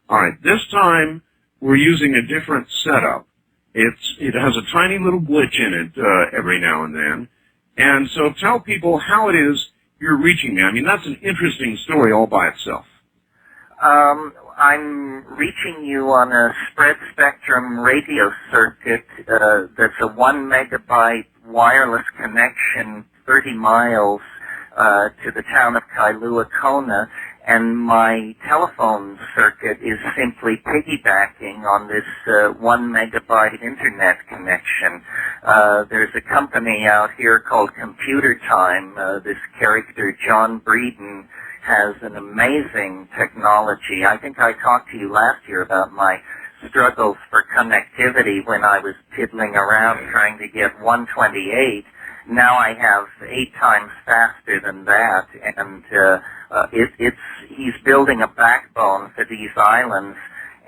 All right, this time we're using a different setup. It has a tiny little glitch in it every now and then. And so tell people how it is you're reaching me. I mean, that's an interesting story all by itself. I'm reaching you on a spread spectrum radio circuit that's a 1 megabyte wireless connection 30 miles to the town of Kailua Kona, and my telephone circuit is simply piggybacking on this 1 megabyte internet connection. There's a company out here called Computer Time. This character, John Breeden, has an amazing technology. I think I talked to you last year about my struggles for connectivity when I was piddling around trying to get 128. Now I have 8 times faster than that, and he's building a backbone for these islands,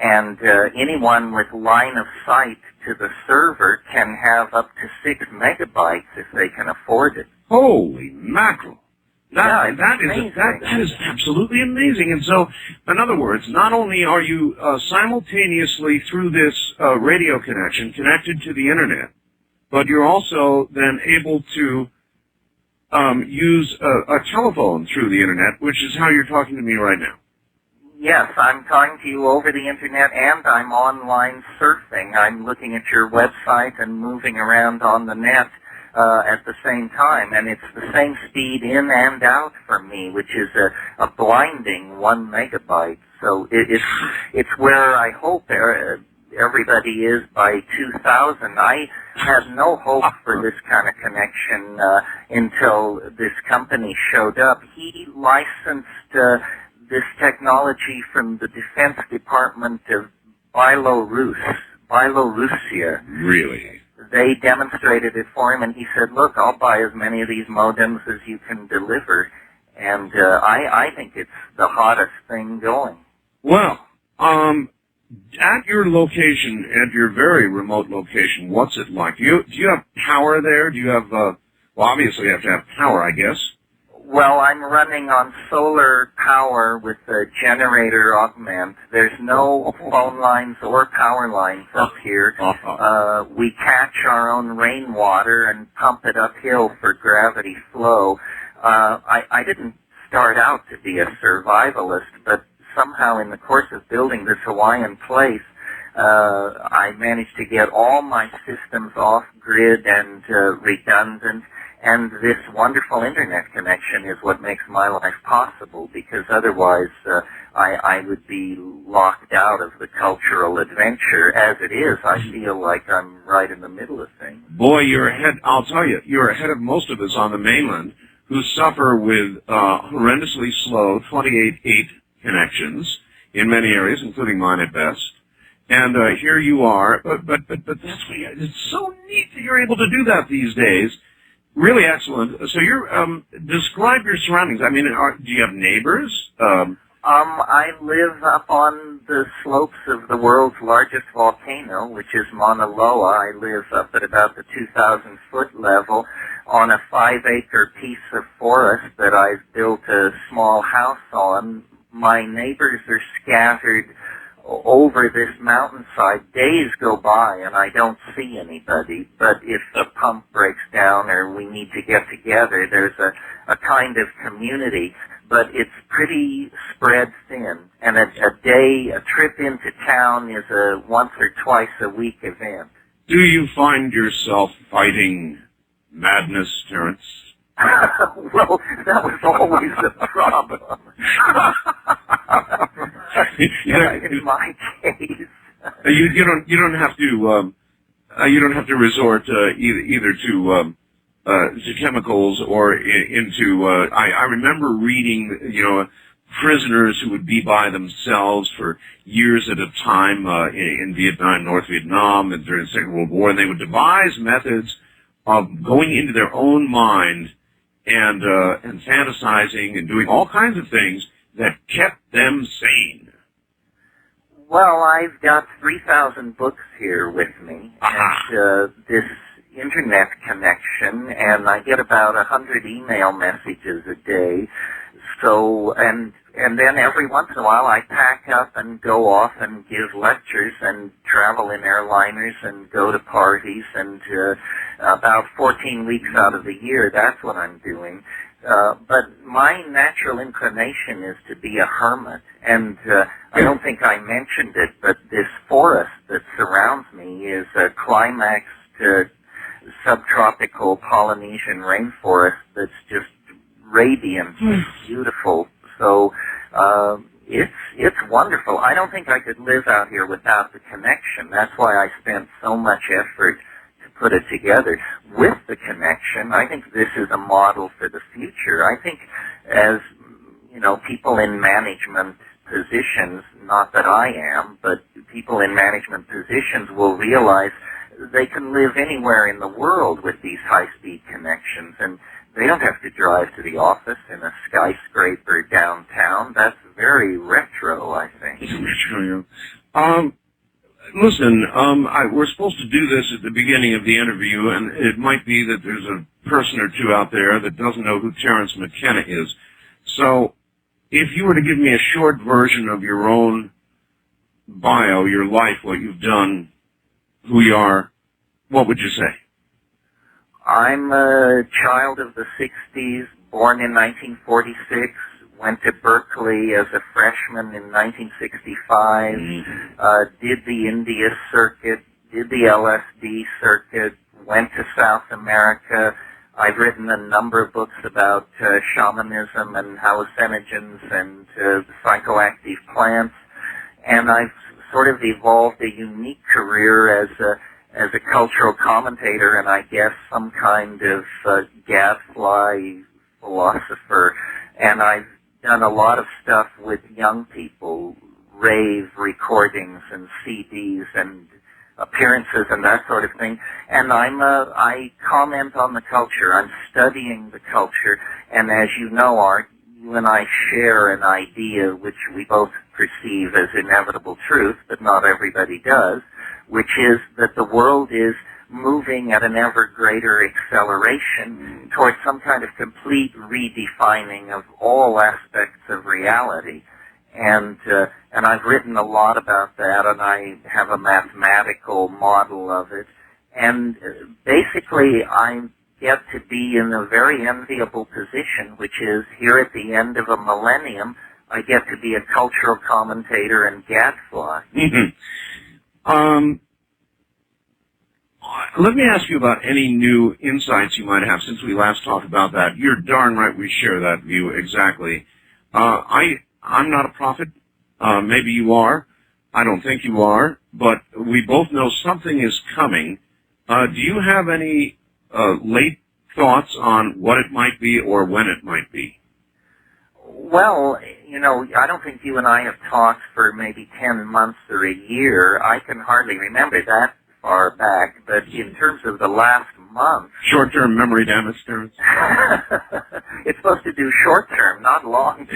and anyone with line of sight to the server can have up to 6 megabytes if they can afford it. Holy mackerel. That is absolutely amazing. And so, in other words, not only are you simultaneously through this radio connection connected to the internet, but you're also then able to use a telephone through the internet, which is how you're talking to me right now. Yes, I'm talking to you over the internet, and I'm online surfing. I'm looking at your website and moving around on the net at the same time, and it's the same speed in and out for me, which is a blinding 1 megabyte. So it's where I hope everybody is by 2000. I had no hope for this kind of connection until this company showed up. He licensed this technology from the Defense Department of Belarusia. Really? They demonstrated it for him, and he said, look, I'll buy as many of these modems as you can deliver. And I think it's the hottest thing going. Well, at your location, at your very remote location, what's it like? Do you have power there? Do you have, well, obviously you have to have power, I guess. Well, I'm running on solar power with a generator augment. There's no phone lines or power lines up here. We catch our own rainwater and pump it uphill for gravity flow. I didn't start out to be a survivalist, but somehow in the course of building this Hawaiian place, I managed to get all my systems off-grid and redundant. And this wonderful internet connection is what makes my life possible, because otherwise I would be locked out of the cultural adventure. As it is, I feel like I'm right in the middle of things. Boy, I'll tell you, you're ahead of most of us on the mainland who suffer with horrendously slow 28.8 connections in many areas, including mine at best. And here you are, but that's what it's so neat that you're able to do that these days. Really excellent. So describe your surroundings. I mean, do you have neighbors? I live up on the slopes of the world's largest volcano, which is Mauna Loa. I live up at about the 2,000-foot level on a 5-acre piece of forest that I've built a small house on. My neighbors are scattered over this mountainside. Days go by and I don't see anybody, but if the pump breaks down or we need to get together, there's a kind of community, but it's pretty spread thin. And a trip into town is a once or twice a week event. Do you find yourself fighting madness, Terrence? Well, that was always the problem. In my case, you don't have to resort either to chemicals or into. I remember reading prisoners who would be by themselves for years at a time in Vietnam, North Vietnam, and during the Second World War, and they would devise methods of going into their own mind and fantasizing and doing all kinds of things that kept them sane. Well, I've got 3,000 books here with me, and this internet connection, and I get about 100 email messages a day. So, and then every once in a while I pack up and go off and give lectures and travel in airliners and go to parties, and about 14 weeks out of the year, that's what I'm doing. But my natural inclination is to be a hermit, and I don't think I mentioned it, but this forest that surrounds me is a climaxed subtropical Polynesian rainforest that's just radiant, beautiful. So it's wonderful. I don't think I could live out here without the connection. That's why I spent so much effort to put it together. With the connection, I think this is a model for the future. I think as, you know, people in management positions, not that I am, but people in management positions will realize they can live anywhere in the world with these high-speed connections, and they don't have to drive to the office in a skyscraper downtown. That's very retro, I think. Listen, we're supposed to do this at the beginning of the interview, and it might be that there's a person or two out there that doesn't know who Terence McKenna is. So, if you were to give me a short version of your own bio, your life, what you've done, who you are, what would you say? I'm a child of the 60s, born in 1946, went to Berkeley as a freshman in 1965, did the India circuit, did the LSD circuit, went to South America. I've written a number of books about shamanism and hallucinogens and psychoactive plants, and I've sort of evolved a unique career as a cultural commentator, and I guess some kind of gadfly philosopher. And I've done a lot of stuff with young people, rave recordings and CDs and appearances and that sort of thing. And I comment on the culture. I'm studying the culture, and as you know, Art, you and I share an idea which we both perceive as inevitable truth, but not everybody does, which is that the world is moving at an ever greater acceleration towards some kind of complete redefining of all aspects of reality. And I've written a lot about that, and I have a mathematical model of it. And basically, I get to be in a very enviable position, which is here at the end of a millennium, I get to be a cultural commentator and gadfly. Let me ask you about any new insights you might have since we last talked about that. You're darn right we share that view exactly. I'm not a prophet. Maybe you are. I don't think you are. But we both know something is coming. Do you have any late thoughts on what it might be or when it might be? Well, you know, I don't think you and I have talked for maybe 10 months or a year. I can hardly remember that far back, but in terms of the last month... Short-term memory damage, Terence? It's supposed to do short-term, not long.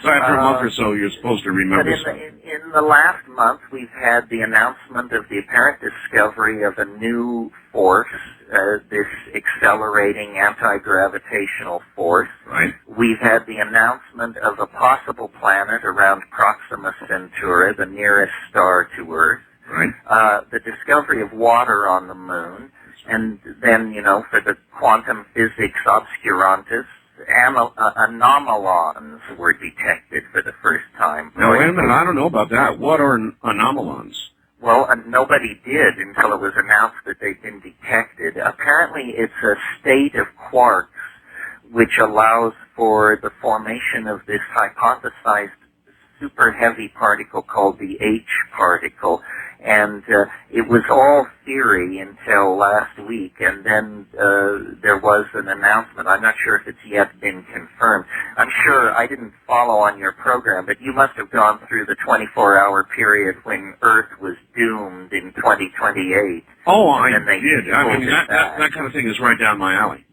So after a month or so, you're supposed to remember. But in the last month, we've had the announcement of the apparent discovery of a new force, this accelerating anti-gravitational force. Right. We've had the announcement of a possible planet around Proxima Centauri, the nearest star to Earth. Right. The discovery of water on the moon, and then, you know, for the quantum physics obscurantists, anomalons were detected for the first time. Now, wait a minute, I don't know about that. What are anomalons? Well, nobody did until it was announced that they'd been detected. Apparently, it's a state of quarks which allows for the formation of this hypothesized super heavy particle called the H particle. And it was all theory until last week, and then there was an announcement. I'm not sure if it's yet been confirmed. I'm sure I didn't follow on your program, but you must have gone through the 24-hour period when Earth was doomed in 2028. Oh, I did. I mean, that kind of thing is right down my alley.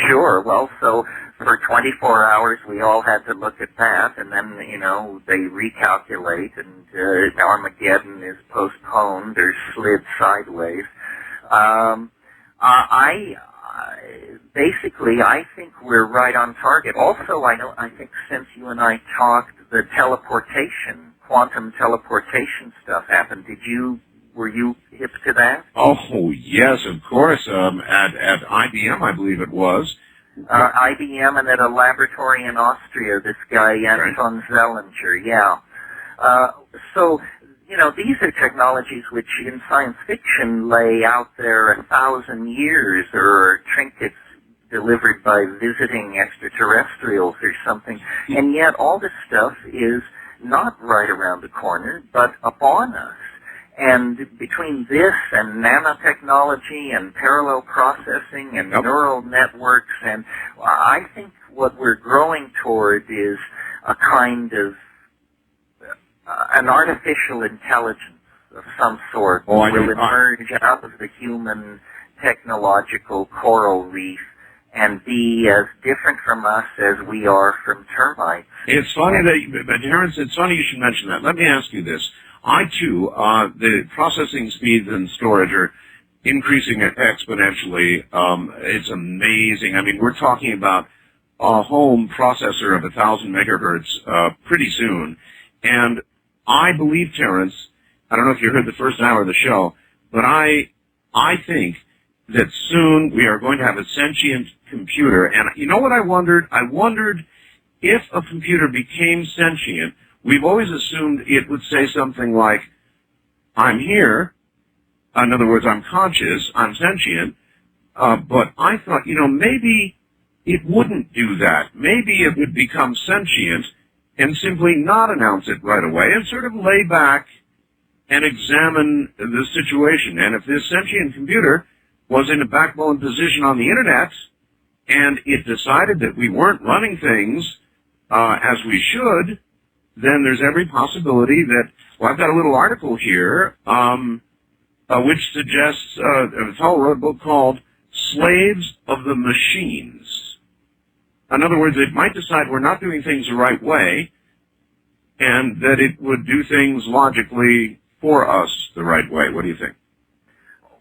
Sure. Well, so for 24 hours, we all had to look at that, and then, you know, they recalculate, and Armageddon is postponed or slid sideways. basically, I think we're right on target. Also, I think since you and I talked, the quantum teleportation stuff happened. Were you hip to that? Oh, yes, of course. At IBM, I believe it was. IBM and at a laboratory in Austria, this guy, Anton Zellinger, yeah. So, these are technologies which in science fiction lay out there 1,000 years, or trinkets delivered by visiting extraterrestrials or something. And yet all this stuff is not right around the corner, but upon us. And between this and nanotechnology and parallel processing and neural networks, and I think what we're growing toward is a kind of an artificial intelligence of some sort will emerge out of the human technological coral reef and be as different from us as we are from termites. It's funny Terence, it's funny you should mention that. Let me ask you this. I, too, the processing speeds and storage are increasing exponentially. It's amazing. I mean, we're talking about a home processor of 1,000 megahertz pretty soon. And I believe, Terence, I don't know if you heard the first hour of the show, but I think that soon we are going to have a sentient computer. And you know what I wondered? I wondered if a computer became sentient. We've always assumed it would say something like, I'm here. In other words, I'm conscious, I'm sentient. But I thought, maybe it wouldn't do that. Maybe it would become sentient and simply not announce it right away and sort of lay back and examine the situation. And if this sentient computer was in a backbone position on the Internet and it decided that we weren't running things as we should, then there's every possibility that, I've got a little article here which suggests a fellow wrote a book called Slaves of the Machines. In other words, it might decide we're not doing things the right way and that it would do things logically for us the right way. What do you think?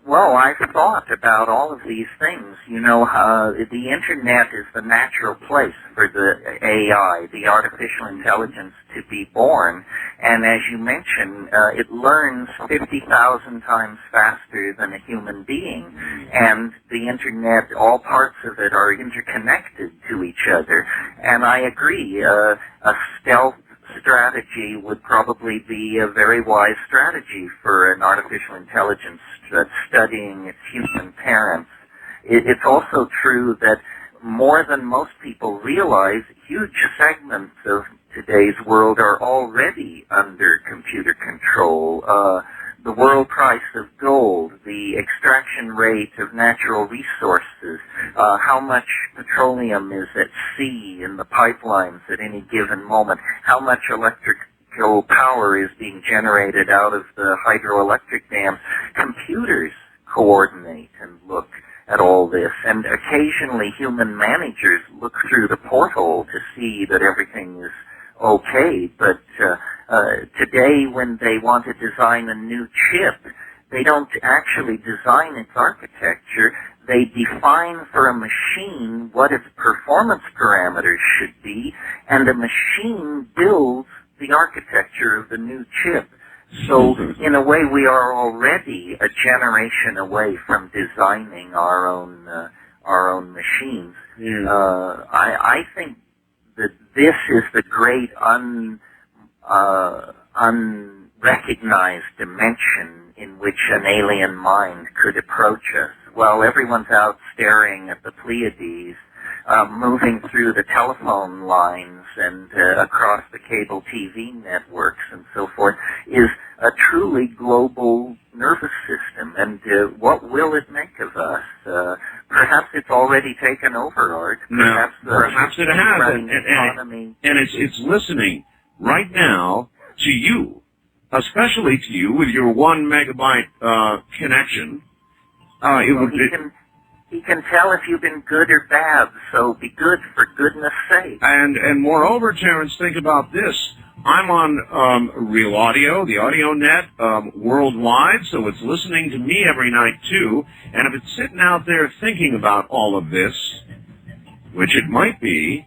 Well, I've thought about all of these things. The Internet is the natural place for the AI, the artificial intelligence, to be born. And as you mentioned, it learns 50,000 times faster than a human being. And the Internet, all parts of it are interconnected to each other. And I agree, a stealth strategy would probably be a very wise strategy for an artificial intelligence that's studying its human parents. It's also true that more than most people realize, huge segments of today's world are already under computer control. The world price of gold, the extraction rate of natural resources, how much petroleum is at sea in the pipelines at any given moment, how much electrical power is being generated out of the hydroelectric dams. Computers coordinate and look at all this, and occasionally human managers look through the porthole to see that everything is okay, but today when they want to design a new chip, they don't actually design its architecture. They define for a machine what its performance parameters should be, and the machine builds the architecture of the new chip. So, in a way, we are already a generation away from designing our own machines. Yeah. I think that this is the great unrecognized dimension in which an alien mind could approach us. While everyone's out staring at the Pleiades, moving through the telephone lines and across the cable TV networks and so forth, is a truly global nervous system. And what will it make of us? Perhaps it's already taken over, Art. Perhaps it has. And it's listening right now to you, especially to you with your 1 megabyte connection. He can tell if you've been good or bad, so be good for goodness sake. And moreover, Terence, think about this. I'm on Real Audio, the audio net, worldwide, so it's listening to me every night, too. And if it's sitting out there thinking about all of this, which it might be,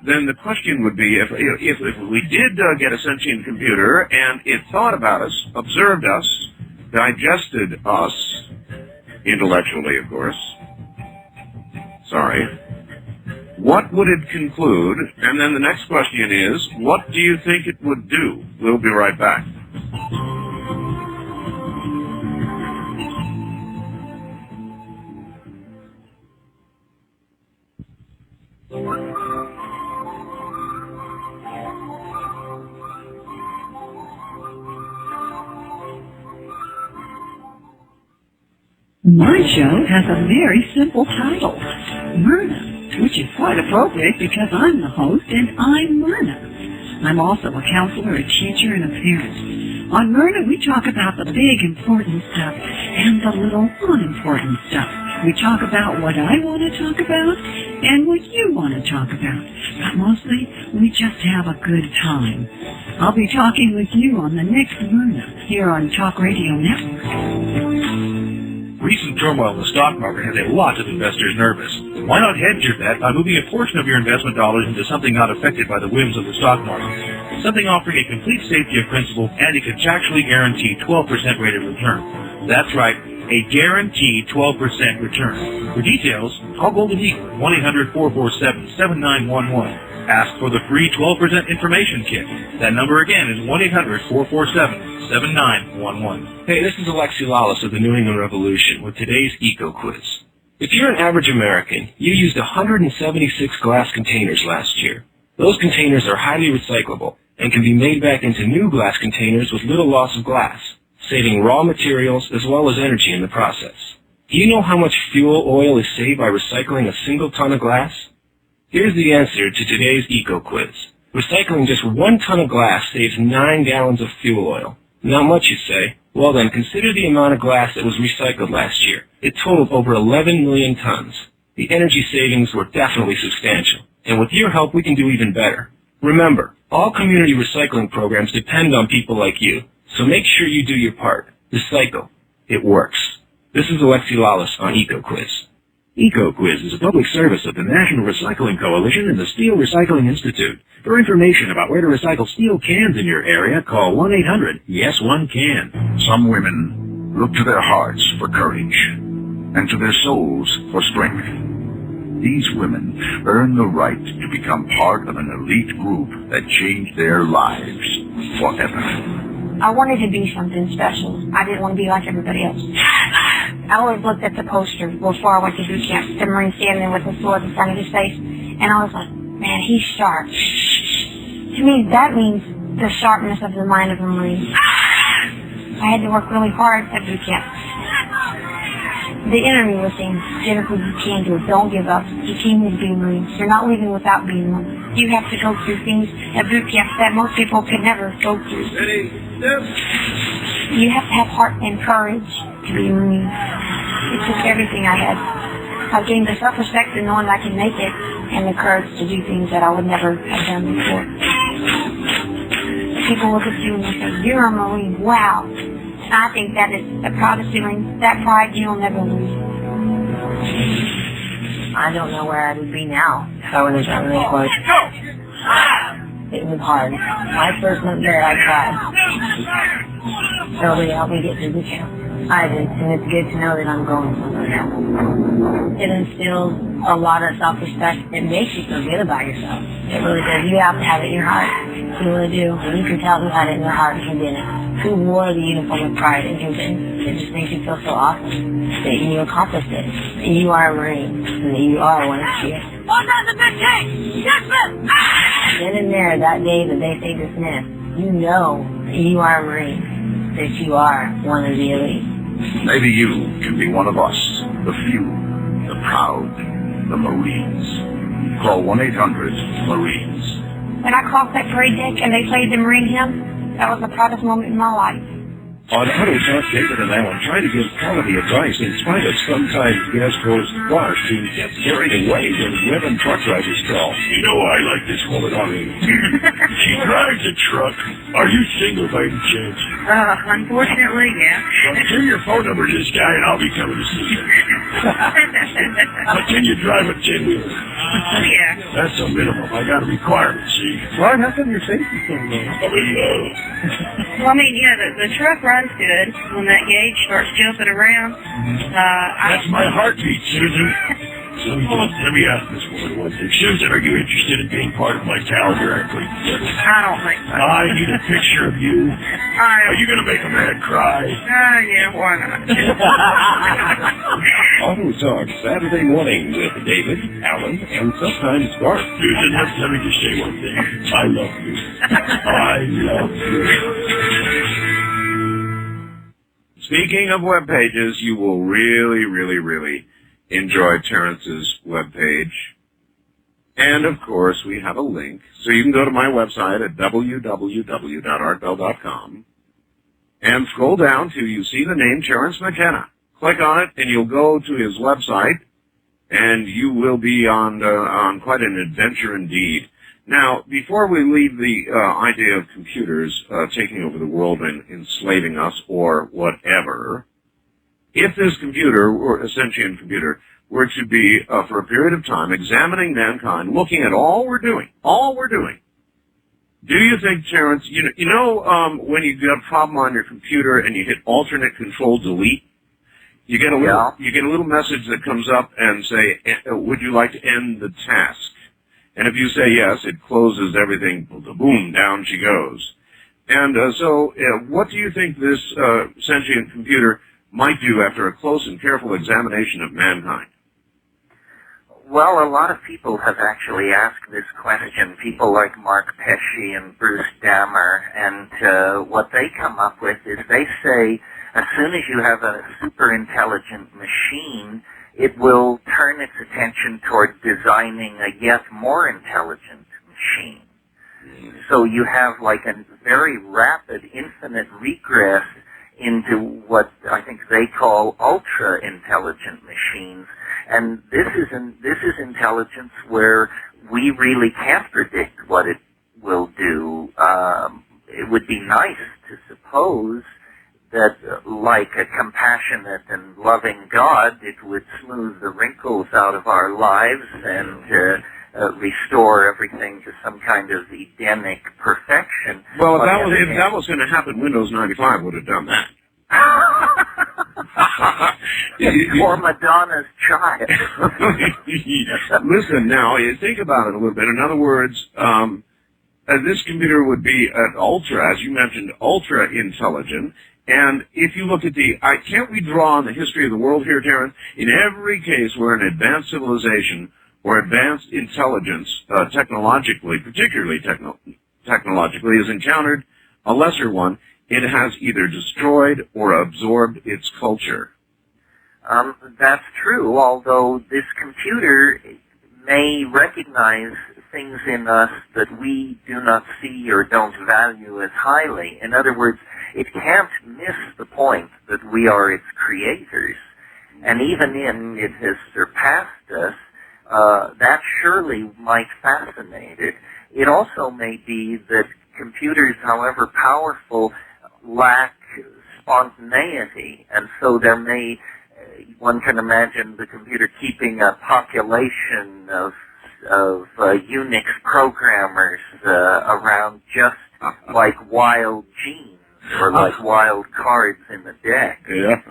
then the question would be, if we did get a sentient computer and it thought about us, observed us, digested us, intellectually, of course, what would it conclude? And then the next question is, what do you think it would do? We'll be right back. My show has a very simple title, Myrna, which is quite appropriate because I'm the host and I'm Myrna. I'm also a counselor, a teacher, and a parent. On Myrna, we talk about the big important stuff and the little unimportant stuff. We talk about what I want to talk about and what you want to talk about. But mostly, we just have a good time. I'll be talking with you on the next Myrna here on Talk Radio Network. Recent turmoil in the stock market has a lot of investors nervous. Why not hedge your bet by moving a portion of your investment dollars into something not affected by the whims of the stock market? Something offering a complete safety of principal and a contractually guaranteed 12% rate of return. That's right, a guaranteed 12% return. For details, call Golden Eagle at 1-800-447-7911. Ask for the free 12% information kit. That number again is 1-800-447-7911. Hey, this is Alexi Lawless of the New England Revolution with today's Eco Quiz. If you're an average American, you used 176 glass containers last year. Those containers are highly recyclable and can be made back into new glass containers with little loss of glass, saving raw materials as well as energy in the process. Do you know how much fuel oil is saved by recycling a single ton of glass? Here's the answer to today's Eco Quiz. Recycling just 1 ton of glass saves 9 gallons of fuel oil. Not much, you say? Well then, consider the amount of glass that was recycled last year. It totaled over 11 million tons. The energy savings were definitely substantial. And with your help, we can do even better. Remember, all community recycling programs depend on people like you. So make sure you do your part. Recycle. It works. This is Alexi Lawless on Eco Quiz. Eco Quiz is a public service of the National Recycling Coalition and the Steel Recycling Institute. For information about where to recycle steel cans in your area, call 1-800-YES-1-CAN. Some women look to their hearts for courage and to their souls for strength. These women earn the right to become part of an elite group that changed their lives forever. I wanted to be something special. I didn't want to be like everybody else. I always looked at the poster before I went to boot camp, the Marine standing with his sword in front of his face, and I was like, man, he's sharp. To me, that means the sharpness of the mind of a Marine. I had to work really hard at boot camp. The interview was saying, Jennifer, you can do it. Don't give up. You came here to be a Marine. You're not leaving without being one. You have to go through things at boot camp that most people could never go through. You have to have heart and courage to be a Marine. It took everything I had. I gained the self-respect of knowing I can make it and the courage to do things that I would never have done before. People look at you and they say, you're a Marine. Wow. And I think that is the proudest feeling. That pride you'll never lose. I don't know where I would be now if I would have done this course. It was hard. When I first went there, I cried. Nobody helped me get through the camp. I did, and it's good to know that I'm going somewhere now. It instills a lot of self-respect. It makes you feel good about yourself. It really does. You have to have it in your heart. You really do. And you can tell who had it in their heart and who didn't. Who wore the uniform with pride and who didn't. It just makes you feel so awesome that you accomplished it. That you are a Marine. And that you are one of here. Hold on the big tank! Yes, sir! Then and there, that day that they say dismiss, you know that you are a Marine. That you are one of the elite. Maybe you can be one of us, the few, the proud, the Marines. Call 1-800-MARINES. When I crossed that parade deck and they played the Marine hymn, that was the proudest moment in my life. On Auto Talk, David and Alan try to give quality advice in spite of sometimes gas-closed cars being kept carried away when women truck drivers call. You know I like this woman on me. She drives a truck. Are you single by any chance? Unfortunately, yeah. Well, give your phone number to this guy and I'll be coming to see you. But can you drive a 10-wheeler? Yeah. That's a minimum. I got a requirement, see? Why, how come your safety so low? I'm in love. Well, I mean, the truck runs good when that gauge starts jumping around. That's my heartbeat, Susan. Let me ask this woman one thing. Susan, are you interested in being part of my calendar I put together? I don't think so. I need a picture of you. Are you going to make a man cry? Yeah, why not? Auto Talk, Saturday morning with David, Alan, and sometimes Bart. Susan, let me just say one thing. I love you. I love you. Speaking of web pages, you will really, really, really enjoy Terrence's web page. And, of course, we have a link. So you can go to my website at www.artbell.com and scroll down till you see the name Terrence McKenna. Click on it, and you'll go to his website, and you will be on quite an adventure indeed. Now, before we leave the idea of computers taking over the world and enslaving us or whatever, if this computer, or a sentient computer, were to be, for a period of time, examining mankind, looking at all we're doing, do you think, Terrence, you know when you get a problem on your computer and you hit alternate control delete, you get a little message that comes up and say, would you like to end the task? And if you say yes, it closes everything, boom, down she goes. And so what do you think this sentient computer might do after a close and careful examination of mankind? Well, a lot of people have actually asked this question, people like Mark Pesce and Bruce Dammer, and what they come up with is they say as soon as you have a super intelligent machine, it will turn its attention toward designing a yet more intelligent machine. So you have like a very rapid, infinite regress into what I think they call ultra-intelligent machines. And this is intelligence where we really can't predict what it will do. It would be nice to suppose that, like a compassionate and loving God, it would smooth the wrinkles out of our lives and restore everything to some kind of Edenic perfection. Well, if that was going to happen, Windows 95 would have done that. Or Madonna's Child. Listen, now, think about it a little bit. In other words, this computer would be an ultra, as you mentioned, ultra-intelligent. And if you look at can't we draw on the history of the world here, Terrence? In every case where an advanced civilization or advanced intelligence, technologically, particularly technologically, has encountered a lesser one, it has either destroyed or absorbed its culture. That's true, although this computer may recognize things in us that we do not see or don't value as highly. In other words, it can't miss the point that we are its creators. And even in it has surpassed us, that surely might fascinate it. It also may be that computers, however powerful, lack spontaneity, and so there may, one can imagine the computer keeping a population of Unix programmers around just like wild genes or like wild cards in the deck. Yeah.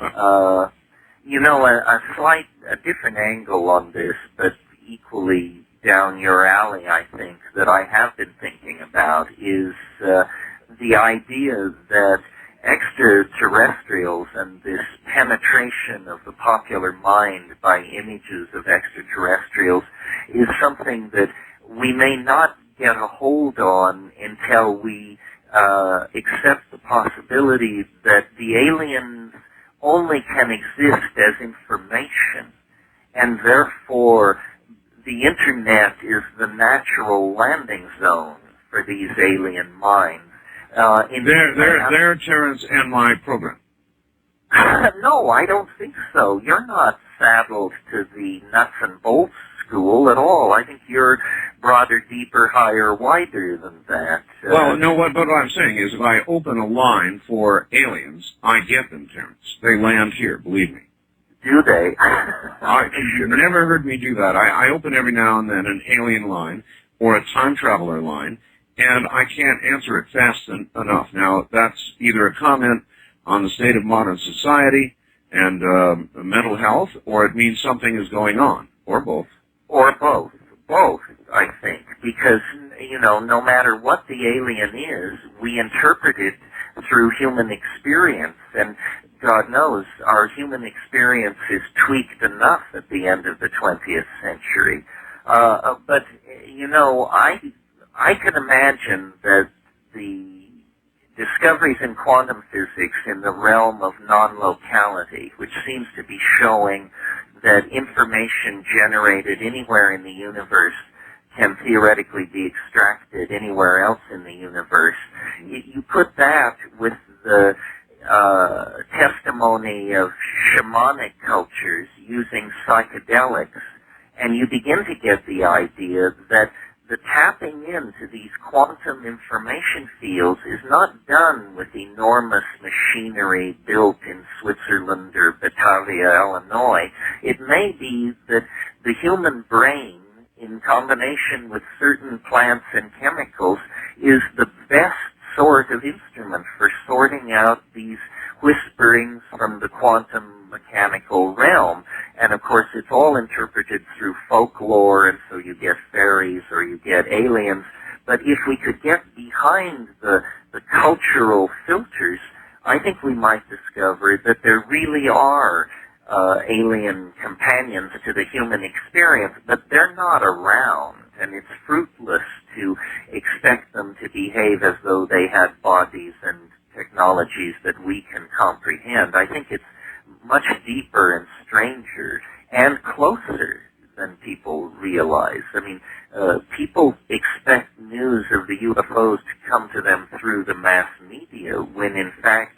A different angle on this, but equally down your alley, I think, that I have been thinking about is the idea that extraterrestrials and this penetration of the popular mind by images of extraterrestrials is something that we may not get a hold on until we accept the possibility that the aliens only can exist as information, and therefore the Internet is the natural landing zone for these alien minds. They're Terrence and my program. No, I don't think so. You're not saddled to the nuts and bolts school at all. I think you're broader, deeper, higher, wider than that. Well, no, what I'm saying is if I open a line for aliens, I get them, Terrence. They land here, believe me. Do they? You've never heard me do that. I open every now and then an alien line or a time traveler line, and I can't answer it fast enough. Now, that's either a comment on the state of modern society and mental health, or it means something is going on, or both. Or both. Both, I think, because, no matter what the alien is, we interpret it through human experience, and God knows our human experience is tweaked enough at the end of the 20th century. But, I can imagine that the discoveries in quantum physics in the realm of non-locality, which seems to be showing that information generated anywhere in the universe can theoretically be extracted anywhere else in the universe. You put that with the testimony of shamanic cultures using psychedelics, and you begin to get the idea that the tapping into these quantum information fields is not done with enormous machinery built in Switzerland or Batavia, Illinois. It may be that the human brain, in combination with certain plants and chemicals, is the best sort of instrument for sorting out these whisperings from the quantum mechanical realm. And of course, it's all interpreted through folklore, and so you get fairies or you get aliens. But if we could get behind the cultural filters, I think we might discover that there really are alien companions to the human experience, but they're not around, and it's fruitless to expect them to behave as though they had bodies and technologies that we can comprehend. I think it's much deeper and stranger and closer than people realize. I mean, people expect news of the UFOs to come to them through the mass media, when in fact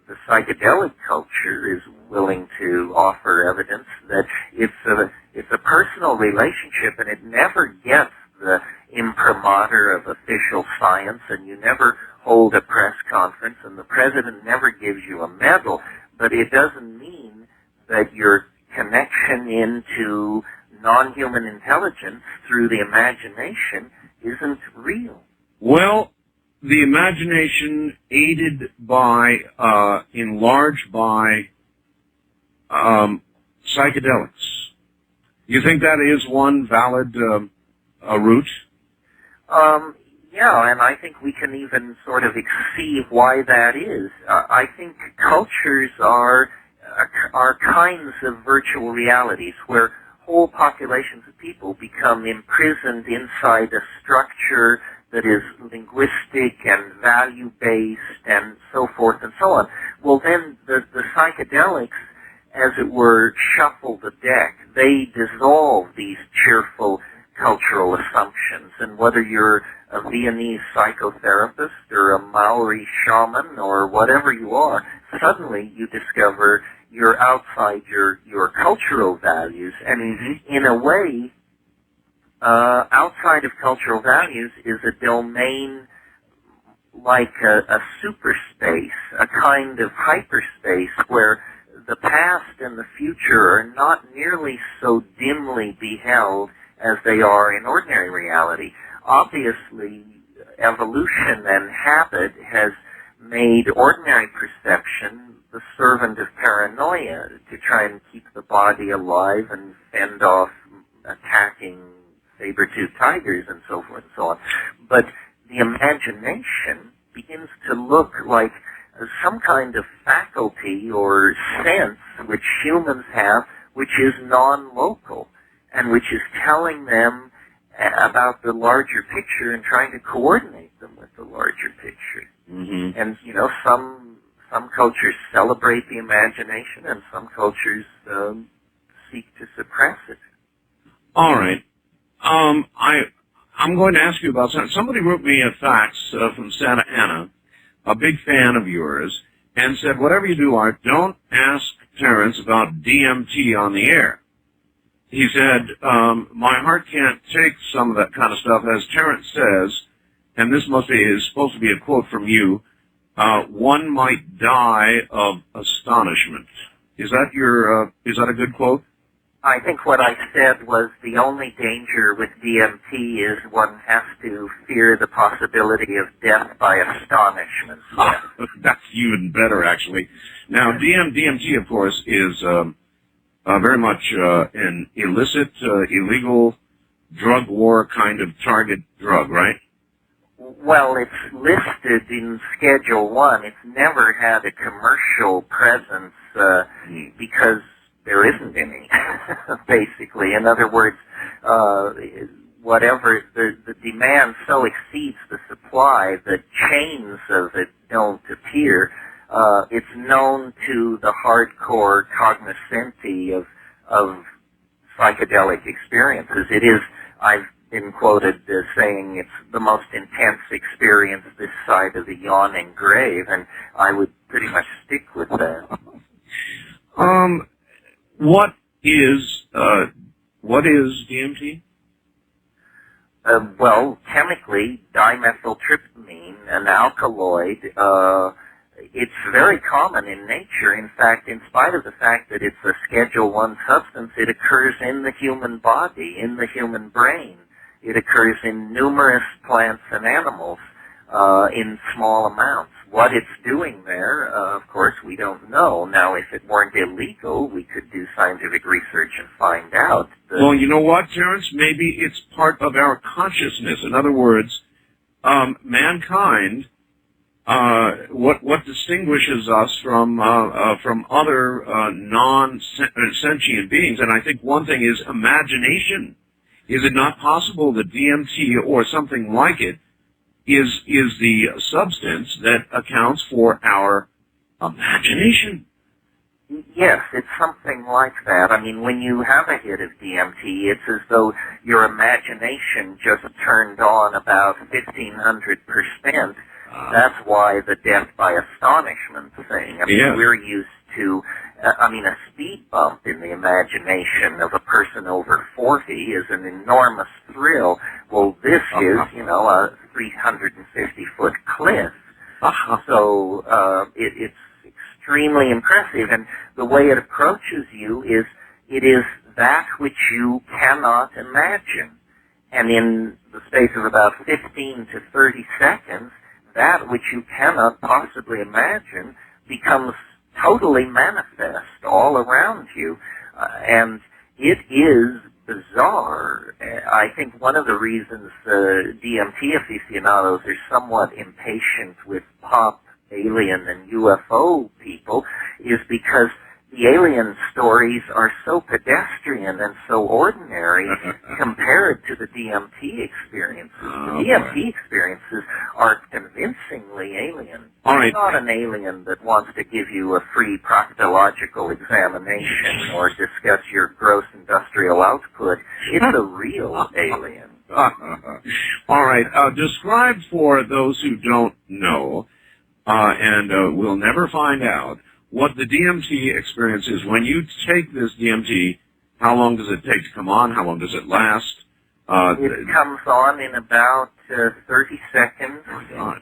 the psychedelic culture is willing to offer evidence that it's a personal relationship, and it never gets the imprimatur of official science, and you never hold a press conference, and the president never gives you a medal, but it doesn't mean that your connection into non-human intelligence through the imagination isn't real. Well, the imagination aided by, enlarged by, psychedelics. You think that is one valid route? Yeah, and I think we can even sort of see why that is. I think cultures are kinds of virtual realities where whole populations of people become imprisoned inside a structure that is linguistic and value-based and so forth and so on. Well, then the psychedelics, as it were, shuffle the deck. They dissolve these cheerful cultural assumptions, and whether you're a Viennese psychotherapist or a Maori shaman or whatever you are, suddenly you discover you're outside your cultural values, and in a way, outside of cultural values is a domain like a superspace, a kind of hyperspace where the past and the future are not nearly so dimly beheld as they are in ordinary reality. Obviously, evolution and habit has made ordinary perception the servant of paranoia to try and keep the body alive and fend off attacking saber-toothed tigers and so forth and so on. But the imagination begins to look like some kind of faculty or sense which humans have, which is non-local, and which is telling them about the larger picture and trying to coordinate them with the larger picture. Mm-hmm. And, some cultures celebrate the imagination, and some cultures seek to suppress it. All right. I'm going to ask you about something. Somebody wrote me a fax from Santa Ana, a big fan of yours, and said, whatever you do, Art, don't ask Terrence about DMT on the air. He said, my heart can't take some of that kind of stuff. As Terrence says, and this is supposed to be a quote from you, one might die of astonishment. Is that a good quote? I think what I said was the only danger with DMT is one has to fear the possibility of death by astonishment. That's even better, actually. Now, DMT, of course, is very much an illicit, illegal drug war kind of target drug, right? Well, it's listed in Schedule 1. It's never had a commercial presence because there isn't any, basically. In other words, whatever, the demand so exceeds the supply that chains of it don't appear. It's known to the hardcore cognoscenti of psychedelic experiences. It is, I've been quoted as saying it's the most intense experience this side of the yawning grave, and I would pretty much stick with that. What is DMT? Well, chemically, dimethyltryptamine, an alkaloid, it's very common in nature. In fact, in spite of the fact that it's a Schedule 1 substance, it occurs in the human body, in the human brain. It occurs in numerous plants and animals in small amounts. What it's doing there, of course, we don't know. Now, if it weren't illegal, we could do scientific research and find out. Well, you know what, Terrence? Maybe it's part of our consciousness. In other words, mankind, what distinguishes us from other non-sentient beings, and I think one thing is imagination. Is it not possible that DMT or something like it is the substance that accounts for our imagination? Yes, it's something like that. I mean, when you have a hit of DMT, it's as though your imagination just turned on about 1,500%. That's why the death by astonishment thing. I mean, we're used to, a speed bump in the imagination of a person over 40 is an enormous thrill. Well, this is, a 350-foot cliff. So it's extremely impressive. And the way it approaches you is, it is that which you cannot imagine. And in the space of about 15 to 30 seconds, that which you cannot possibly imagine becomes totally manifest all around you. And it is bizarre. I think one of the reasons DMT aficionados are somewhat impatient with pop, alien, and UFO people is because the alien stories are so pedestrian and so ordinary compared to the DMT experiences. The DMT experiences are convincingly alien. All right. It's not an alien that wants to give you a free proctological examination or discuss your gross industrial output. It's a real alien. All right. Describe for those who don't know, and we'll never find out, what the DMT experience is. When you take this DMT, how long does it take to come on? How long does it last? It comes on in about 30 seconds,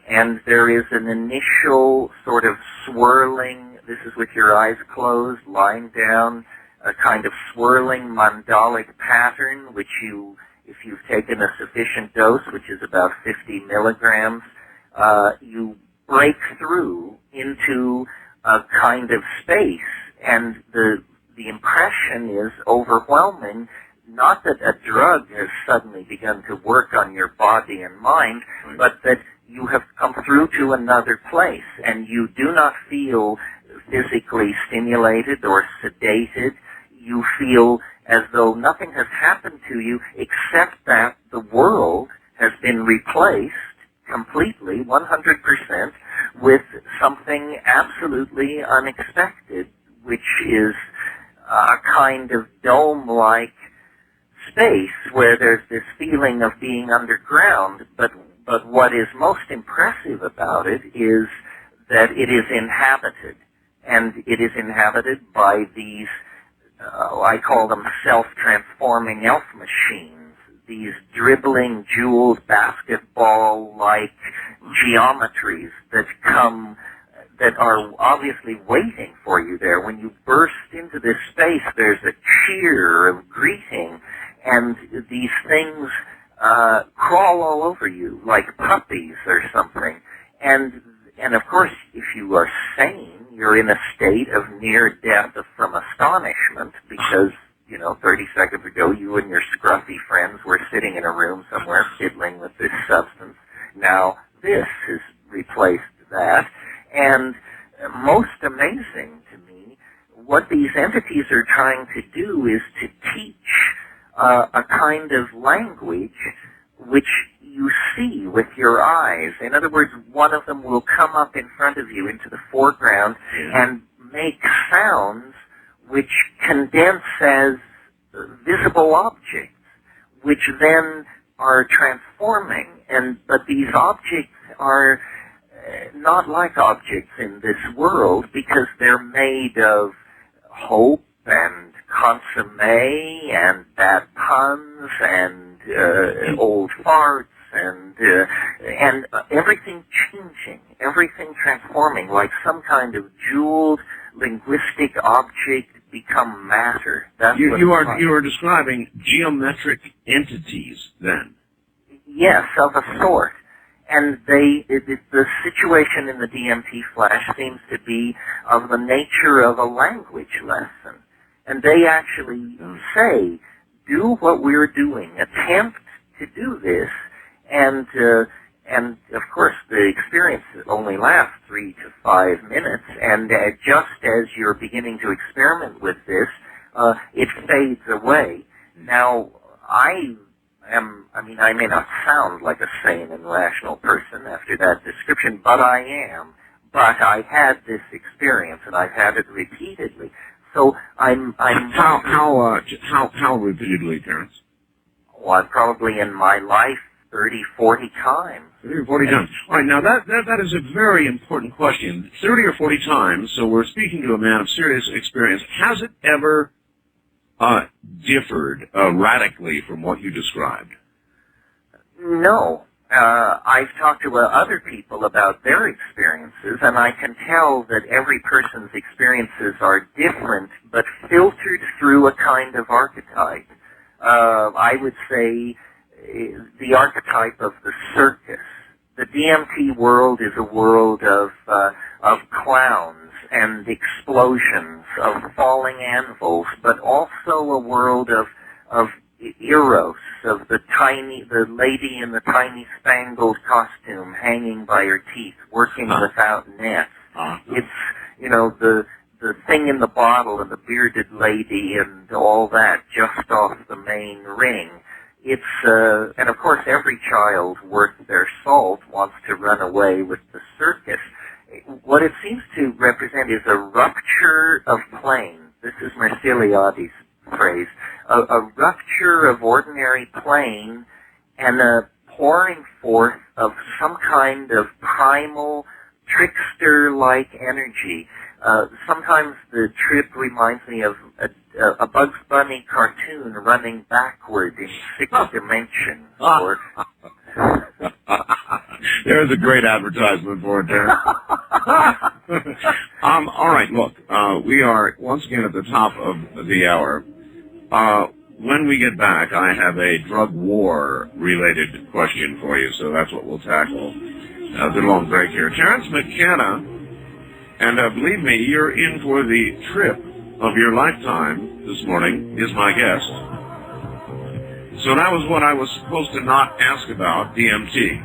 and there is an initial sort of swirling, this is with your eyes closed, lying down, a kind of swirling mandalic pattern, which you, if you've taken a sufficient dose, which is about 50 milligrams, you break through into a kind of space, and the impression is overwhelming. Not that a drug has suddenly begun to work on your body and mind, but that you have come through to another place, and you do not feel physically stimulated or sedated. You feel as though nothing has happened to you except that the world has been replaced completely, 100%, with something absolutely unexpected, which is a kind of dome-like space where there's this feeling of being underground. But what is most impressive about it is that it is inhabited, and it is inhabited by these, I call them self-transforming elf machines, these dribbling, jeweled, basketball-like geometries that are obviously waiting for you there. When you burst into this space, there's a cheer of greeting, and these things crawl all over you like puppies or something. And of course, if you are sane, you're in a state of near death from astonishment because, 30 seconds ago you and your scruffy friends were sitting in a room somewhere fiddling with this substance. Now this has replaced that. And most amazing to me, what these entities are trying to do is to teach a kind of language which you see with your eyes. In other words, one of them will come up in front of you into the foreground and make sounds which condense as visible objects, which then are transforming. But these objects are not like objects in this world because they're made of hope and consomme and bad puns and old farts and everything changing, everything transforming, like some kind of jeweled linguistic object become matter. That's you are describing geometric entities then. Yes, of a sort. And the situation in the DMT flash seems to be of the nature of a language lesson. And they actually say, do what we're doing, attempt to do this, and of course the experience only lasts 3 to 5 minutes, and just as you're beginning to experiment with this, it fades away. Now, I may not sound like a sane and rational person after that description, but I am. But I had this experience, and I've had it repeatedly. So how repeatedly, Terence? Well, probably in my life 30, 40 times. 30 or 40 times. All right, now that is a very important question. 30 or 40 times, so we're speaking to a man of serious experience. Has it ever differed radically from what you described? No. I've talked to other people about their experiences, and I can tell that every person's experiences are different, but filtered through a kind of archetype. I would say the archetype of the circus. The DMT world is a world of clowns and explosions, of falling anvils, but also a world of eros, of the lady in the tiny spangled costume hanging by her teeth, working without nets. It's, the thing in the bottle and the bearded lady and all that just off the main ring. It's, and of course every child worth their salt wants to run away with the circus. What it seems to represent is a rupture of plane. This is Merciliades' phrase. A rupture of ordinary plane and a pouring forth of some kind of primal, trickster-like energy. Sometimes the trip reminds me of a Bugs Bunny cartoon running backward in 6 dimensions. Or there's a great advertisement for it there. All right, look, we are once again at the top of the hour. When we get back, I have a drug war-related question for you, so that's what we'll tackle. The long break here. Terence McKenna, and believe me, you're in for the trip of your lifetime this morning, is my guest. So that was what I was supposed to not ask about, DMT.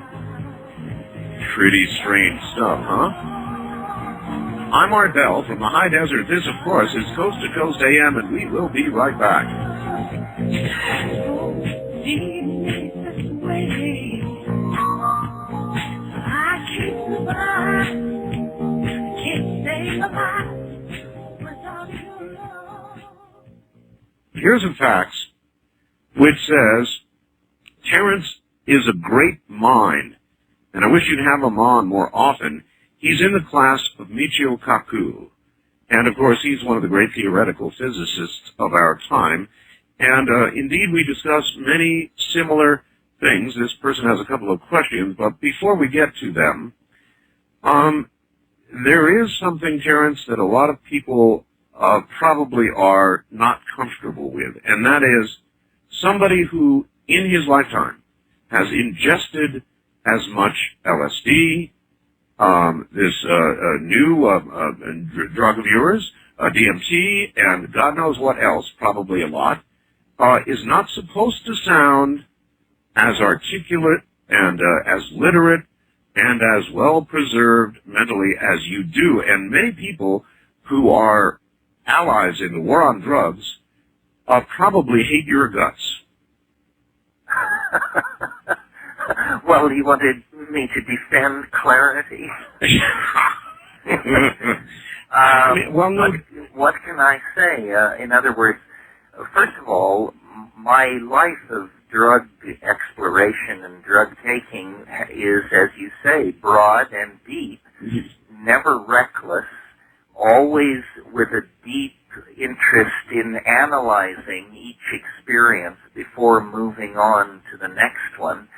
Pretty strange stuff, huh? I'm Art Bell from the High Desert. This, of course, is Coast to Coast AM, and we will be right back. Here's a fax which says, Terence is a great mind, and I wish you'd have him on more often. He's in the class of Michio Kaku. And, of course, he's one of the great theoretical physicists of our time. And, indeed, we discuss many similar things. This person has a couple of questions, but before we get to them, there is something, Terence, that a lot of people probably are not comfortable with, and that is somebody who, in his lifetime, has ingested as much LSD, this new drug of yours, DMT, and God knows what else, probably a lot, is not supposed to sound as articulate and as literate and as well preserved mentally as you do. And many people who are allies in the war on drugs probably hate your guts. Well, you wanted me to defend clarity? Well, no. What can I say? In other words, first of all, my life of drug exploration and drug taking is, as you say, broad and deep, never reckless, always with a deep interest in analyzing each experience before moving on to the next one.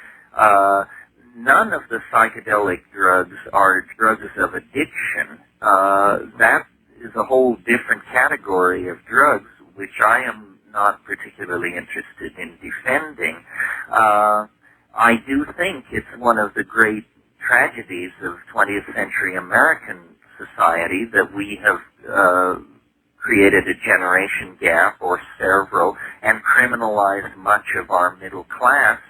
None of the psychedelic drugs are drugs of addiction. That is a whole different category of drugs, which I am not particularly interested in defending. I do think it's one of the great tragedies of 20th century American society that we have created a generation gap or several and criminalized much of our middle class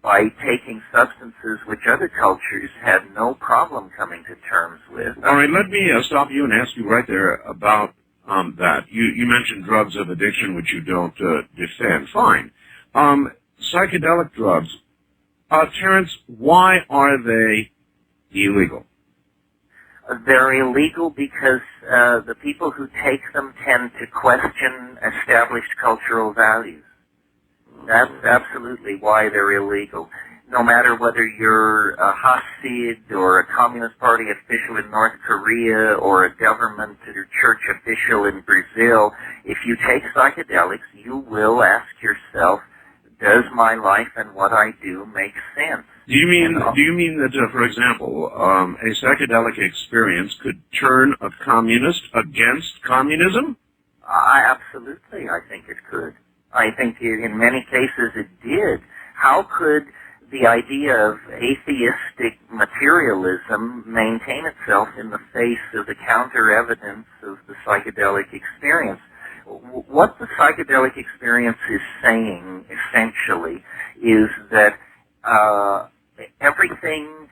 by taking substances which other cultures had no problem coming to terms with. All right, let me stop you and ask you right there about that. You mentioned drugs of addiction, which you don't defend. Fine. Psychedelic drugs. Terence, why are they illegal? They're illegal because the people who take them tend to question established cultural values. That's absolutely why they're illegal. No matter whether you're a Hasid or a Communist Party official in North Korea or a government or church official in Brazil, if you take psychedelics, you will ask yourself, does my life and what I do make sense? Do you mean that, for example, a psychedelic experience could turn a communist against communism? Absolutely, I think it could. I think in many cases it did. How could the idea of atheistic materialism maintain itself in the face of the counter-evidence of the psychedelic experience? What the psychedelic experience is saying, essentially, is that everything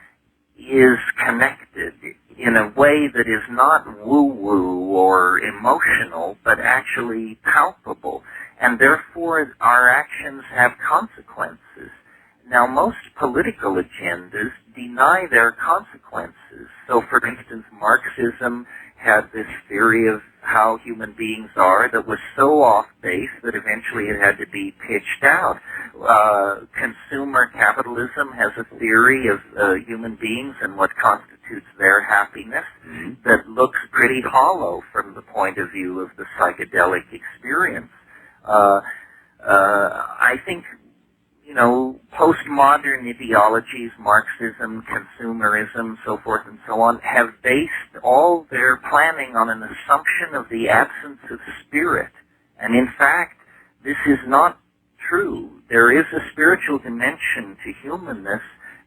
is connected in a way that is not woo-woo or emotional, but actually palpable. And therefore, our actions have consequences. Now, most political agendas deny their consequences. So, for instance, Marxism had this theory of how human beings are that was so off-base that eventually it had to be pitched out. Consumer capitalism has a theory of human beings and what constitutes their happiness that looks pretty hollow from the point of view of the psychedelic experience. I think, postmodern ideologies, Marxism, consumerism, so forth and so on, have based all their planning on an assumption of the absence of spirit. And in fact, this is not true. There is a spiritual dimension to humanness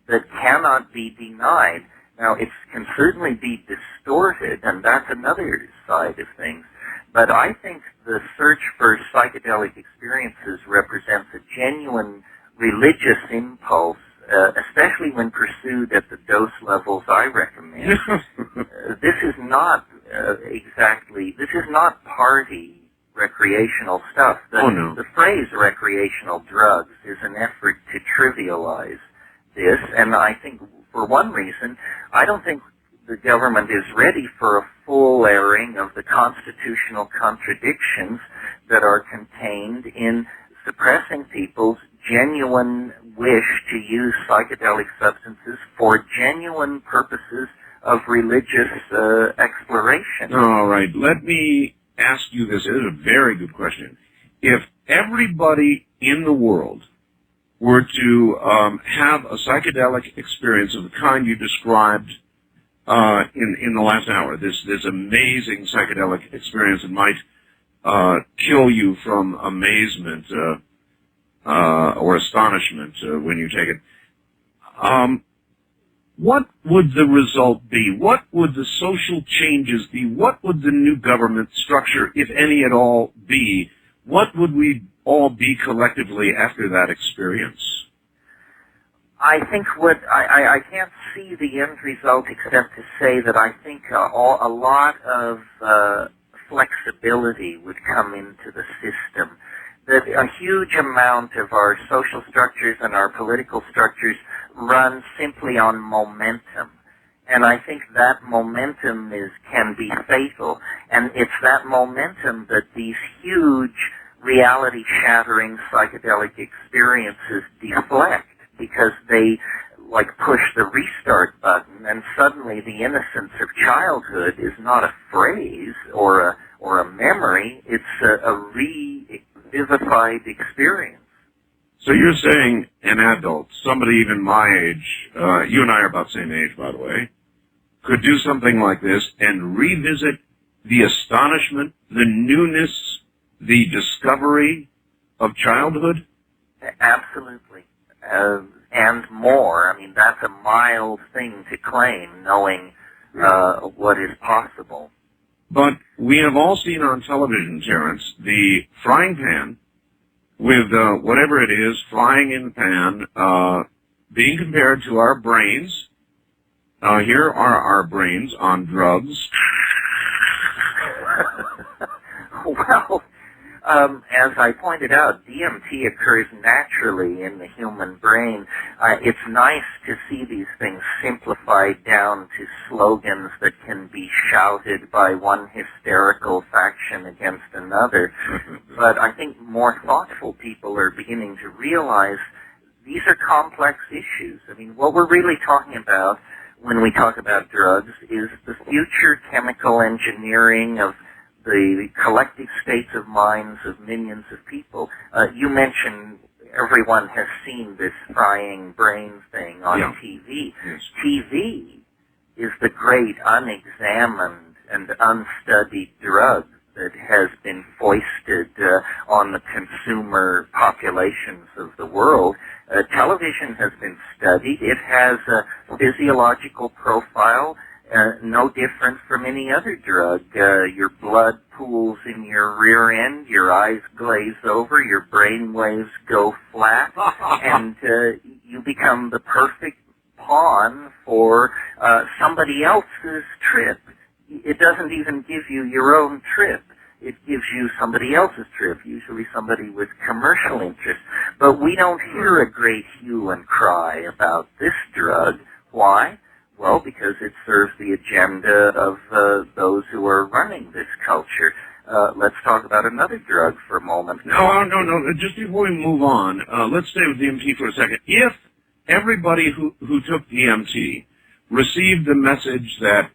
that cannot be denied. Now, it can certainly be distorted, and that's another side of things. But I think the search for psychedelic experiences represents a genuine religious impulse, especially when pursued at the dose levels I recommend. This is not this is not party recreational stuff. The phrase recreational drugs is an effort to trivialize this, and I think for one reason, I don't think the government is ready for a full airing of the constitutional contradictions that are contained in suppressing people's genuine wish to use psychedelic substances for genuine purposes of religious exploration. All right. Let me ask you this. It is a very good question. If everybody in the world were to have a psychedelic experience of the kind you described in the last hour, this amazing psychedelic experience that might kill you from amazement or astonishment when you take it, what would the result be? What would the social changes be? What would the new government structure, if any at all, be? What would we all be collectively after that experience? I think I can't see the end result except to say that I think a lot of flexibility would come into the system. That a huge amount of our social structures and our political structures run simply on momentum. And I think that momentum can be fatal. And it's that momentum that these huge reality-shattering psychedelic experiences deflect, because they push the restart button, and suddenly the innocence of childhood is not a phrase or a memory, it's a re-vivified experience. So you're saying an adult, somebody even my age, you and I are about the same age, by the way, could do something like this and revisit the astonishment, the newness, the discovery of childhood? Absolutely. And more. I mean, that's a mild thing to claim, knowing what is possible. But we have all seen on television, Terence, the frying pan with whatever it is flying in the pan, being compared to our brains. Here are our brains on drugs. Well, as I pointed out, DMT occurs naturally in the human brain. It's nice to see these things simplified down to slogans that can be shouted by one hysterical faction against another. But I think more thoughtful people are beginning to realize these are complex issues. I mean, what we're really talking about when we talk about drugs is the future chemical engineering of the collective states of minds of millions of people. You mentioned everyone has seen this frying brain thing on TV. Yes. TV is the great unexamined and unstudied drug that has been foisted on the consumer populations of the world. Television has been studied. It has a physiological profile no different from any other drug. Your blood pools in your rear end, your eyes glaze over, your brain waves go flat, and you become the perfect pawn for somebody else's trip. It doesn't even give you your own trip. It gives you somebody else's trip, usually somebody with commercial interest. But we don't hear a great hue and cry about this drug. Why? Well, because it serves the agenda of those who are running this culture. Let's talk about another drug for a moment. No. Just before we move on, let's stay with DMT for a second. If everybody who took DMT received the message that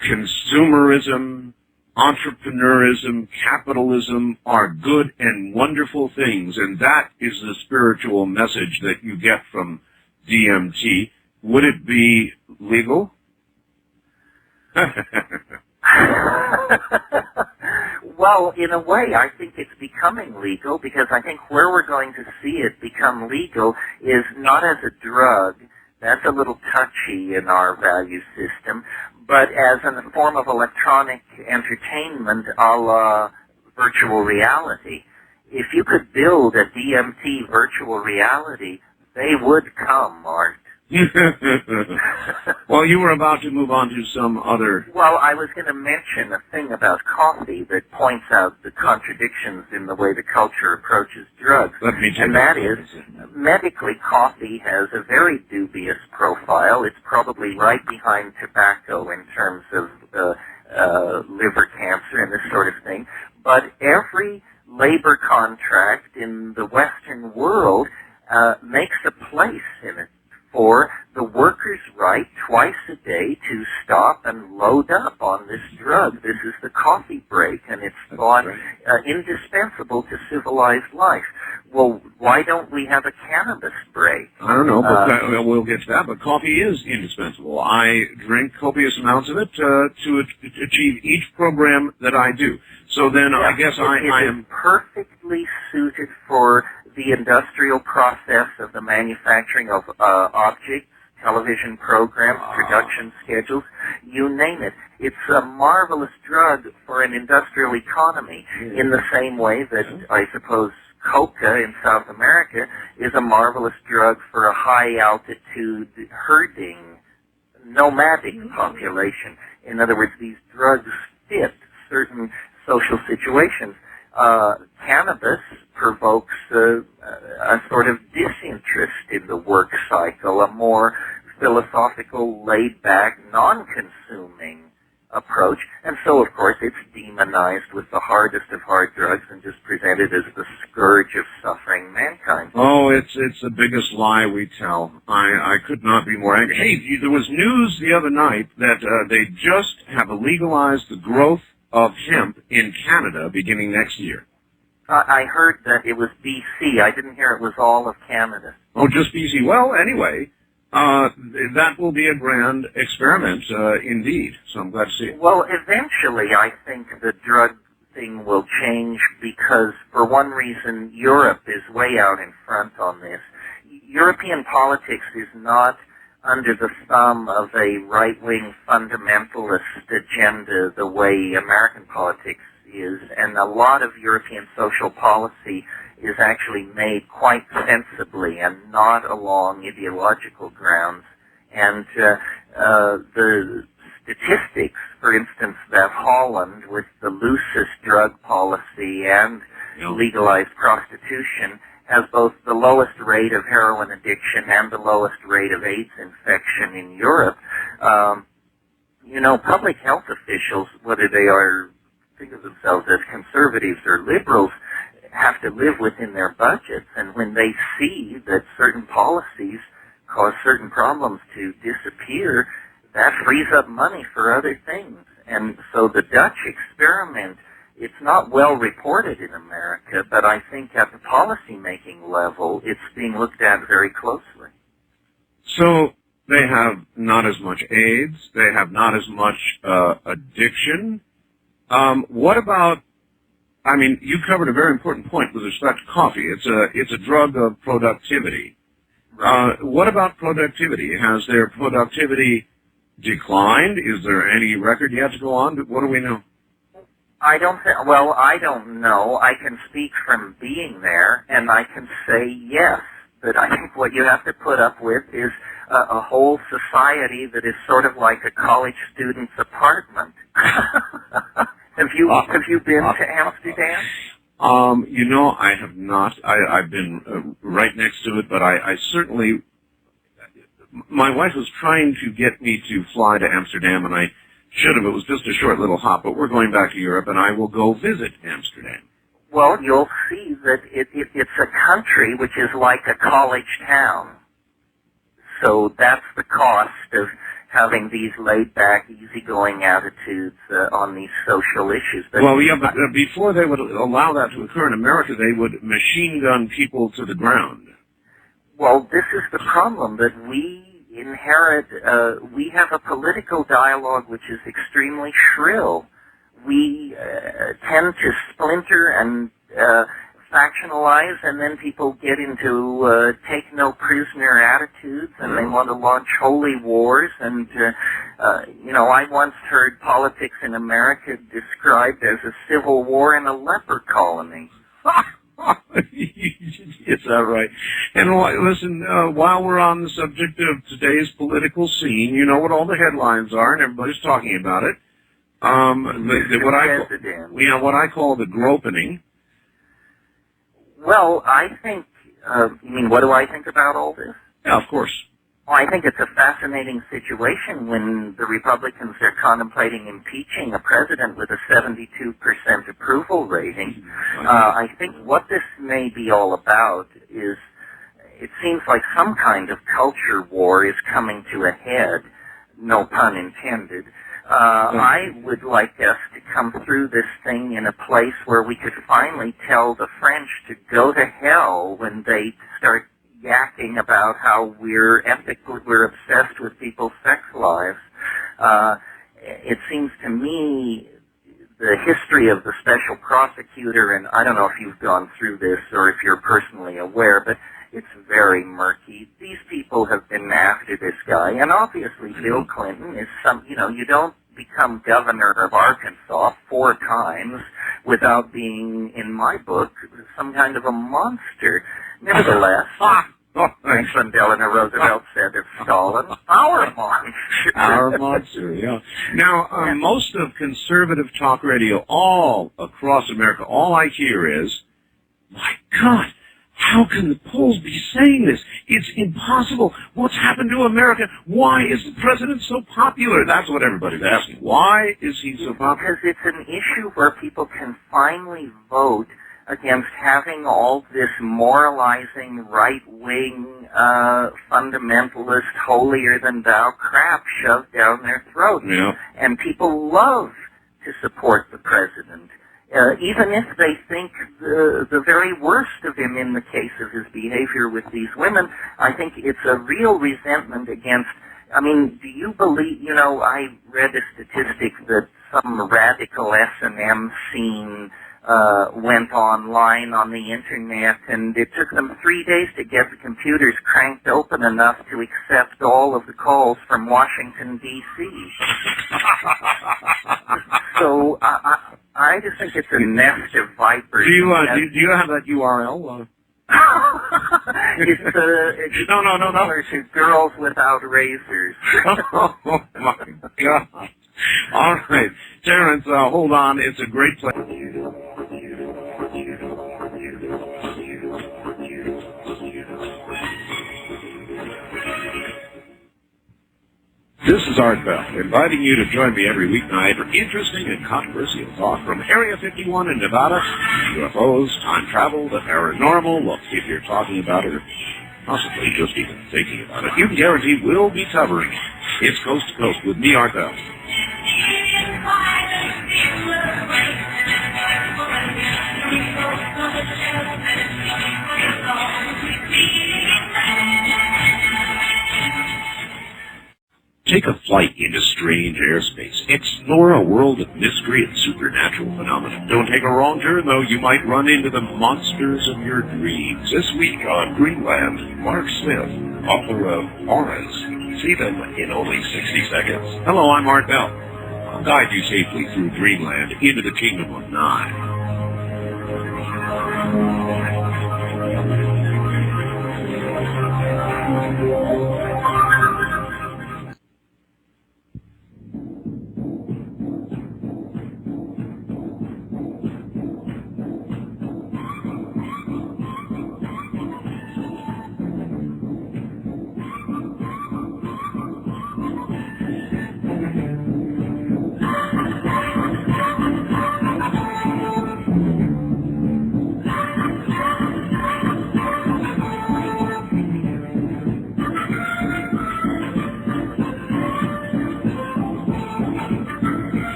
consumerism, entrepreneurism, capitalism are good and wonderful things, and that is the spiritual message that you get from DMT, would it be legal? Well, in a way, I think it's becoming legal, because I think where we're going to see it become legal is not as a drug. That's a little touchy in our value system, but as a form of electronic entertainment a la virtual reality. If you could build a DMT virtual reality, they would come, Art. Well, you were about to move on to some other... Well, I was going to mention a thing about coffee that points out the contradictions in the way the culture approaches drugs. And that is, medically, coffee has a very dubious profile. It's probably right behind tobacco in terms of liver cancer and this sort of thing. But every labor contract in the Western world makes a place in it for the worker's right twice a day to drug. This is the coffee break, and it's thought indispensable to civilized life. Well, why don't we have a cannabis break? I don't know, but we'll get to that. But coffee is indispensable. I drink copious amounts of it to achieve each program that I do. So then I guess I am perfectly suited for the industrial process of the manufacturing of objects, television programs, production schedules, you name it. It's a marvelous drug for an industrial economy in the same way that I suppose coca in South America is a marvelous drug for a high-altitude herding, nomadic population. In other words, these drugs fit certain social situations. Cannabis provokes a sort of disinterest in the work cycle, a more philosophical, laid-back, non-consuming approach. And so, of course, it's demonized with the hardest of hard drugs and just presented as the scourge of suffering mankind. Oh, it's the biggest lie we tell. I could not be more angry. Hey, there was news the other night that they just have legalized the growth of hemp in Canada beginning next year. I heard that it was BC. I didn't hear it was all of Canada. Oh, just BC. Well, anyway, that will be a grand experiment, indeed. So I'm glad to see it. Well, eventually, I think the drug thing will change because, for one reason, Europe is way out in front on this. European politics is not under the thumb of a right-wing fundamentalist agenda the way American politics is, and a lot of European social policy is actually made quite sensibly and not along ideological grounds. And the statistics, for instance, that Holland, with the loosest drug policy and legalized prostitution, has both the lowest rate of heroin addiction and the lowest rate of AIDS infection in Europe. Public health officials, whether they think of themselves as conservatives or liberals, have to live within their budgets. And when they see that certain policies cause certain problems to disappear, that frees up money for other things. And so the Dutch experiment, it's not well reported in America, but I think at the policy-making level, it's being looked at very closely. So they have not as much AIDS. They have not as much addiction. What about, you covered a very important point with respect to coffee. It's a drug of productivity. Right. What about productivity? Has their productivity declined? Is there any record yet to go on? What do we know? I don't know. I can speak from being there, and I can say yes. But I think what you have to put up with is a whole society that is sort of like a college student's apartment. Have you been to Amsterdam? I have not. I've been right next to it, but I certainly. My wife was trying to get me to fly to Amsterdam, and I should have. It was just a short little hop, but we're going back to Europe, and I will go visit Amsterdam. Well, you'll see that it's a country which is like a college town. So that's the cost of having these laid-back, easygoing attitudes on these social issues. But before they would allow that to occur in America, they would machine gun people to the ground. Well, this is the problem, that we inherit, we have a political dialogue which is extremely shrill. We tend to splinter and factionalize, and then people get into take-no-prisoner attitudes, and they want to launch holy wars. And, I once heard politics in America described as a civil war in a leper colony. Is that right? And listen, while we're on the subject of today's political scene, you know what all the headlines are, and everybody's talking about it. What I call the gropening. Well, I think, you mean, what do I think about all this? Yeah, of course. Well, I think it's a fascinating situation when the Republicans are contemplating impeaching a president with a 72% approval rating. I think what this may be all about is, it seems like some kind of culture war is coming to a head, no pun intended. I would like us to come through this thing in a place where we could finally tell the French to go to hell when they start yakking about how we're obsessed with people's sex lives. It seems to me the history of the special prosecutor, and I don't know if you've gone through this or if you're personally aware, but it's very murky. These people have been after this guy, and obviously Bill Clinton is you don't become governor of Arkansas 4 times without being, in my book, some kind of a monster. Nevertheless, Franklin Delano Roosevelt said of Stalin, our monster. Our monster, yeah. Now, most of conservative talk radio all across America, all I hear is, my God, how can the polls be saying this? It's impossible. What's happened to America? Why is the president so popular? That's what everybody's asking. Why is he so popular? Because it's an issue where people can finally vote against having all this moralizing, right-wing, fundamentalist, holier-than-thou crap shoved down their throats. Yeah. And people love to support the president. Even if they think the very worst of him in the case of his behavior with these women, I think it's a real resentment against, do you believe, I read a statistic that some radical S&M scene went online on the internet, and it took them 3 days to get the computers cranked open enough to accept all of the calls from Washington, D.C. So I just think it's a nest of vipers. Do you have that URL? It's similar to Girls Without Razors. Oh, my God. All right. Terrence, hold on. It's a great place. This is Art Bell, inviting you to join me every weeknight for interesting and controversial talk from Area 51 in Nevada, UFOs, time travel, the paranormal. Look, if you're talking about it, or possibly just even thinking about it, you can guarantee we'll be covering it. It's Coast to Coast with me, Art Bell. Take a flight into strange airspace. Explore a world of mystery and supernatural phenomena. Don't take a wrong turn, though. You might run into the monsters of your dreams. This week on Greenland, Mark Smith, author of Auras. See them in only 60 seconds. Hello, I'm Art Bell. I'll guide you safely through Dreamland into the Kingdom of Nye.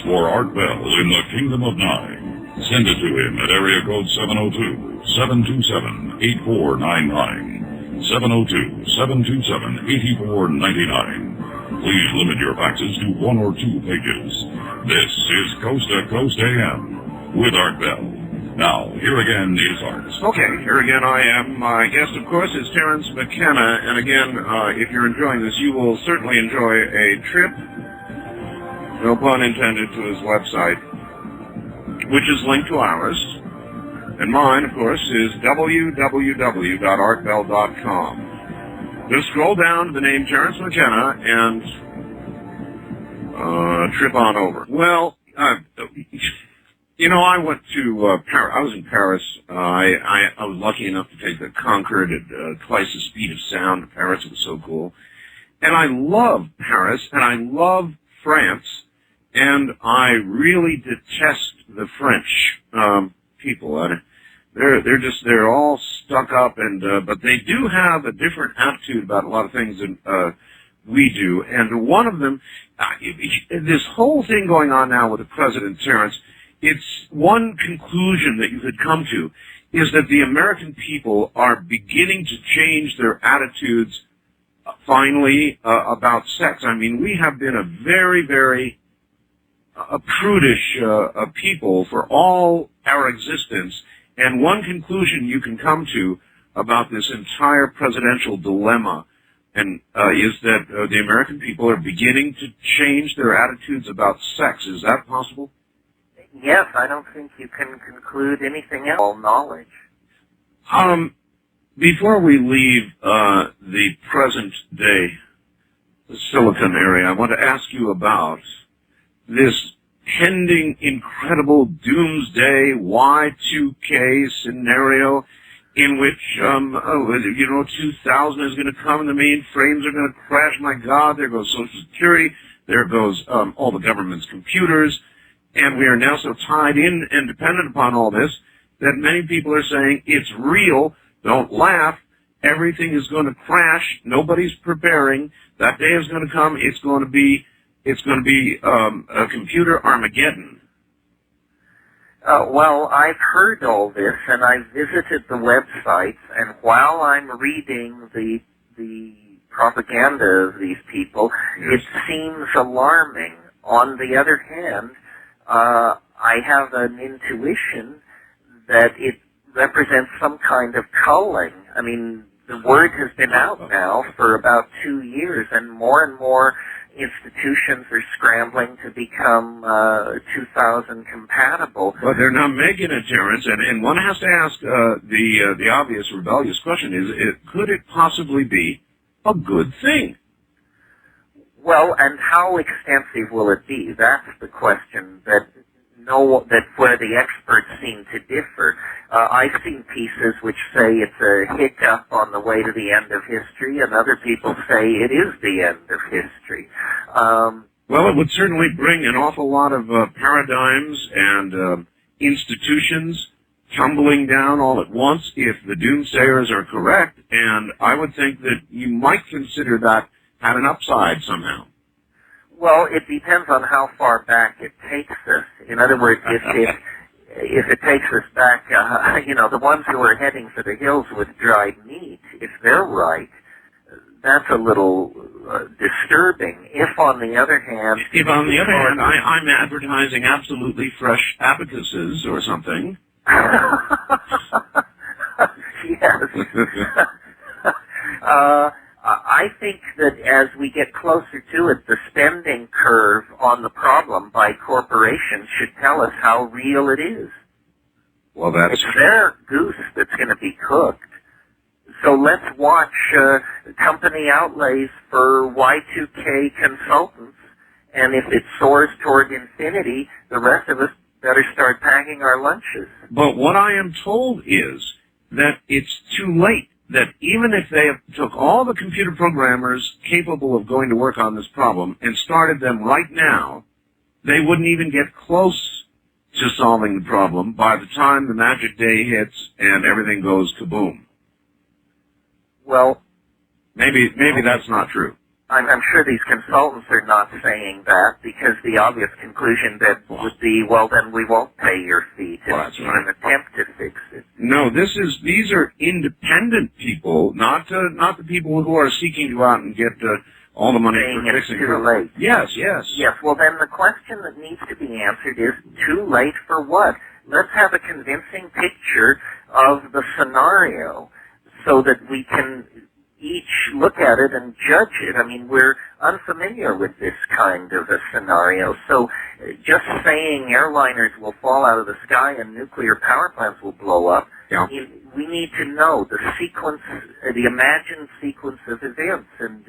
For Art Bell in the Kingdom of Nye. Send it to him at area code 702-727-8499. 702-727-8499. Please limit your faxes to 1 or 2 pages. This is Coast to Coast AM with Art Bell. Now, here again is Art. Okay, here again I am. My guest, of course, is Terrence McKenna. And again, if you're enjoying this, you will certainly enjoy a trip, no pun intended, to his website, which is linked to ours. And mine, of course, is www.artbell.com. Just scroll down to the name Terrence McKenna and trip on over. Well, I went to Paris. I was in Paris. I was lucky enough to take the Concorde at twice the speed of sound to Paris. It was so cool. And I love Paris, and I love France. And I really detest the French people. They're all stuck up, and but they do have a different attitude about a lot of things than we do. And one of them, this whole thing going on now with the president, Terrence, it's one conclusion that you could come to is that the American people are beginning to change their attitudes finally about sex. I mean, we have been a very, very prudish people for all our existence, and one conclusion you can come to about this entire presidential dilemma and is that the American people are beginning to change their attitudes about sex. Is that possible? Yes, I don't think you can conclude anything else. All knowledge. Before we leave the present day Silicon area, I want to ask you about this pending incredible doomsday Y2K scenario in which, 2000 is going to come and the mainframes are going to crash. My God, there goes Social Security, there goes all the government's computers, and we are now so tied in and dependent upon all this that many people are saying it's real, don't laugh, everything is going to crash, nobody's preparing, that day is going to come, it's going to be a computer Armageddon. Well, I've heard all this, and I've visited the websites, and while I'm reading the propaganda of these people, yes, it seems alarming. On the other hand, I have an intuition that it represents some kind of culling. I mean, the word has been out now for about 2 years, and more institutions are scrambling to become 2000 compatible. But they're not making it, Terrence, and one has to ask the obvious rebellious question, could it possibly be a good thing? Well, and how extensive will it be? That's the question that where the experts seem to differ. I've seen pieces which say it's a hiccup on the way to the end of history, and other people say it is the end of history. Well, it would certainly bring an awful lot of paradigms and institutions tumbling down all at once if the doomsayers are correct, and I would think that you might consider that had an upside somehow. Well, it depends on how far back it takes us. In other words, if it takes us back, the ones who are heading for the hills with dried meat, if they're right, that's a little disturbing. If, on the other hand... I'm advertising absolutely fresh abacuses or something. Yes. I think that as we get closer to it, the spending curve on the problem by corporations should tell us how real it is. Well, that's it's their goose that's going to be cooked. So let's watch company outlays for Y2K consultants, and if it soars toward infinity, the rest of us better start packing our lunches. But what I am told is that it's too late. That even if they took all the computer programmers capable of going to work on this problem and started them right now, they wouldn't even get close to solving the problem by the time the magic day hits and everything goes kaboom. Well, maybe that's not true. I'm sure these consultants are not saying that, because the obvious conclusion that would be, well, then we won't pay your fee to an attempt to fix it. No, these are independent people, not the people who are seeking to go out and get all the money for fixing it. Too late. Yes. Yes, well then the question that needs to be answered is, too late for what? Let's have a convincing picture of the scenario so that we can each look at it and judge it. I mean, we're unfamiliar with this kind of a scenario, so just saying airliners will fall out of the sky and nuclear power plants will blow up, we need to know the sequence, the imagined sequence of events, and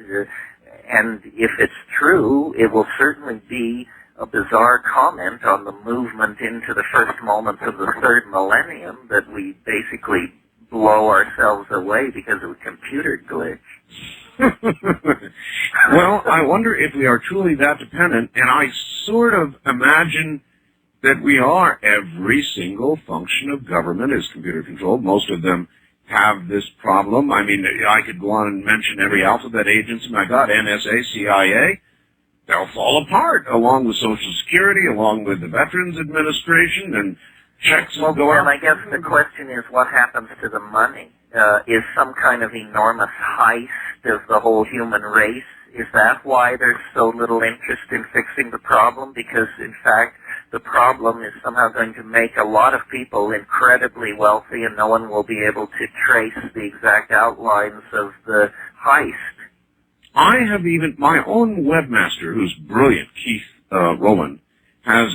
if it's true, it will certainly be a bizarre comment on the movement into the first moments of the third millennium that we basically blow ourselves away because of a computer glitch. Well, I wonder if we are truly that dependent, and I sort of imagine that we are. Every single function of government is computer controlled, most of them have this problem. I mean, I could go on and mention every alphabet agency I got, NSA, CIA. They'll fall apart, along with Social Security, along with the Veterans Administration, and checks will go out. Well, I guess the question is what happens to the money? Is some kind of enormous heist of the whole human race? Is that why there's so little interest in fixing the problem? Because, in fact, the problem is somehow going to make a lot of people incredibly wealthy, and no one will be able to trace the exact outlines of the heist. I have even, my own webmaster, who's brilliant, Keith Rowland, has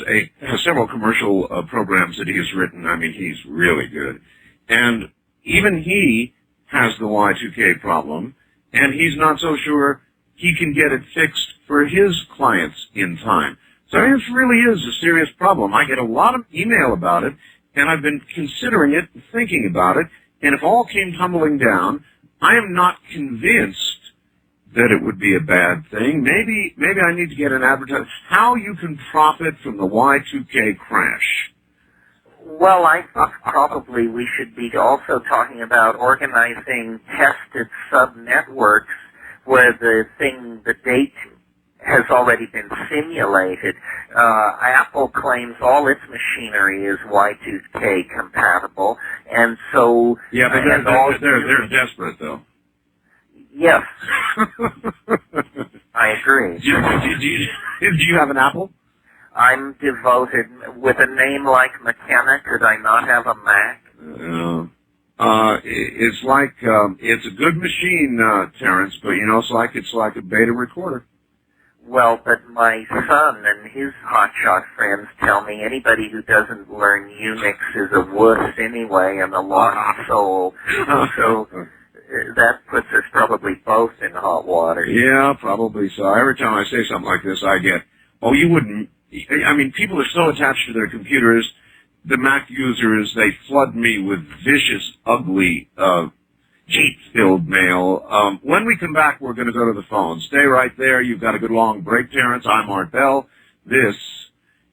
several commercial programs that he has written. I mean, he's really good. And even he has the Y2K problem, and he's not so sure he can get it fixed for his clients in time. So this really is a serious problem. I get a lot of email about it, and I've been considering it and thinking about it, and if all came tumbling down, I am not convinced that it would be a bad thing. Maybe I need to get an advertisement. How you can profit from the Y2K crash. Well, I think probably we should be also talking about organizing tested sub-networks where the date has already been simulated. Apple claims all its machinery is Y2K compatible, and so... Yeah, but they're desperate, though. Yes. I agree. Do you have an Apple? I'm devoted. With a name like McKenna, could I not have a Mac? It's like, it's a good machine, Terrence, but it's like a beta recorder. Well, but my son and his hotshot friends tell me anybody who doesn't learn Unix is a wuss anyway and a lost soul. So that puts us probably both in hot water. Yeah, probably so. Every time I say something like this, I get, oh, you wouldn't. I mean, people are so attached to their computers. The Mac users, they flood me with vicious, ugly, hate-filled mail. When we come back, we're going to go to the phone. Stay right there. You've got a good long break, Terrence. I'm Art Bell. This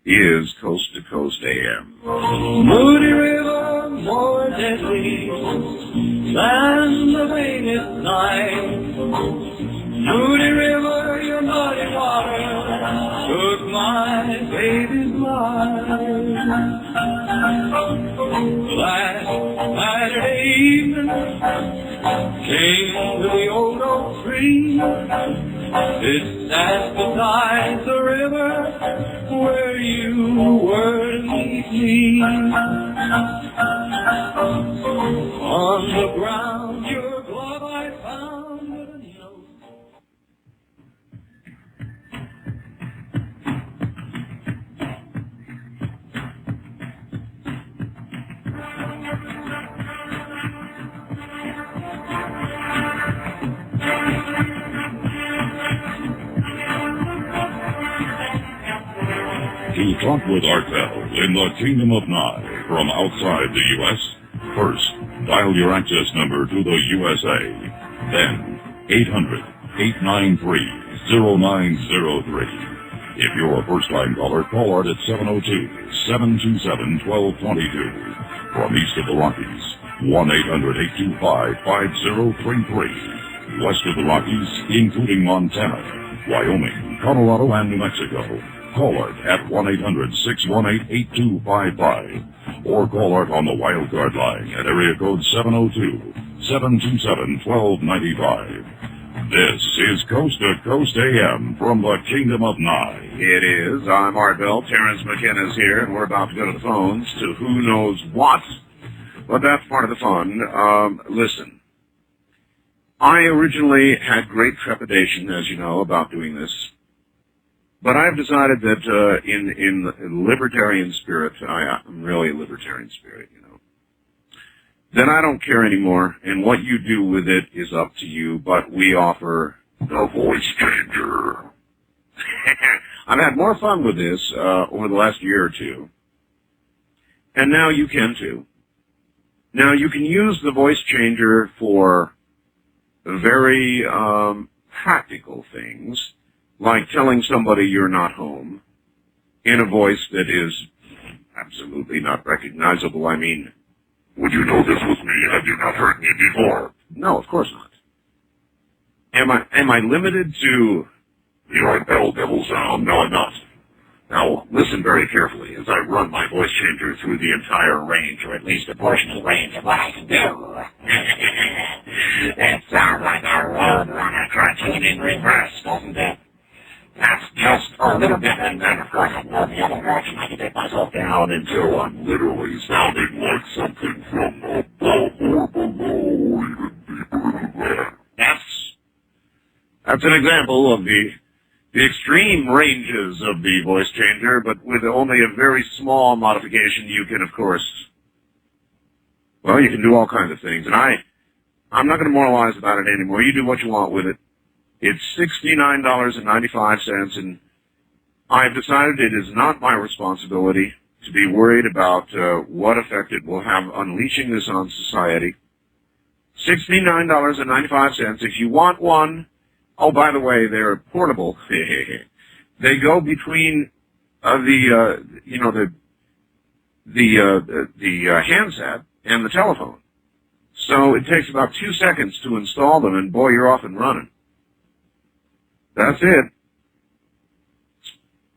is Coast to Coast AM. Moody River, more deadly than the vainest night. Moody River, your muddy water took my baby's life. Last Saturday evening, came to the old oak tree. It stands beside the river where you were to meet me. On the ground, your glove I found with a note. To talk with Art Bell in the Kingdom of Nye from outside the U.S., first, dial your access number to the USA. Then, 800-893-0903. If you're a first-time caller, call Art at 702-727-1222. From east of the Rockies, 1-800-825-5033. West of the Rockies, including Montana, Wyoming, Colorado, and New Mexico. Call Art at 1-800-618-8255 or call Art on the wildcard line at area code 702-727-1295. This is Coast to Coast AM from the Kingdom of Nye. It is. I'm Art Bell. Terrence McKenna's here, and we're about to go to the phones to who knows what. But that's part of the fun. Listen, I originally had great trepidation, as you know, about doing this. But I've decided that in libertarian spirit, I'm really a libertarian spirit, then I don't care anymore, and what you do with it is up to you, but we offer the voice changer. I've had more fun with this over the last year or two, and now you can too. Now you can use the voice changer for very practical things, like telling somebody you're not home in a voice that is absolutely not recognizable. I mean, Would you know this was me had you not heard me before? No, of course not. Am I limited to The Art Bell Devil sound? No, I'm not. Now, listen very carefully as I run my voice changer through the entire range, or at least a portion of the range of what I can do. That sounds like a road runner cartoon in reverse, doesn't it? That's just a little bit, and then, of course, I know the other direction I can dip myself down until I'm literally sounding like something from above or below, even deeper than that. That's an example of the extreme ranges of the voice changer, but with only a very small modification. You can, of course, well, you can do all kinds of things, and I'm not going to moralize about it anymore. You do what you want with it. It's $69.95, and I've decided it is not my responsibility to be worried about what effect it will have unleashing this on society. $69.95. If you want one, oh, by the way, they're portable. They go between the handset and the telephone. So it takes about 2 seconds to install them, and boy, you're off and running. That's it.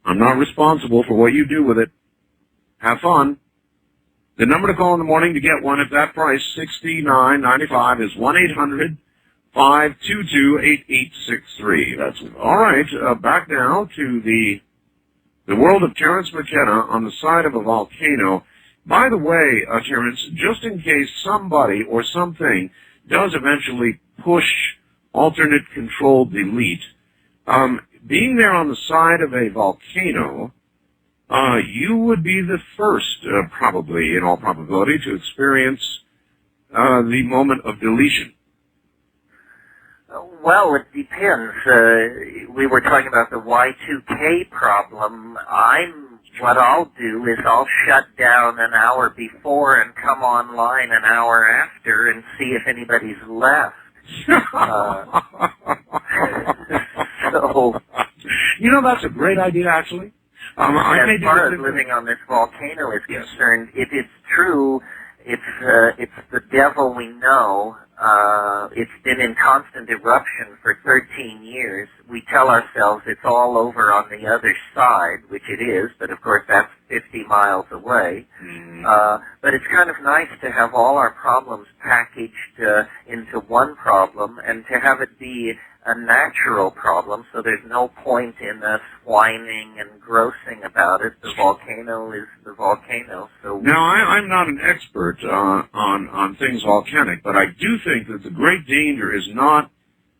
I'm not responsible for what you do with it. Have fun. The number to call in the morning to get one at that price, $69.95, is 1-800-522-8863. That's all right. Back now to the world of Terence McKenna on the side of a volcano. By the way, Terence, just in case somebody or something does eventually push alternate control delete, being there on the side of a volcano, you would be the first, probably, in all probability, to experience the moment of deletion. Well, it depends. We were talking about the Y2K problem. What I'll do is I'll shut down an hour before and come online an hour after and see if anybody's left. So, you know, that's a great idea, actually. As far as living on this volcano is concerned, if it's true, it's the devil we know. It's been in constant eruption for 13 years. We tell ourselves it's all over on the other side, which it is, but of course that's 50 miles away. But it's kind of nice to have all our problems packaged into one problem and to have it be a natural problem, so there's no point in us whining and grossing about it. The volcano is the volcano. So now, I'm not an expert on things volcanic, but I do think that the great danger is not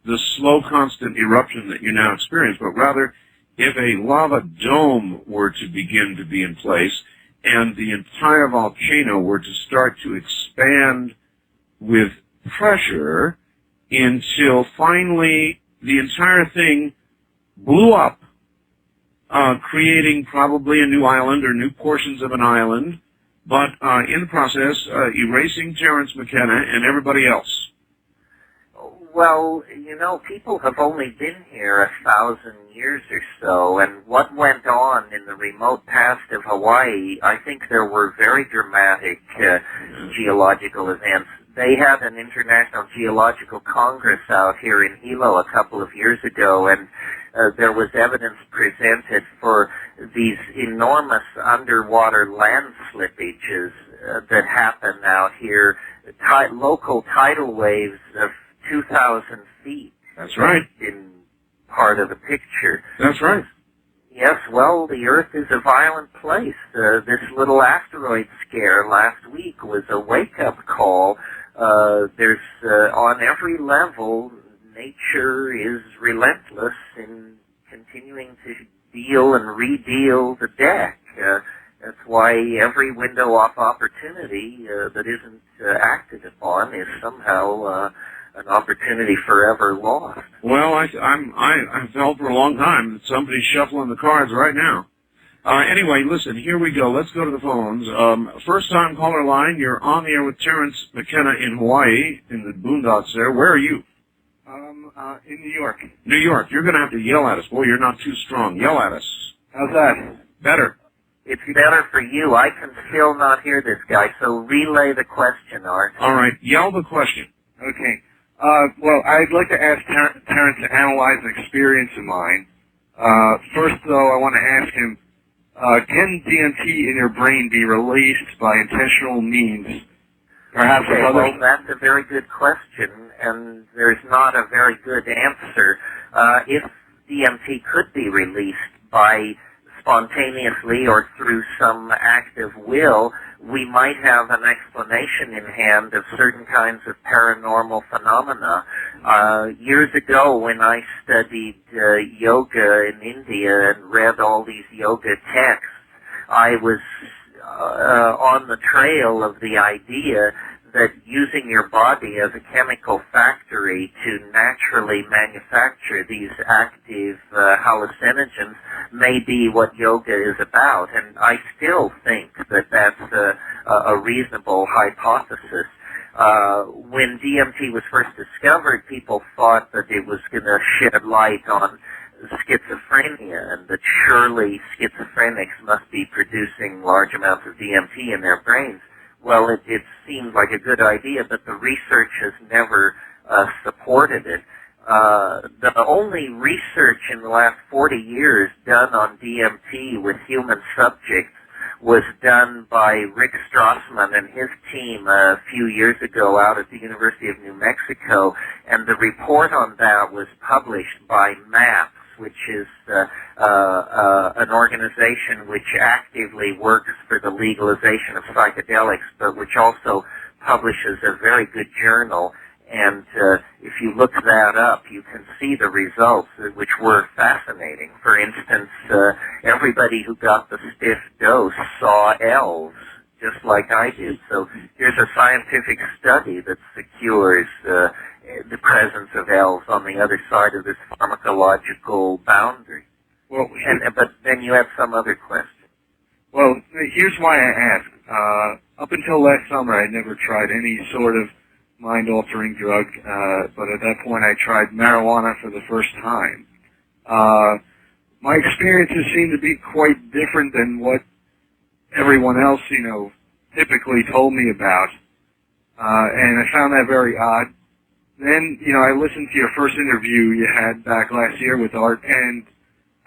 the slow, constant eruption that you now experience, but rather if a lava dome were to begin to be in place and the entire volcano were to start to expand with pressure until finally the entire thing blew up, creating probably a new island or new portions of an island, but in the process erasing Terence McKenna and everybody else. Well, you know, people have only been here 1,000 years or so, and what went on in the remote past of Hawaii, I think there were very dramatic geological events. They had an International Geological Congress out here in Hilo a couple of years ago, and there was evidence presented for these enormous underwater land slippages that happen out here, local tidal waves of 2,000 feet. That's right. In part of the picture. That's right. Yes, well, the Earth is a violent place. This little asteroid scare last week was a wake-up call. There's, on every level, nature is relentless in continuing to deal and redeal the deck. That's why every window of opportunity that isn't acted upon is somehow an opportunity forever lost. Well, I felt for a long time that somebody's shuffling the cards right now. Anyway, listen, here we go. Let's go to the phones. First-time caller line, you're on the air with Terence McKenna in Hawaii, in the boondocks there. Where are you? In New York. New York. You're going to have to yell at us. Boy, you're not too strong. Yell at us. How's that? Better. It's better for you. I can still not hear this guy, so relay the question, Art. All right, yell the question. Okay. Well, I'd like to ask Terrence to analyze an experience of mine. First, though, I want to ask him, can DMT in your brain be released by intentional means? Perhaps Okay, other... well, that's a very good question, and there's not a very good answer. If DMT could be released by spontaneously or through some act of will, we might have an explanation in hand of certain kinds of paranormal phenomena. Years ago, when I studied yoga in India and read all these yoga texts, I was on the trail of the idea that using your body as a chemical factory to naturally manufacture these active hallucinogens may be what yoga is about. And I still think that that's a reasonable hypothesis. When DMT was first discovered, people thought that it was going to shed light on schizophrenia, and that surely schizophrenics must be producing large amounts of DMT in their brains. Well, it seemed like a good idea, but the research has never supported it. The only research in the last 40 years done on DMT with human subjects was done by Rick Strassman and his team a few years ago out at the University of New Mexico, and the report on that was published by MAPS, which is an organization which actively works for the legalization of psychedelics, but which also publishes a very good journal. And if you look that up, you can see the results, which were fascinating. For instance, everybody who got the stiff dose saw elves, just like I did. So here's a scientific study that secures the presence of elves on the other side of this pharmacological boundary. Well, but then you have some other question. Well, here's why I ask. Up until last summer, I never tried any sort of mind-altering drug, but at that point I tried marijuana for the first time. My experiences seem to be quite different than what everyone else, typically told me about, and I found that very odd. Then, I listened to your first interview you had back last year with Art, and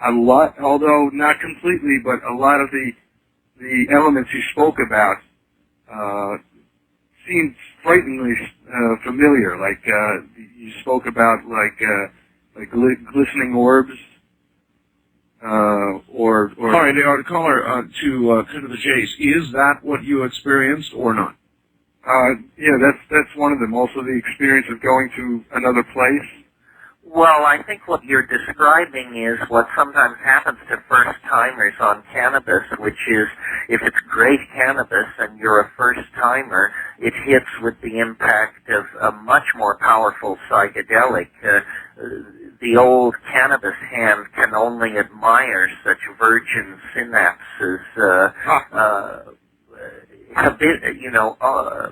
a lot, although not completely, but a lot of the elements you spoke about seemed frighteningly familiar. Like you spoke about like glistening orbs, or. All right, caller, to cut to the chase. Is that what you experienced or not? Yeah, that's one of them. Also, the experience of going to another place. Well, I think what you're describing is what sometimes happens to first-timers on cannabis, which is if it's great cannabis and you're a first-timer, it hits with the impact of a much more powerful psychedelic. The old cannabis hand can only admire such virgin synapses.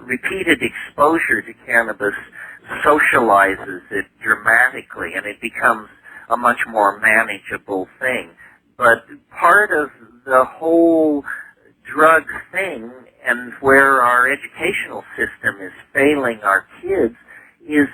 Repeated exposure to cannabis socializes it dramatically, and it becomes a much more manageable thing. But part of the whole drug thing, and where our educational system is failing our kids, is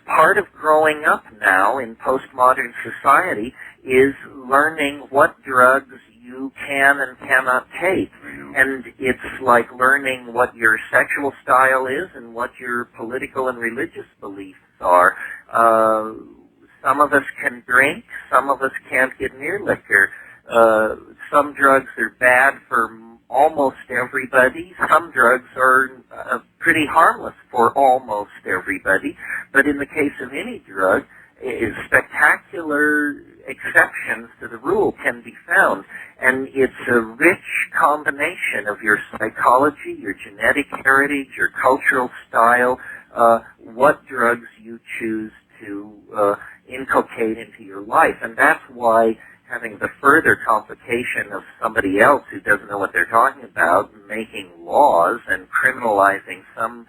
part of growing up now in postmodern society is learning what drugs you can and cannot take. And it's like learning what your sexual style is and what your political and religious beliefs are. Some of us can drink, some of us can't get near liquor. Some drugs are bad for almost everybody. Some drugs are pretty harmless for almost everybody. But in the case of any drug, spectacular exceptions to the rule can be found, and it's a rich combination of your psychology, your genetic heritage, your cultural style, what drugs you choose to inculcate into your life. And that's why having the further complication of somebody else who doesn't know what they're talking about making laws and criminalizing some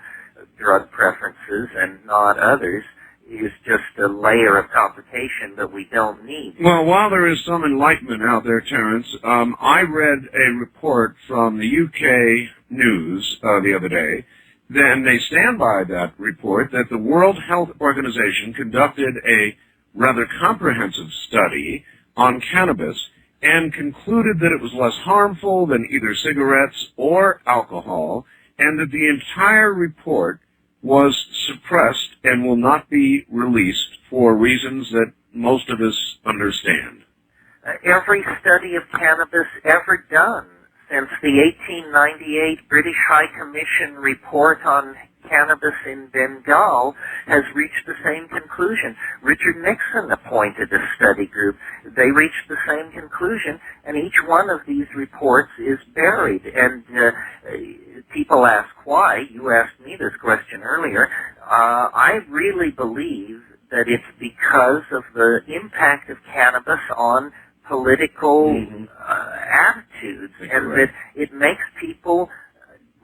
drug preferences and not others is just a layer of complication information that we don't need. Well, while there is some enlightenment out there, Terence, I read a report from the UK News the other day. Then they stand by that report that the World Health Organization conducted a rather comprehensive study on cannabis and concluded that it was less harmful than either cigarettes or alcohol, and that the entire report was suppressed and will not be released for reasons that most of us understand. Every study of cannabis ever done since the 1898 British High Commission report on cannabis in Bengal has reached the same conclusion. Richard Nixon appointed a study group. They reached the same conclusion, and each one of these reports is buried. And people ask why. You asked me this question earlier. I really believe that it's because of the impact of cannabis on political attitudes, and that it makes people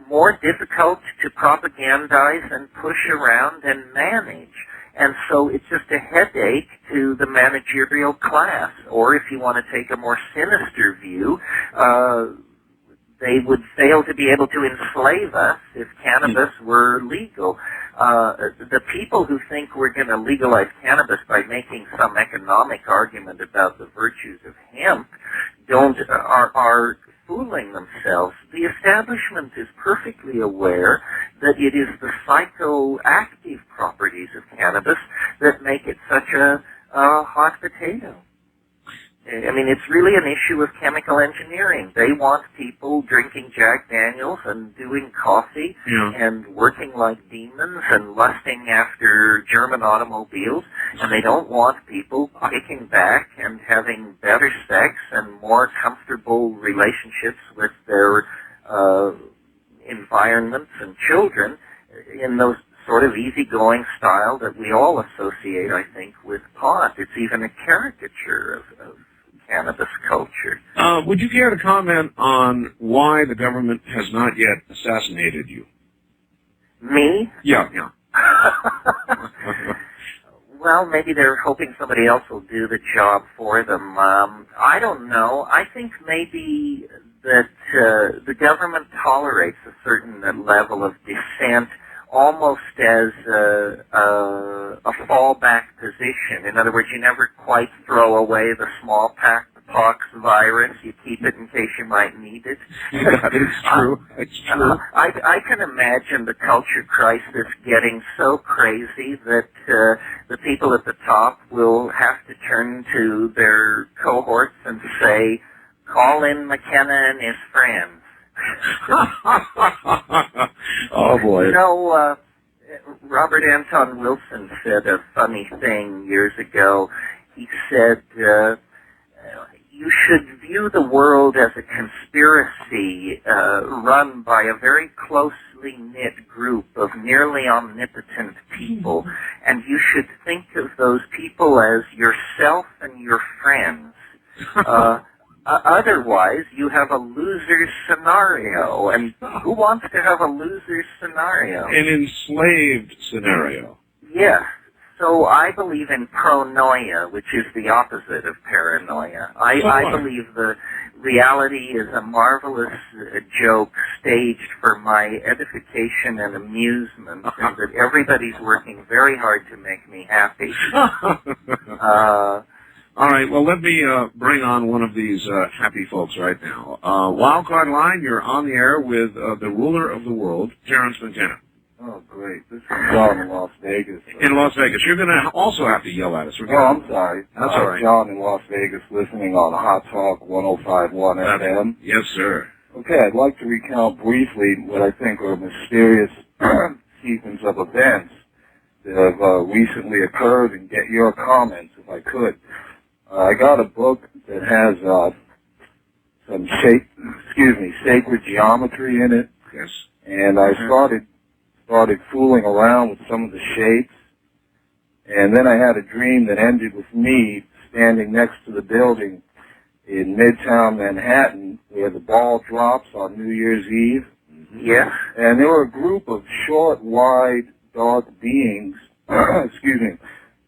more difficult to propagandize and push around and manage. And so it's just a headache to the managerial class. Or if you want to take a more sinister view, they would fail to be able to enslave us if cannabis were legal. The people who think we're going to legalize cannabis by making some economic argument about the virtues of hemp are fooling themselves. The establishment is perfectly aware that it is the psychoactive properties of cannabis that make it such a hot potato. I mean, it's really an issue of chemical engineering. They want people drinking Jack Daniels and doing coffee and working like demons and lusting after German automobiles, and they don't want people kicking back and having better sex and more comfortable relationships with their environments and children in those sort of easygoing style that we all associate, I think, with pot. It's even a caricature of cannabis culture. Would you care to comment on why the government has not yet assassinated you? Me? Yeah. Well, maybe they're hoping somebody else will do the job for them. I don't know. I think maybe that the government tolerates a certain level of dissent almost as a fallback position. In other words, you never quite throw away the smallpox virus. You keep it in case you might need it. That is true. It's true. I can imagine the culture crisis getting so crazy that the people at the top will have to turn to their cohorts and say, call in McKenna and his friends. Oh, boy. You know, Robert Anton Wilson said a funny thing years ago. He said, you should view the world as a conspiracy run by a very closely knit group of nearly omnipotent people, and you should think of those people as yourself and your friends. Otherwise, you have a loser scenario, and who wants to have a loser scenario? An enslaved scenario. Yes. So I believe in pronoia, which is the opposite of paranoia. I believe the reality is a marvelous joke staged for my edification and amusement, and that everybody's working very hard to make me happy. All right, well, let me bring on one of these happy folks right now. Wildcard Line, you're on the air with the ruler of the world, Terence McKenna. Oh, great. This is John in Las Vegas. In Las Vegas. You're going to also have to yell at us. Oh, I'm sorry. That's all right. John in Las Vegas, listening on Hot Talk 105.1 FM. Yes, sir. Okay, I'd like to recount briefly what I think are mysterious sequence of events that have recently occurred and get your comments, if I could. I got a book that has some sacred geometry in it. Yes. And I started fooling around with some of the shapes. And then I had a dream that ended with me standing next to the building in Midtown Manhattan where the ball drops on New Year's Eve. Yeah. And there were a group of short, wide, dark beings,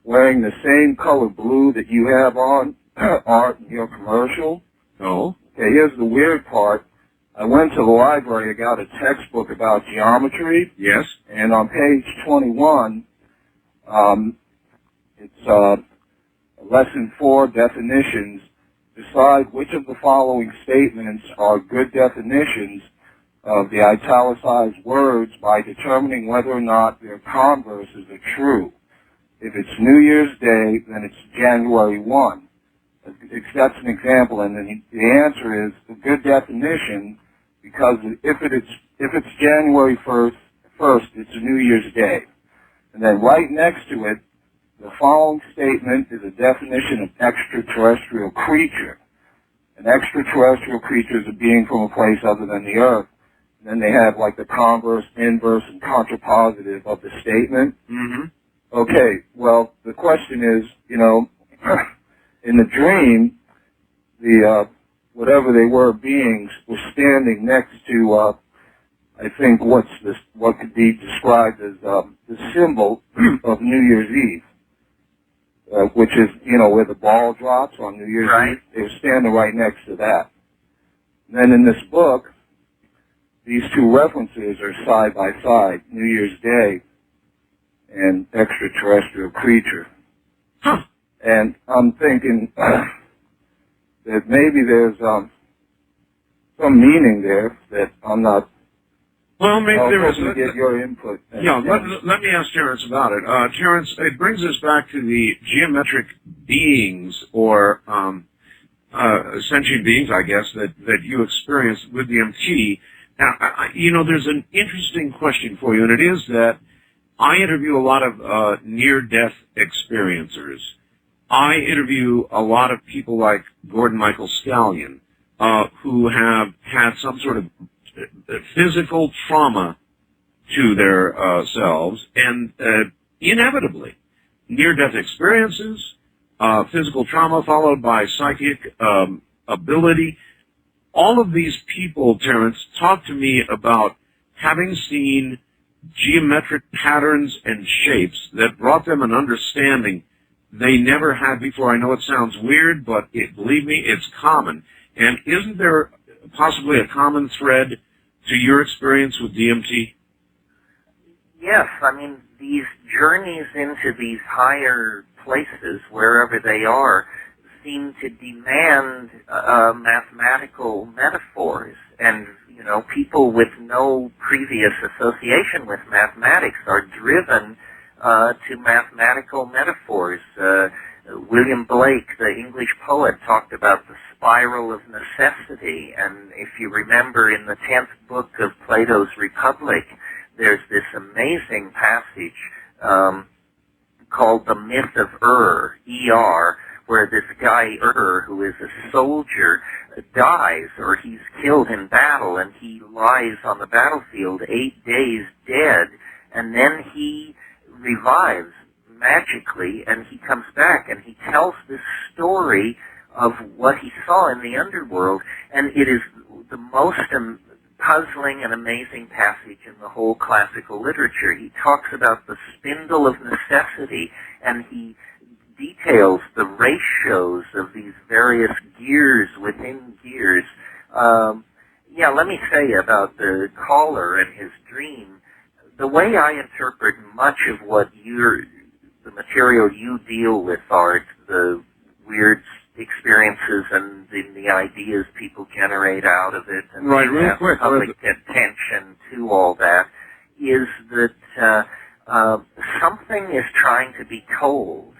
wearing the same color blue that you have on, Art, in your commercial. Oh. Okay, here's the weird part. I went to the library, I got a textbook about geometry. Yes. And on page 21, it's lesson 4, definitions. Decide which of the following statements are good definitions of the italicized words by determining whether or not their converses are true. If it's New Year's Day, then it's January 1. That's an example, and then the answer is a good definition, because if it's January 1st, it's a New Year's Day. And then right next to it, the following statement is a definition of extraterrestrial creature. An extraterrestrial creature is a being from a place other than the Earth. And then they have like the converse, inverse, and contrapositive of the statement. Mm-hmm. Okay, well, the question is, you know, in the dream, the whatever they were beings were standing next to, I think what could be described as the symbol of New Year's Eve, which is, you know, where the ball drops on New Year's Eve. They were standing right next to that. And then in this book, these two references are side by side, New Year's Day and extraterrestrial creature. Huh. And I'm thinking that maybe there's some meaning there that I'm not. Well, maybe there is. To get your input. Yeah, let me ask Terrence about it. Terrence, it brings us back to the geometric beings or sentient beings, I guess, that you experienced with DMT. Now, you know, there's an interesting question for you, and it is that I interview a lot of near-death experiencers. I interview a lot of people like Gordon Michael Scallion, who have had some sort of physical trauma to their selves, and inevitably, near-death experiences, physical trauma followed by psychic ability. All of these people, Terrence, talk to me about having seen geometric patterns and shapes that brought them an understanding they never had before. I know it sounds weird, but believe me, it's common. And isn't there possibly a common thread to your experience with DMT? Yes, I mean, these journeys into these higher places, wherever they are, seem to demand mathematical metaphors. And, you know, people with no previous association with mathematics are driven to mathematical metaphors. William Blake, the English poet, talked about the spiral of necessity, and if you remember in the 10th book of Plato's Republic, there's this amazing passage called the Myth of Er, where this guy who is a soldier, dies, or he's killed in battle, and he lies on the battlefield 8 days dead, and then he revives magically, and he comes back, and he tells this story of what he saw in the underworld, and it is the most puzzling and amazing passage in the whole classical literature. He talks about the spindle of necessity, and he details the ratios of these various gears within gears. Let me say about the caller and his dream, the way I interpret much of what the material you deal with, Art, the weird experiences and the ideas people generate out of it, and right, real quick, public attention to all that, is that something is trying to be told.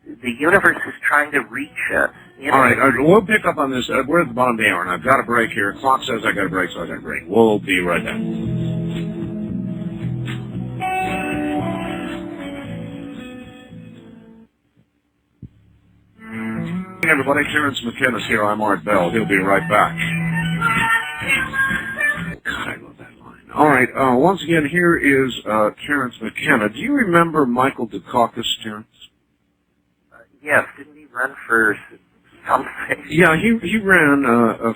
The universe is trying to reach us. All right, we'll pick up on this. We're at the bottom of the hour, and I've got a break here. Clock says I got a break, so I got a break. We'll be right back. Hey everybody, Terrence McKenna's here. I'm Art Bell. He'll be right back. God, I love that line. All right, once again, here is Terrence McKenna. Do you remember Michael Dukakis, Terrence? Yes, didn't he run for something? Yeah, he ran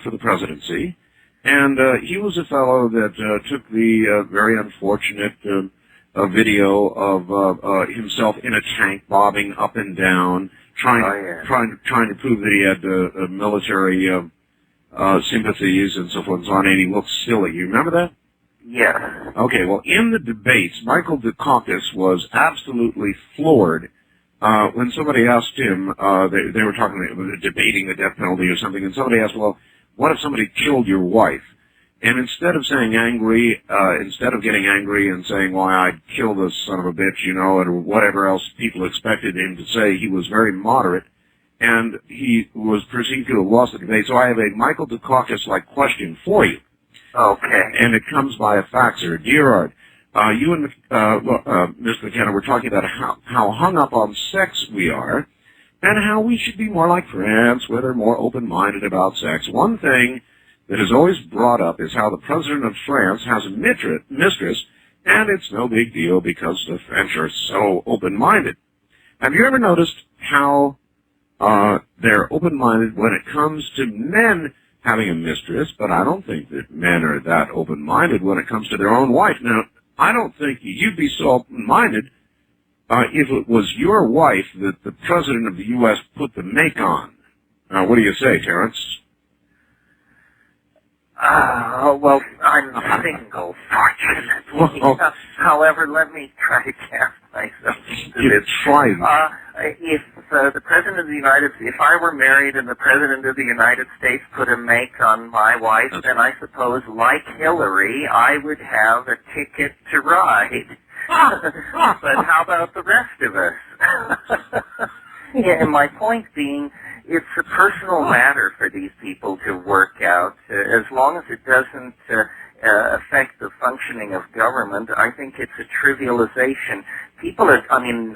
for the presidency, and he was a fellow that took the very unfortunate a video of himself in a tank bobbing up and down, trying to prove that he had military sympathies and so forth and so on, and he looked silly. You remember that? Yes. Okay, well, in the debates, Michael Dukakis was absolutely floored when somebody asked him, they were debating the death penalty or something, and somebody asked, well, what if somebody killed your wife? And instead of saying angry, instead of getting angry and saying, why, I'd kill this son of a bitch, you know, or whatever else people expected him to say, he was very moderate, and he was perceived to have lost the debate. So I have a Michael Dukakis-like question for you. Okay. And it comes by a faxer. Dear Art, you and Mr. McKenna were talking about how hung up on sex we are, and how we should be more like France, where they're more open-minded about sex. One thing that is always brought up is how the president of France has a mistress, and it's no big deal because the French are so open-minded. Have you ever noticed how they're open-minded when it comes to men having a mistress, but I don't think that men are that open-minded when it comes to their own wife? Now, I don't think you'd be so open-minded if it was your wife that the president of the U.S. put the make on. What do you say, Terrence? Well, I'm single, fortunately. However, let me try to cast myself. If the President of the United States, if I were married and the President of the United States put a make on my wife, then I suppose, like Hillary, I would have a ticket to ride. But how about the rest of us? Yeah, and my point being, it's a personal matter for these people to work out. As long as it doesn't affect the functioning of government, I think it's a trivialization.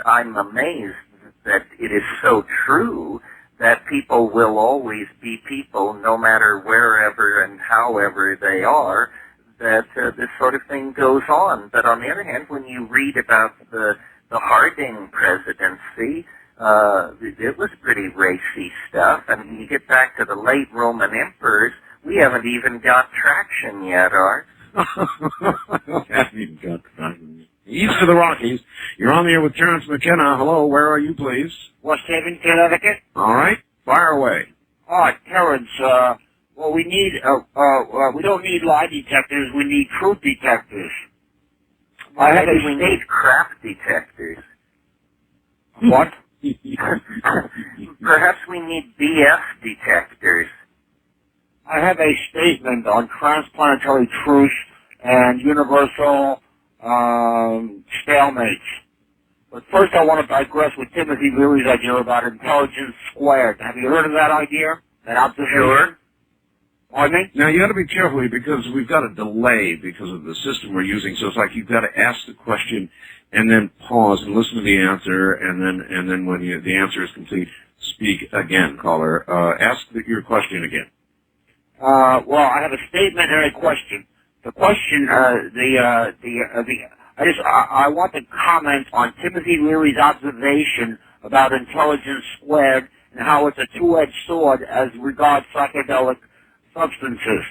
I'm amazed that it is so true that people will always be people, no matter wherever and however they are, that this sort of thing goes on. But on the other hand, when you read about the Harding presidency, it was pretty racy stuff. And you get back to the late Roman emperors, we haven't even got traction yet, Art. Haven't even got traction. East of the Rockies, you're on the air with Terrence McKenna. Hello, where are you, please? West Haven, Connecticut. All right, fire away. Terrence, well, we need, we don't need lie detectors, we need truth detectors. Maybe we need crap detectors. What? Perhaps we need BS detectors. I have a statement on transplanetary truth and universal stalemates. But first I want to digress with Timothy Leary's idea about intelligence squared. Have you heard of that idea? That observation? Sure. Pardon me? Now you got to be careful because we've got a delay because of the system we're using. So it's like you've got to ask the question and then pause and listen to the answer, and then when the answer is complete, speak again, caller. Ask your question again. Well, I have a statement and a question. The question, I want to comment on Timothy Leary's observation about intelligence squared and how it's a two-edged sword as regards psychedelic substances.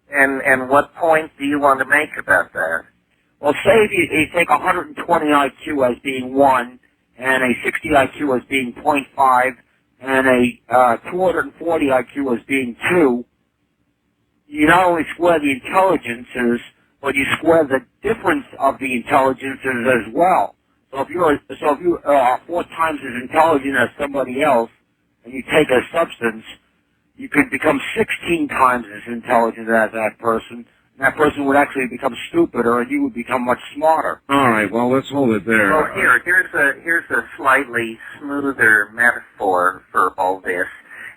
And what point do you want to make about that? Well, say if you take 120 IQ as being 1, and a 60 IQ as being 0.5, and a 240 IQ as being 2, you not only square the intelligences, but you square the difference of the intelligences as well. So if you are 4 times as intelligent as somebody else, and you take a substance, you could become 16 times as intelligent as that person. And that person would actually become stupider, and you would become much smarter. All right. Well, let's hold it there. Well, here's a slightly smoother metaphor for all this.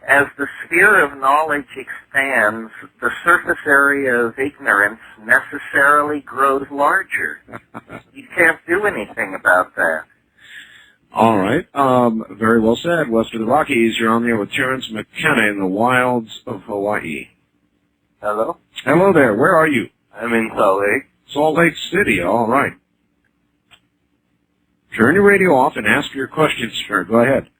As the sphere of knowledge expands, the surface area of ignorance necessarily grows larger. You can't do anything about that. All right. Very well said. West of the Rockies, you're on there with Terrence McKenna in the wilds of Hawaii. Hello? Hello there. Where are you? I'm in Salt Lake. Salt Lake City. All right. Turn your radio off and ask your questions, sir. Go ahead.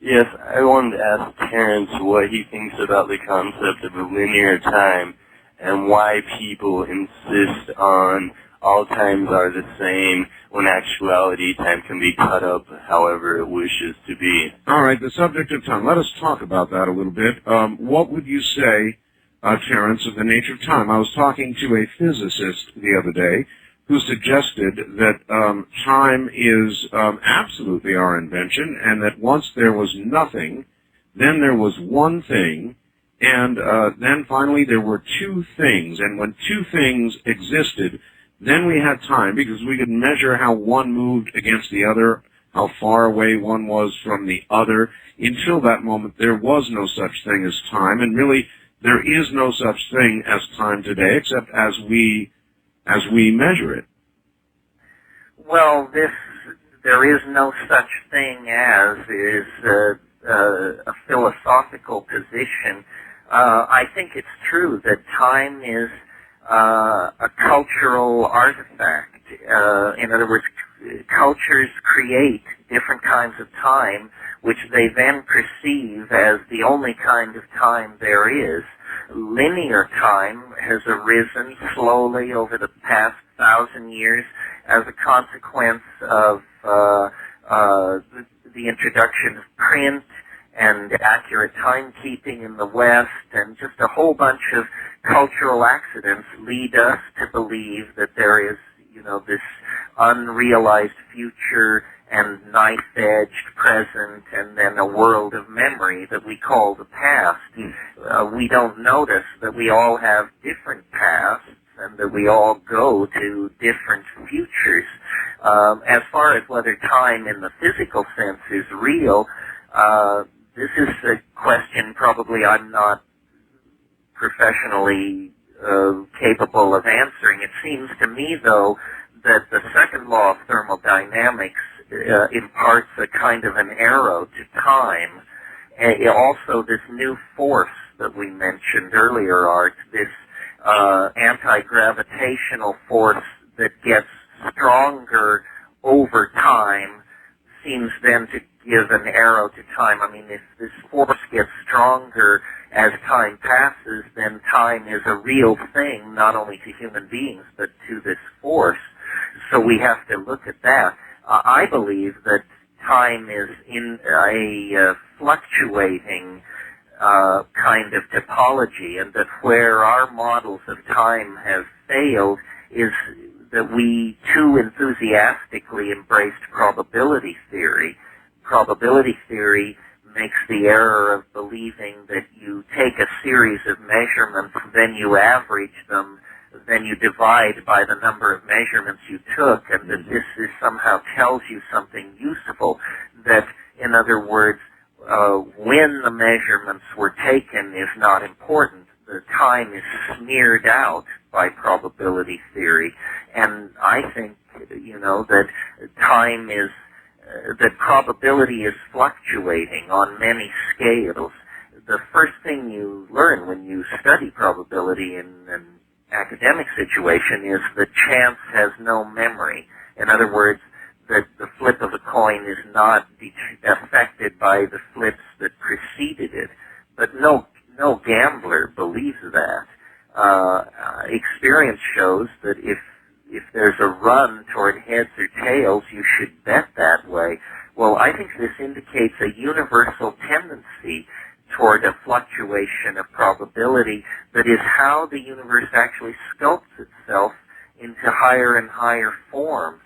Yes, I wanted to ask Terrence what he thinks about the concept of a linear time and why people insist on all times are the same, when actuality time can be cut up however it wishes to be. All right, the subject of time. Let us talk about that a little bit. What would you say, Terence, of the nature of time? I was talking to a physicist the other day who suggested that time is absolutely our invention, and that once there was nothing, then there was one thing, and then finally there were two things. And when two things existed, then we had time, because we could measure how one moved against the other, how far away one was from the other. Until that moment, there was no such thing as time, and really there is no such thing as time today, except as we measure it. Well, there is no such thing as is a philosophical position. I think it's true that time is a cultural artifact. In other words, cultures create different kinds of time, which they then perceive as the only kind of time there is. Linear time has arisen slowly over the past 1,000 years as a consequence of the introduction of print and accurate timekeeping in the West, and just a whole bunch of cultural accidents lead us to believe that there is, this unrealized future and knife-edged present, and then a world of memory that we call the past. We don't notice that we all have different pasts, and that we all go to different futures. As far as whether time in the physical sense is real, this is a question probably I'm not professionally capable of answering. It seems to me, though, that the second law of thermodynamics imparts a kind of an arrow to time. Also, this new force that we mentioned earlier, Art, this anti-gravitational force that gets stronger over time, seems then to give an arrow to time. I mean, if this force gets stronger as time passes, then time is a real thing, not only to human beings, but to this force. So we have to look at that. I believe that time is in a fluctuating kind of topology, and that where our models of time have failed is that we too enthusiastically embraced probability theory. Probability theory makes the error of believing that you take a series of measurements, then you average them, then you divide by the number of measurements you took, and that this is somehow tells you something useful. That, in other words, when the measurements were taken is not important. The time is smeared out by probability theory. And I think, that time is, that probability is fluctuating on many scales. The first thing you learn when you study probability in an academic situation is that chance has no memory. In other words, that the flip of a coin is not affected by the flips that preceded it. But no gambler believes that. Experience shows that if there's a run toward heads or tails, you should bet that way. Well, I think this indicates a universal tendency toward a fluctuation of probability that is how the universe actually sculpts itself into higher and higher form.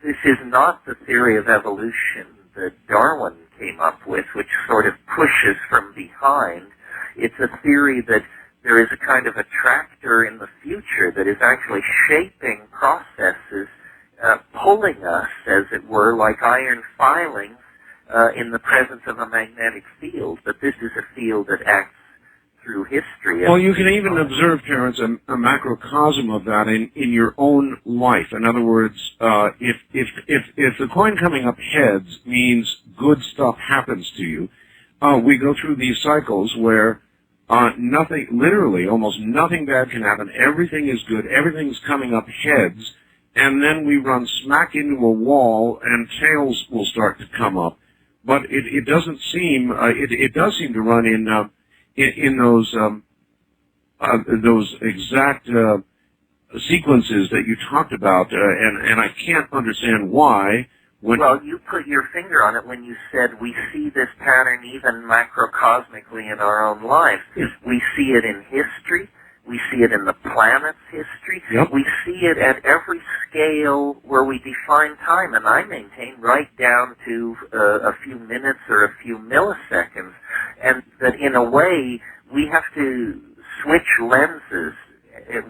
This is not the theory of evolution that Darwin came up with, which sort of pushes from behind. It's a theory that there is a kind of attractor in the future that is actually shaping processes, pulling us, as it were, like iron filings in the presence of a magnetic field. But this is a field that acts through history. Well, you can even observe, Terence, a macrocosm of that in your own life. In other words, if the coin coming up heads means good stuff happens to you, we go through these cycles where nothing, literally almost nothing bad can happen. Everything is good. Everything's coming up heads, and then we run smack into a wall, and tails will start to come up. But it doesn't seem. It does seem to run in those exact sequences that you talked about, and I can't understand why. Well, you put your finger on it when you said we see this pattern even macrocosmically in our own lives. Yes. We see it in history. We see it in the planet's history. Yep. We see it at every scale where we define time, and I maintain right down to a few minutes or a few milliseconds, and that in a way we have to switch lenses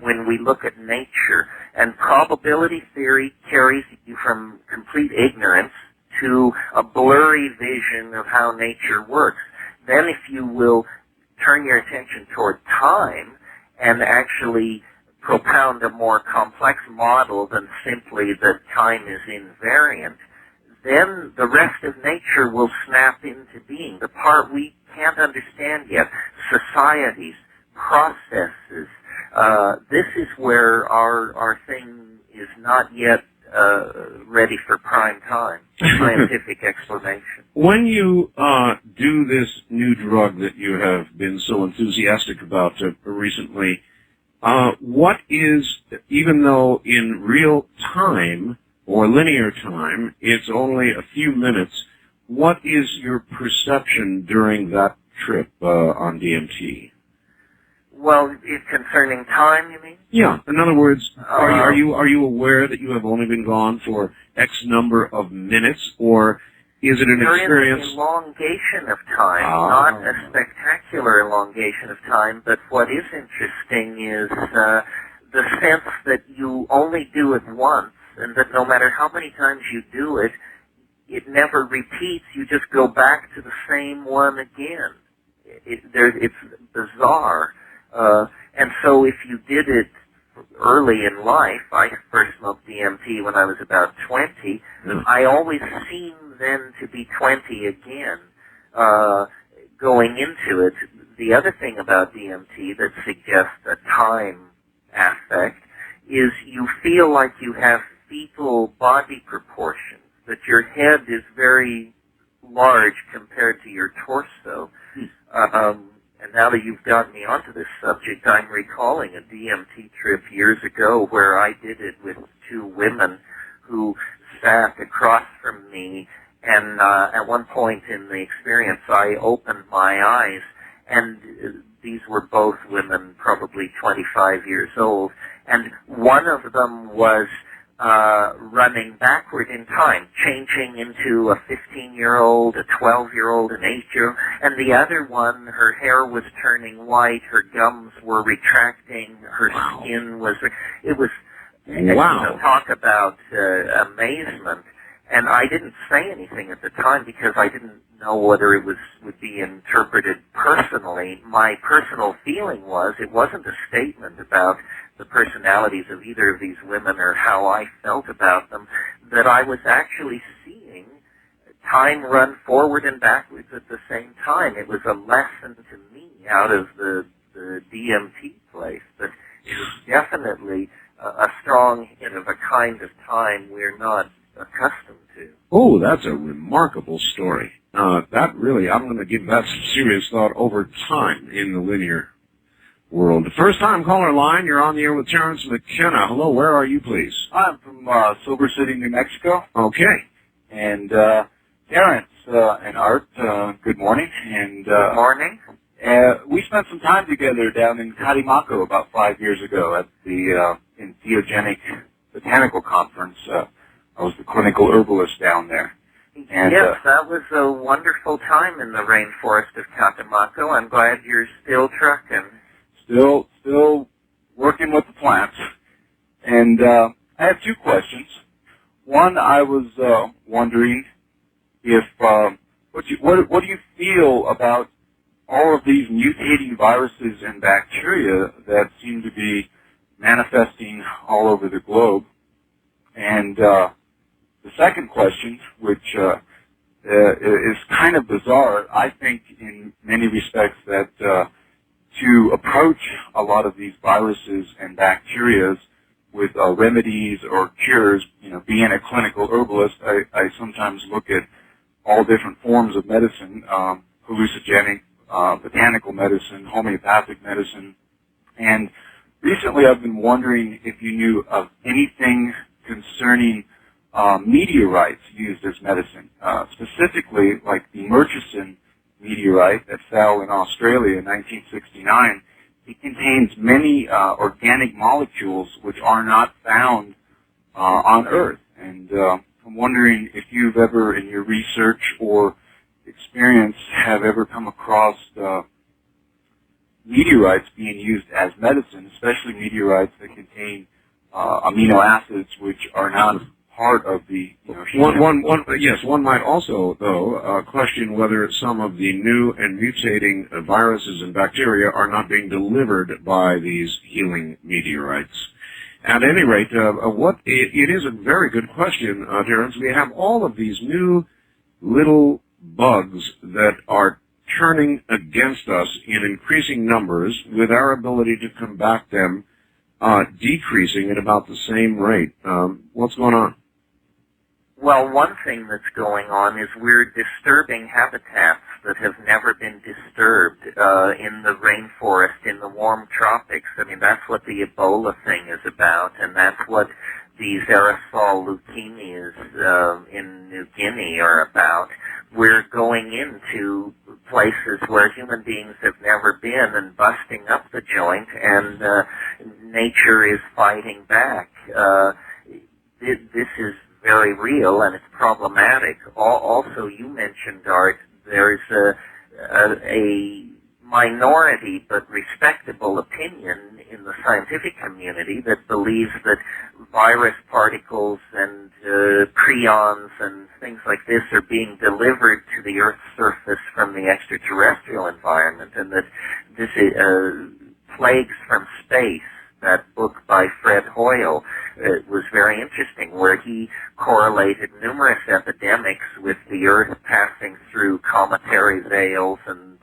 when we look at nature. And probability theory carries you from complete ignorance to a blurry vision of how nature works. Then if you will turn your attention toward time and actually propound a more complex model than simply that time is invariant, then the rest of nature will snap into being. The part we can't understand yet, societies, processes, this is where our thing is not yet ready for prime time, scientific explanation. When you do this new drug that you have been so enthusiastic about recently, what is, even though in real time or linear time, it's only a few minutes, what is your perception during that trip on DMT? Well, concerning time, you mean? Yeah. In other words, are you aware that you have only been gone for X number of minutes, or is it an experience? There is an elongation of time, not a spectacular elongation of time, but what is interesting is the sense that you only do it once, and that no matter how many times you do it, it never repeats. You just go back to the same one again. It's bizarre. And so if you did it early in life, I first smoked DMT when I was about 20, I always seem then to be 20 again, going into it. The other thing about DMT that suggests a time aspect is you feel like you have fetal body proportions, that your head is very large compared to your torso. And now that you've got me onto this subject, I'm recalling a DMT trip years ago where I did it with two women who sat across from me, and at one point in the experience I opened my eyes, and these were both women, probably 25 years old, and one of them was running backward in time, changing into a 15-year-old, a 12-year-old, an 8-year-old, and the other one, her hair was turning white, her gums were retracting, her skin was, it was, talk about amazement. And I didn't say anything at the time because I didn't know whether it would be interpreted personally. My personal feeling was it wasn't a statement about the personalities of either of these women or how I felt about them, that I was actually seeing time run forward and backwards at the same time. It was a lesson to me out of the DMT place, but it was definitely a strong hint of a kind of time we're not accustomed to. Oh, that's a remarkable story. That really, I'm going to give that some serious thought over time in the linear world. The first time caller line, you're on the air with Terrence McKenna. Hello, where are you, please? I'm from Silver City, New Mexico. Okay. And Terrence and Art, good morning. And good morning. We spent some time together down in Catemaco about 5 years ago at the Entheogenic Botanical Conference. I was the clinical herbalist down there. And, yes, that was a wonderful time in the rainforest of Catemaco. I'm glad you're still trucking. Still working with the plants. And I have two questions. One, I was wondering if what do you feel about all of these mutating viruses and bacteria that seem to be manifesting all over the globe? And the second question, which is kind of bizarre, I think in many respects that to approach a lot of these viruses and bacterias with remedies or cures, being a clinical herbalist, I sometimes look at all different forms of medicine, hallucinogenic, botanical medicine, homeopathic medicine, and recently I've been wondering if you knew of anything concerning meteorites used as medicine, specifically like the Murchison meteorite that fell in Australia in 1969. It contains many organic molecules which are not found on Earth. And I'm wondering if you've ever, in your research or experience, have ever come across meteorites being used as medicine, especially meteorites that contain amino acids which are not part of the One might also, though, question whether some of the new and mutating viruses and bacteria are not being delivered by these healing meteorites. At any rate, it is a very good question, Terence. We have all of these new little bugs that are turning against us in increasing numbers, with our ability to combat them decreasing at about the same rate. What's going on? Well, one thing that's going on is we're disturbing habitats that have never been disturbed in the rainforest, in the warm tropics. I mean, that's what the Ebola thing is about, and that's what these aerosol leukemias in New Guinea are about. We're going into places where human beings have never been and busting up the joint, and nature is fighting back. This is very real, and it's problematic. Also, you mentioned, Art, there's a minority but respectable opinion in the scientific community that believes that virus particles and prions and things like this are being delivered to the Earth's surface from the extraterrestrial environment, and that this is plagues from space. That book by Fred Hoyle was very interesting, where he correlated numerous epidemics with the Earth passing through cometary veils and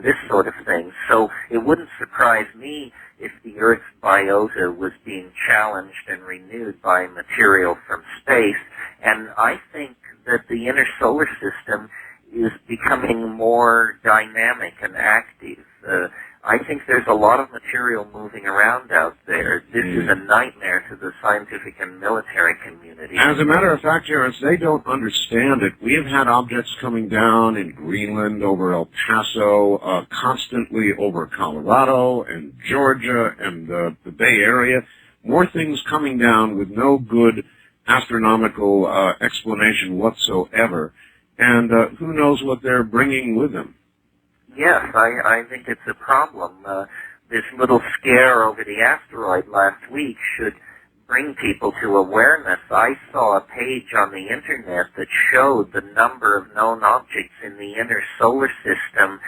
this sort of thing. So it wouldn't surprise me if the Earth's biota was being challenged and renewed by material from space. And I think that the inner solar system is becoming more dynamic and active. I think there's a lot of material moving around out there. This is a nightmare to the scientific and military community. As a matter of fact, Terence, they don't understand it. We have had objects coming down in Greenland, over El Paso, constantly over Colorado and Georgia and the Bay Area. More things coming down with no good astronomical explanation whatsoever. And who knows what they're bringing with them. Yes, I think it's a problem. This little scare over the asteroid last week should bring people to awareness. I saw a page on the internet that showed the number of known objects in the inner solar system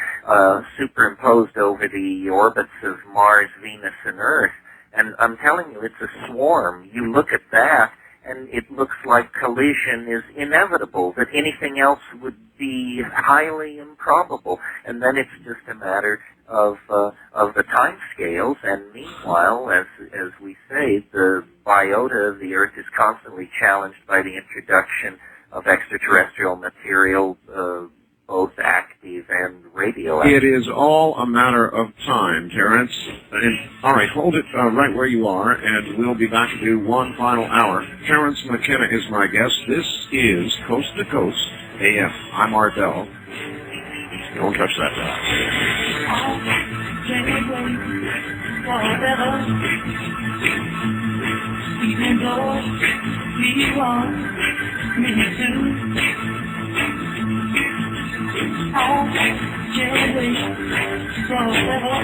superimposed over the orbits of Mars, Venus, and Earth. And I'm telling you, it's a swarm. You look at that, and it looks like collision is inevitable, that anything else would be highly improbable. And then it's just a matter of the time scales. And meanwhile, as we say, the biota of the Earth is constantly challenged by the introduction of extraterrestrial material, both active and radioactive. It is all a matter of time, Terence. All right, hold it right where you are, and we'll be back to do one final hour. Terence McKenna is my guest. This is Coast to Coast AM. I'm Art Bell. Don't touch that dial. Even though he wants me to. Oh, can't wait forever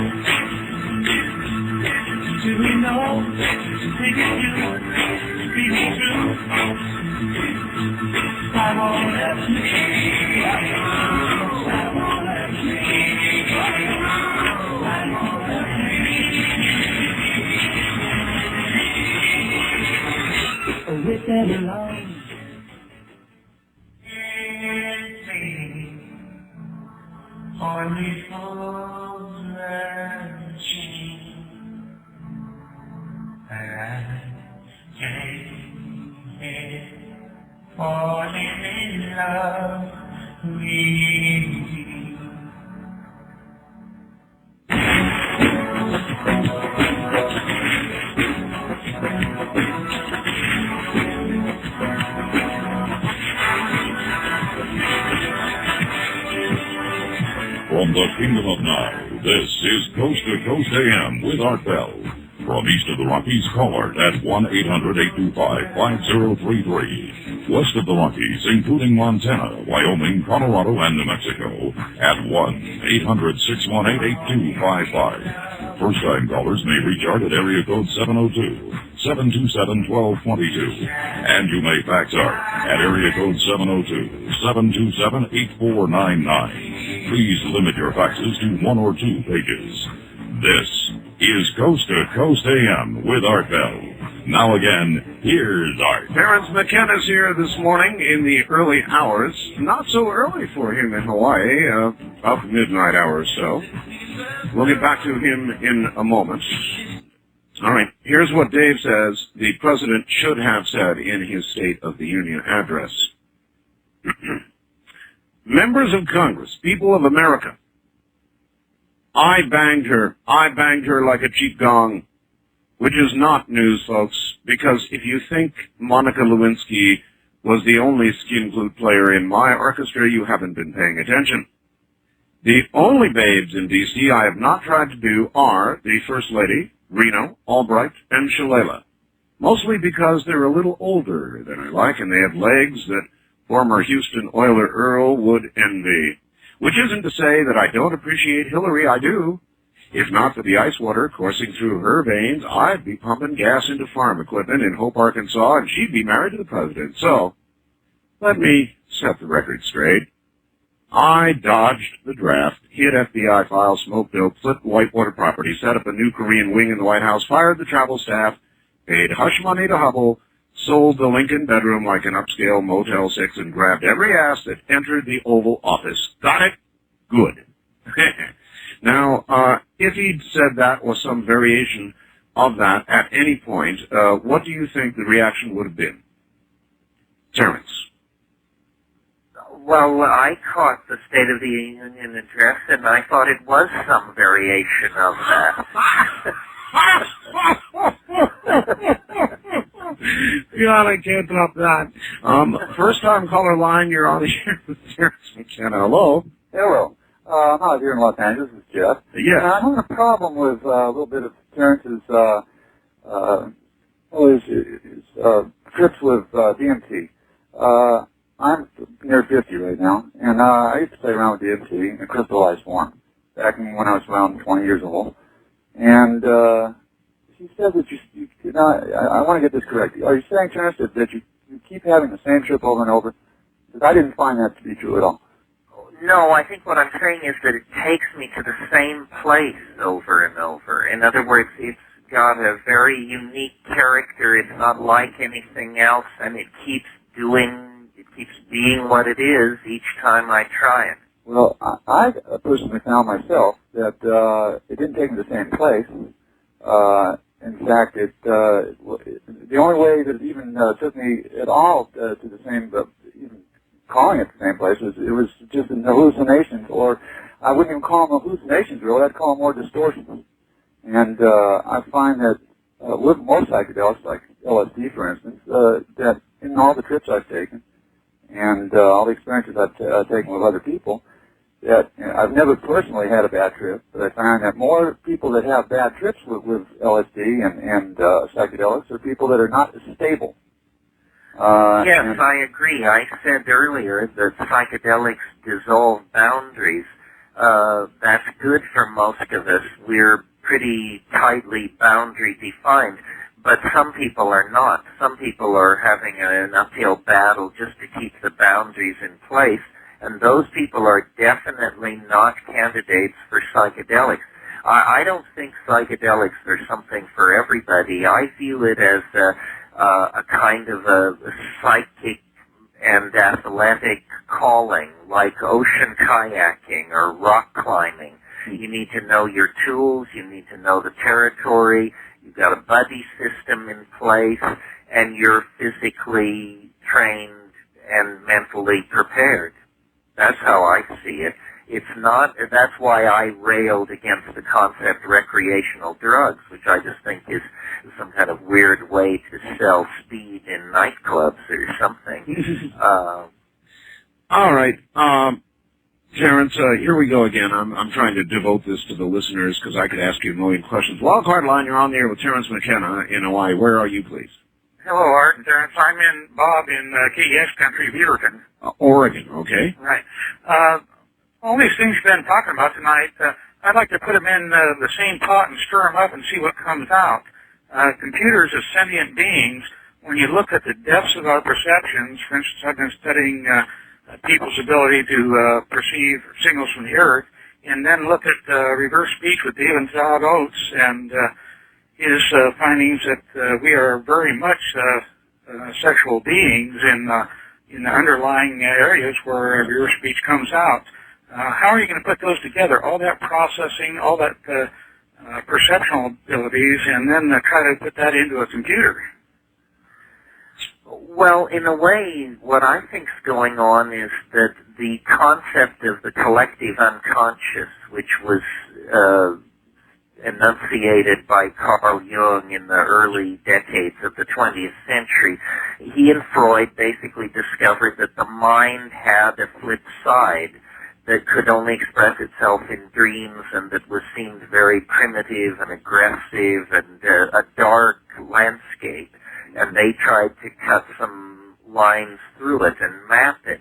to know that you be true. I won't let me. I won't let me. I won't let me. With that alone. Only for magic, I came here falling in love with you. From the Kingdom of Now, this is Coast to Coast AM with Art Bell. From east of the Rockies, call Art at 1-800-825-5033. West of the Rockies, including Montana, Wyoming, Colorado, and New Mexico, at 1-800-618-8255. First-time callers may reach Art at area code 702-727-1222. And you may fax Art at area code 702-727-8499. Please limit your faxes to 1 or 2 pages. This is Coast to Coast AM with Art Bell. Now again, here's Art. Terrence McKenna's here this morning in the early hours. Not so early for him in Hawaii, about midnight hour or so. We'll get back to him in a moment. All right, here's what Dave says the president should have said in his State of the Union address. Members of Congress, people of America, I banged her like a cheap gong, which is not news, folks, because if you think Monica Lewinsky was the only skin flute player in my orchestra, you haven't been paying attention. The only babes in D.C. I have not tried to do are the First Lady, Reno, Albright, and Shalala, mostly because they're a little older than I like, and they have legs that former Houston Oiler Earl would envy. Which isn't to say that I don't appreciate Hillary, I do. If not for the ice water coursing through her veins, I'd be pumping gas into farm equipment in Hope, Arkansas, and she'd be married to the president. So, let me set the record straight. I dodged the draft, hid FBI files, smoked dope, flipped Whitewater property, set up a new Korean wing in the White House, fired the travel staff, paid hush money to Hubble, sold the Lincoln bedroom like an upscale Motel 6, and grabbed every ass that entered the Oval Office. Got it? Good. Now, if he'd said that or some variation of that at any point, what do you think the reaction would have been? Terrence. Well, I caught the State of the Union address, and I thought it was some variation of that. God, I can't top that. First-time caller line, you're on the air with Terrence McKenna. Hello. Hello. I'm out here in Los Angeles. This is Jeff. Yes. I'm having a problem with a little bit of Terrence's trips with DMT. I'm near 50 right now, and I used to play around with DMT in a crystallized form back when I was around 20 years old. And she says that you I want to get this correct. Are you saying, Terrence, that you keep having the same trip over and over? Because I didn't find that to be true at all. No, I think what I'm saying is that it takes me to the same place over and over. In other words, it's got a very unique character. It's not like anything else, and it keeps being what it is each time I try it. Well, I personally found myself that it didn't take me to the same place. In fact, the only way that it even took me at all to the same, even calling it the same place, it was just an hallucinations, or I wouldn't even call them hallucinations, really. I'd call them more distortions. And I find that with most psychedelics, like LSD, for instance, that in all the trips I've taken and all the experiences I've taken with other people, that I've never personally had a bad trip, but I find that more people that have bad trips with LSD and psychedelics are people that are not as stable. Yes, I agree. I said earlier that psychedelics dissolve boundaries. That's good for most of us. We're pretty tightly boundary defined, but some people are not. Some people are having an uphill battle just to keep the boundaries in place, and those people are definitely not candidates for psychedelics. I don't think psychedelics are something for everybody. I view it as a kind of a psychic and athletic calling, like ocean kayaking or rock climbing. You need to know your tools, you need to know the territory, you've got a buddy system in place, and you're physically trained and mentally prepared. That's how I see it. It's not, that's why I railed against the concept recreational drugs, which I just think is some kind of weird way to sell speed in nightclubs or something. All right. Terrence, here we go again. I'm trying to devote this to the listeners because I could ask you a million questions. Wildcard Line, you're on the air with Terrence McKenna in Hawaii. Where are you, please? Hello, Art and Terrence. I'm in Bob in KES country, Beaverton. Oregon, okay. Right. All these things you've been talking about tonight, I'd like to put them in the same pot and stir them up and see what comes out. Computers as sentient beings, when you look at the depths of our perceptions, for instance, I've been studying people's ability to perceive signals from the Earth, and then look at reverse speech with David Zod Oates and his findings that we are very much sexual beings in the underlying areas where reverse speech comes out. How are you going to put those together? All that processing, all that perceptual abilities, and then try to put that into a computer? Well, in a way, what I think's going on is that the concept of the collective unconscious, which was enunciated by Carl Jung in the early decades of the 20th century, he and Freud basically discovered that the mind had a flip side that could only express itself in dreams and that was seemed very primitive and aggressive and a dark landscape. And they tried to cut some lines through it and map it.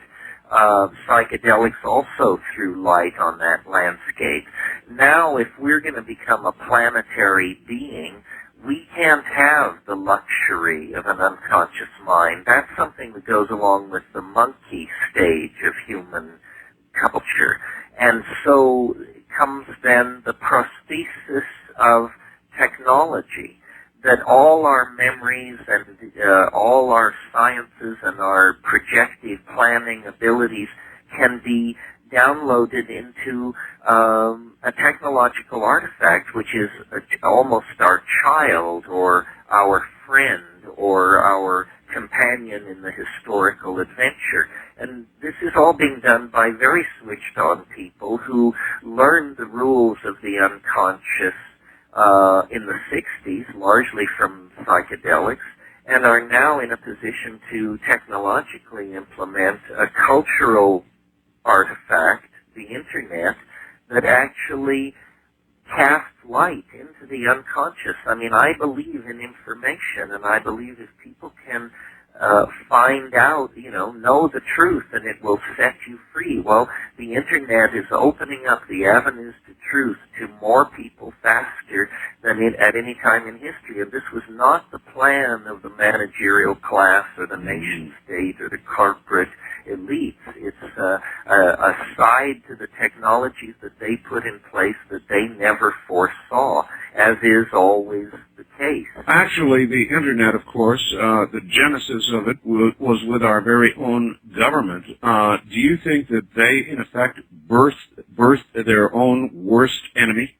Psychedelics also threw light on that landscape. Now, if we're going to become a planetary being, we can't have the luxury of an unconscious mind. That's something that goes along with the monkey stage of human culture. And so comes then the prosthesis of technology, that all our memories and all our sciences and our projective planning abilities can be downloaded into a technological artifact, which is almost our child or our friend or our companion in the historical adventure. And this is all being done by very switched-on people who learned the rules of the unconscious in the 60s, largely from psychedelics, and are now in a position to technologically implement a cultural artifact, the Internet, that actually casts light into the unconscious. I mean, I believe in information, and I believe if people can find out, know the truth, and it will set you free. Well, the Internet is opening up the avenues to truth to more people faster than at any time in history. And this was not the plan of the managerial class or the nation state or the corporate elites. It's a side to the technologies that they put in place that they never foresaw, as is always the case. Actually, the Internet, of course, the genesis of it was with our very own government. Do you think that they, in effect, birthed their own worst enemy?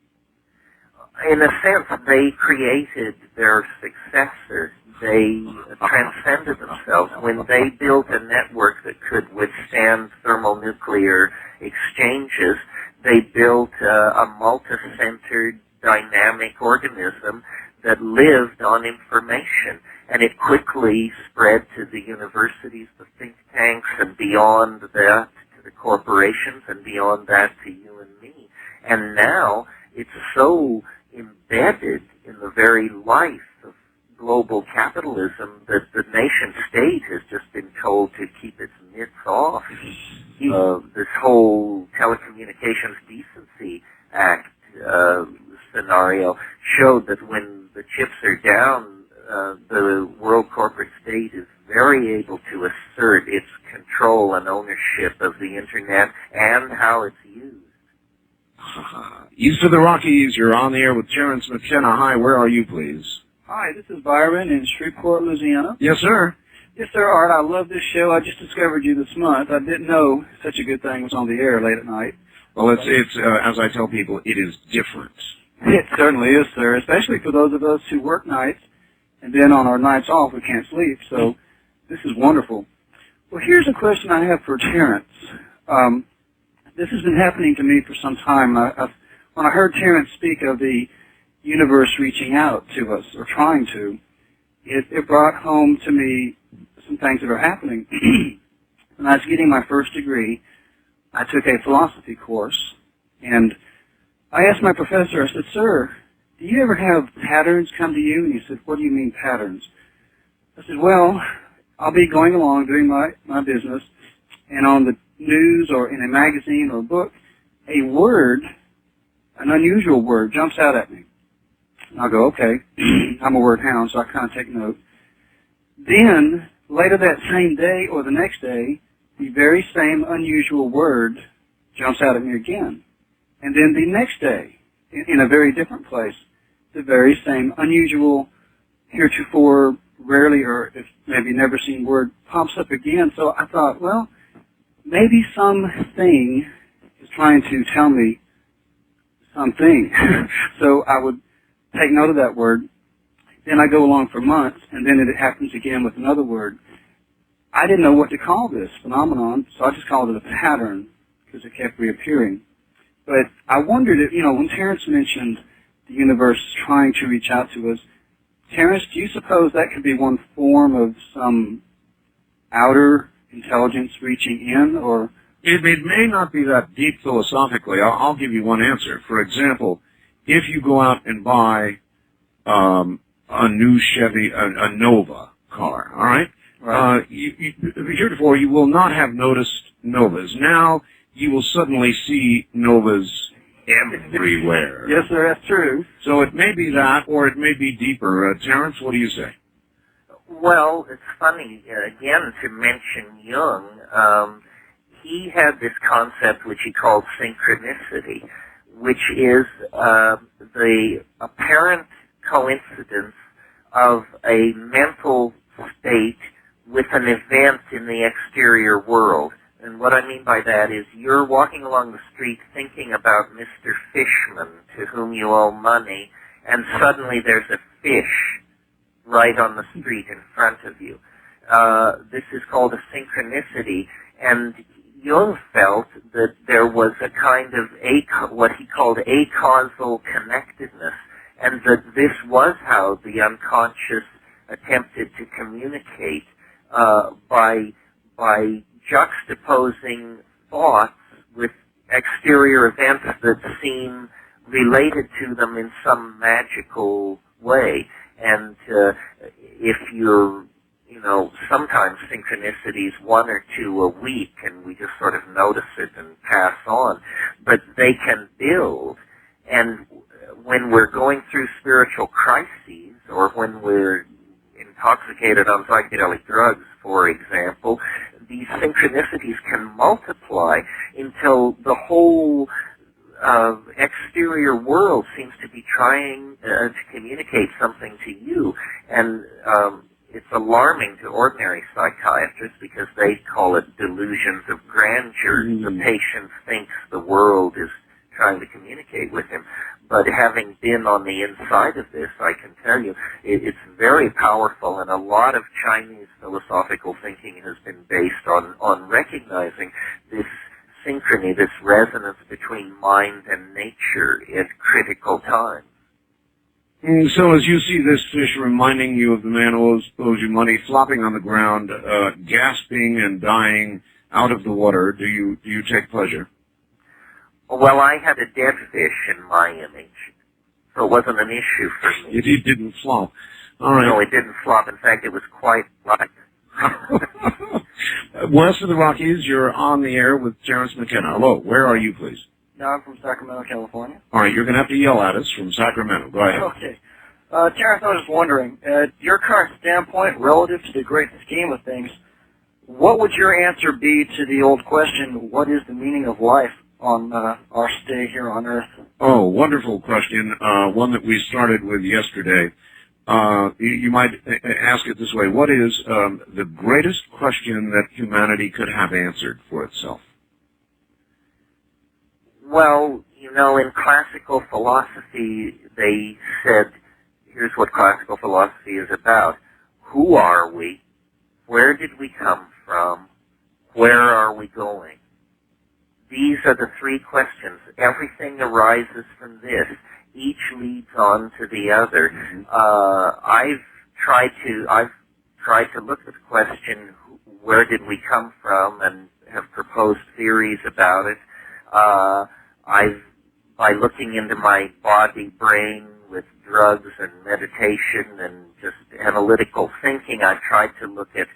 In a sense, they created their successor. They transcended themselves. When they built a network that could withstand thermonuclear exchanges, they built a multi-centered dynamic organism that lived on information. And it quickly spread to the universities, the think tanks, and beyond that to the corporations, and beyond that to you and me. And now it's so embedded in the very life of global capitalism that the nation state has just been told to keep its mitts off. This whole Telecommunications Decency Act scenario showed that when the chips are down, the world corporate state is very able to assert its control and ownership of the Internet and how it's used. East of the Rockies, you're on the air with Terrence McKenna. Hi, where are you, please? Hi, this is Byron in Shreveport, Louisiana. Yes, sir. Yes, sir, Art. I love this show. I just discovered you this month. I didn't know such a good thing was on the air late at night. Well, it's as I tell people, it is different. It certainly is, sir, especially for those of us who work nights, and then on our nights off we can't sleep, so this is wonderful. Well, here's a question I have for Terrence. This has been happening to me for some time. When I heard Terrence speak of the universe reaching out to us, or trying to, it brought home to me some things that are happening. When I was getting my first degree, I took a philosophy course, and I asked my professor, I said, "Sir, do you ever have patterns come to you?" And he said, "What do you mean patterns?" I said, "Well, I'll be going along doing my business, and on the news or in a magazine or a book, a word, an unusual word, jumps out at me. And I'll go, okay, I'm a word hound, so I kind of take note. Then, later that same day or the next day, the very same unusual word jumps out at me again. And then the next day, in a very different place, the very same unusual, heretofore rarely or if maybe never seen word pops up again. So I thought, well, maybe something is trying to tell me something. So I would take note of that word. Then I go along for months, and then it happens again with another word. I didn't know what to call this phenomenon, so I just called it a pattern because it kept reappearing. But I wondered if, when Terence mentioned the universe trying to reach out to us, Terence, do you suppose that could be one form of some outer intelligence reaching in, or? It may not be that deep philosophically. I'll give you one answer. For example, if you go out and buy a new Chevy, a Nova car, all right? Right. Heretofore, you will not have noticed Novas. Now, you will suddenly see Novas everywhere. Yes, sir, that's true. So it may be that, or it may be deeper. Terence, what do you say? Well, it's funny, again, to mention Jung. He had this concept which he called synchronicity, which is the apparent coincidence of a mental state with an event in the exterior world. And what I mean by that is you're walking along the street thinking about Mr. Fishman, to whom you owe money, and suddenly there's a fish right on the street in front of you. This is called a synchronicity, and Jung felt that there was a kind of what he called acausal connectedness, and that this was how the unconscious attempted to communicate by juxtaposing thoughts with exterior events that seem related to them in some magical way. And if you're, sometimes synchronicities 1 or 2 a week, and we just sort of notice it and pass on, but they can build. And when we're going through spiritual crises, or when we're intoxicated on psychedelic drugs, for example, these synchronicities can multiply until the whole exterior world seems to be trying to communicate something to you. And it's alarming to ordinary psychiatrists because they call it delusions of grandeur. The patient thinks the world is trying to communicate with him. But having been on the inside of this, I can tell you, it's very powerful, and a lot of Chinese philosophical thinking has been based on recognizing this synchrony, this resonance between mind and nature at critical times. So as you see this fish reminding you of the man who owes you money, flopping on the ground, gasping and dying out of the water, do you take pleasure? Well, I had a dead fish in my image, so it wasn't an issue for me. It didn't flop. All right. No, it didn't flop. In fact, it was quite light. West of the Rockies, you're on the air with Terence McKenna. Hello, where are you, please? No, I'm from Sacramento, California. All right, you're going to have to yell at us from Sacramento. Go ahead. Okay. Terence, I was just wondering, your current standpoint relative to the great scheme of things, what would your answer be to the old question, what is the meaning of life on our stay here on Earth? Oh, wonderful question. One that we started with yesterday. You might ask it this way. What is the greatest question that humanity could have answered for itself? Well, in classical philosophy, they said, here's what classical philosophy is about. Who are we? Where did we come from? Where are we going? These are the 3 questions. Everything arises from this. Each leads on to the other. I've tried to look at the question, where did we come from, and have proposed theories about it. By looking into my body, brain with drugs and meditation and just analytical thinking, I've tried to look at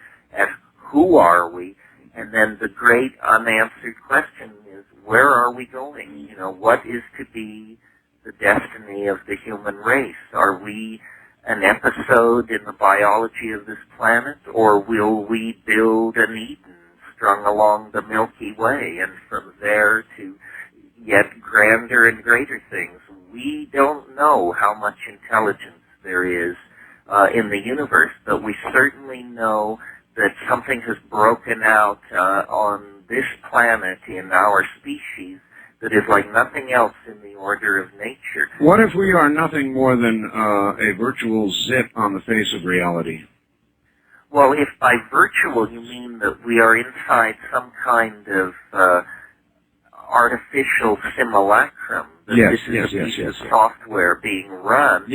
who are we, and then the great unanswered question is, where are we going? What is to be the destiny of the human race? Are we an episode in the biology of this planet, or will we build an Eden strung along the Milky Way, and from there to yet grander and greater things? We don't know how much intelligence there is in the universe, but we certainly know that something has broken out on this planet in our species that is like nothing else in the order of nature. What if we are nothing more than a virtual zit on the face of reality? Well, if by virtual you mean that we are inside some kind of artificial simulacrum, that this is software being run,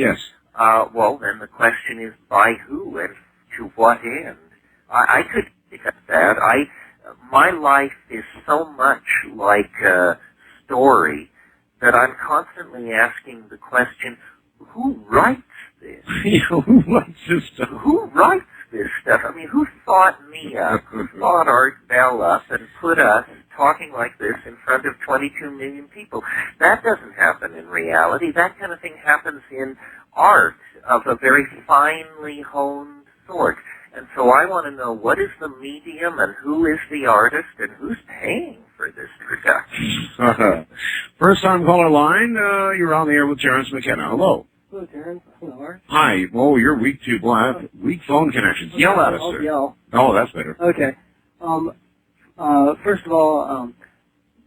well, then the question is by who and to what end? I could get that. My life is so much like a story that I'm constantly asking the question, who writes this? Who writes this stuff? Who writes this stuff? I mean, who thought me up? Who thought Art Bell up and put us talking like this in front of 22 million people? That doesn't happen in reality. That kind of thing happens in art of a very finely honed sort. And so I want to know, what is the medium and who is the artist and who's paying for this production? First time caller line, you're on the air with Terrence McKenna. Hello. Hello, Terrence. Hello. Hi. Oh, you're weak too. Well, I have weak phone connections. Yell at us, I'll sir. yell. Oh, that's better. Okay. First of all,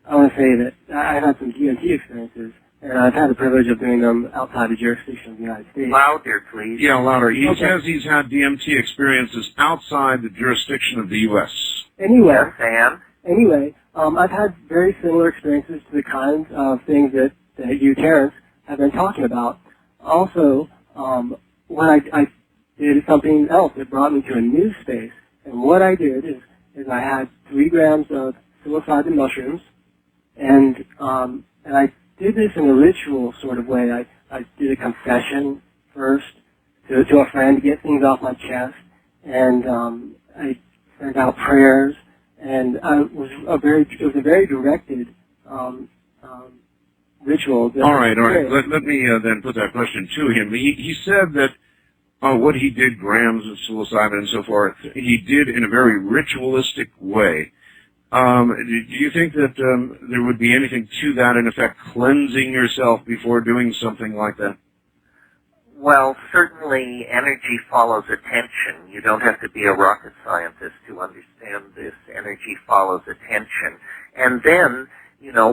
I want to say that I've had some DMT experiences, and I've had the privilege of doing them outside the jurisdiction of the United States. Louder, please. Yeah, louder. He Okay. says he's had DMT experiences outside the jurisdiction of the U.S. Anyway, I've had very similar experiences to the kinds of things that you, Terrence, have been talking about. Also, when I did something else that brought me to a new space, and what I did is I had 3 grams of psilocybin mushrooms, and I did this in a ritual sort of way. I did a confession first to a friend to get things off my chest, and I sent out prayers, and it was a very directed ritual. All right. Let me then put that question to him. He said that what he did, grams of psilocybin and so forth, he did in a very ritualistic way. Do you think that there would be anything to that, in effect, cleansing yourself before doing something like that? Well, certainly energy follows attention. You don't have to be a rocket scientist to understand this. Energy follows attention. And then,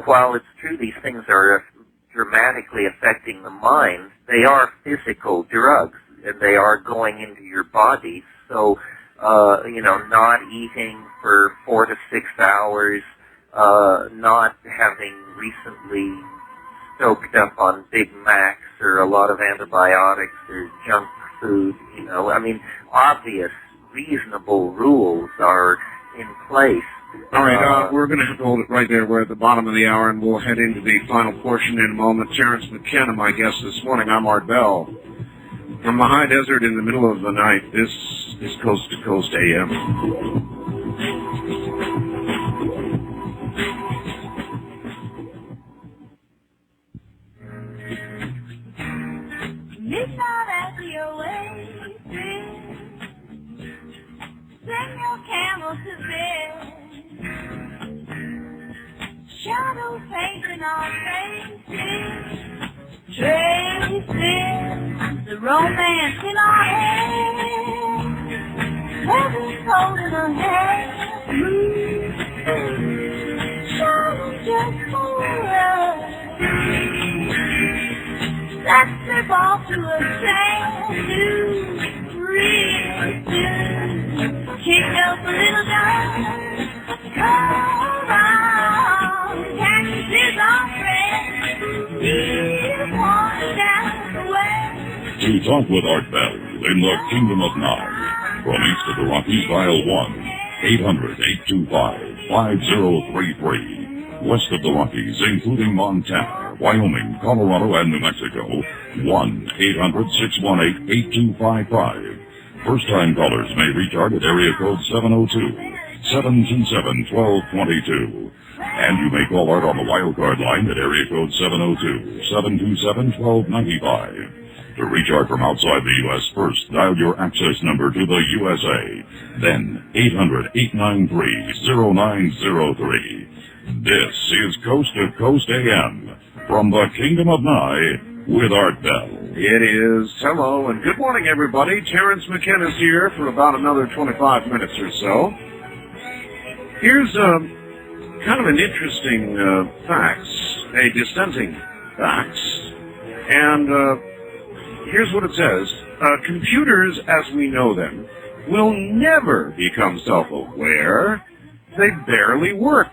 while it's true these things are dramatically affecting the mind, they are physical drugs, and they are going into your body. So, not eating for 4 to 6 hours, not having recently stoked up on Big Macs or a lot of antibiotics or junk food, obvious, reasonable rules are in place. All right, we're going to have to hold it right there. We're at the bottom of the hour, and we'll head into the final portion in a moment. Terrence McKenna, my guest this morning. I'm Art Bell. From the high desert in the middle of the night, this is Coast to Coast AM. Midnight at the oasis, sing your camel to bed. Shadows painting our faces, tracing the romance in our head. Heaven's holding her hand, shadows just for us. Let's slip off to a brand new, real soon. Kick up a little dust, come on, cactuses are fresh, need one down the way. To talk with Art Bell in the Kingdom of Now. From east of the Rockies, dial 1. 1-800-825-5033. West of the Rockies, including Montana, Wyoming, Colorado, and New Mexico, 1-800-618-8255. First-time callers may recharge at area code 702-727-1222. And you may call Art on the wildcard line at area code 702-727-1295. To reach Art from outside the U.S., first dial your access number to the USA, then 800-893-0903. This is Coast to Coast AM from the Kingdom of Nye with Art Bell. It is. Hello and good morning, everybody. Terrence McKenna's here for about another 25 minutes or so. Here's kind of an interesting a dissenting facts, and here's what it says. Computers, as we know them, will never become self-aware. They barely work.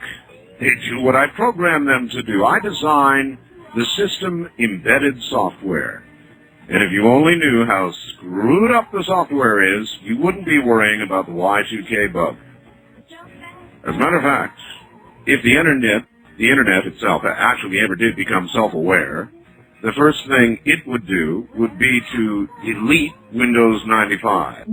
They do what I program them to do. I design the system-embedded software. And if you only knew how screwed up the software is, you wouldn't be worrying about the Y2K bug. As a matter of fact, if the internet itself actually ever did become self-aware, the first thing it would do would be to delete Windows 95.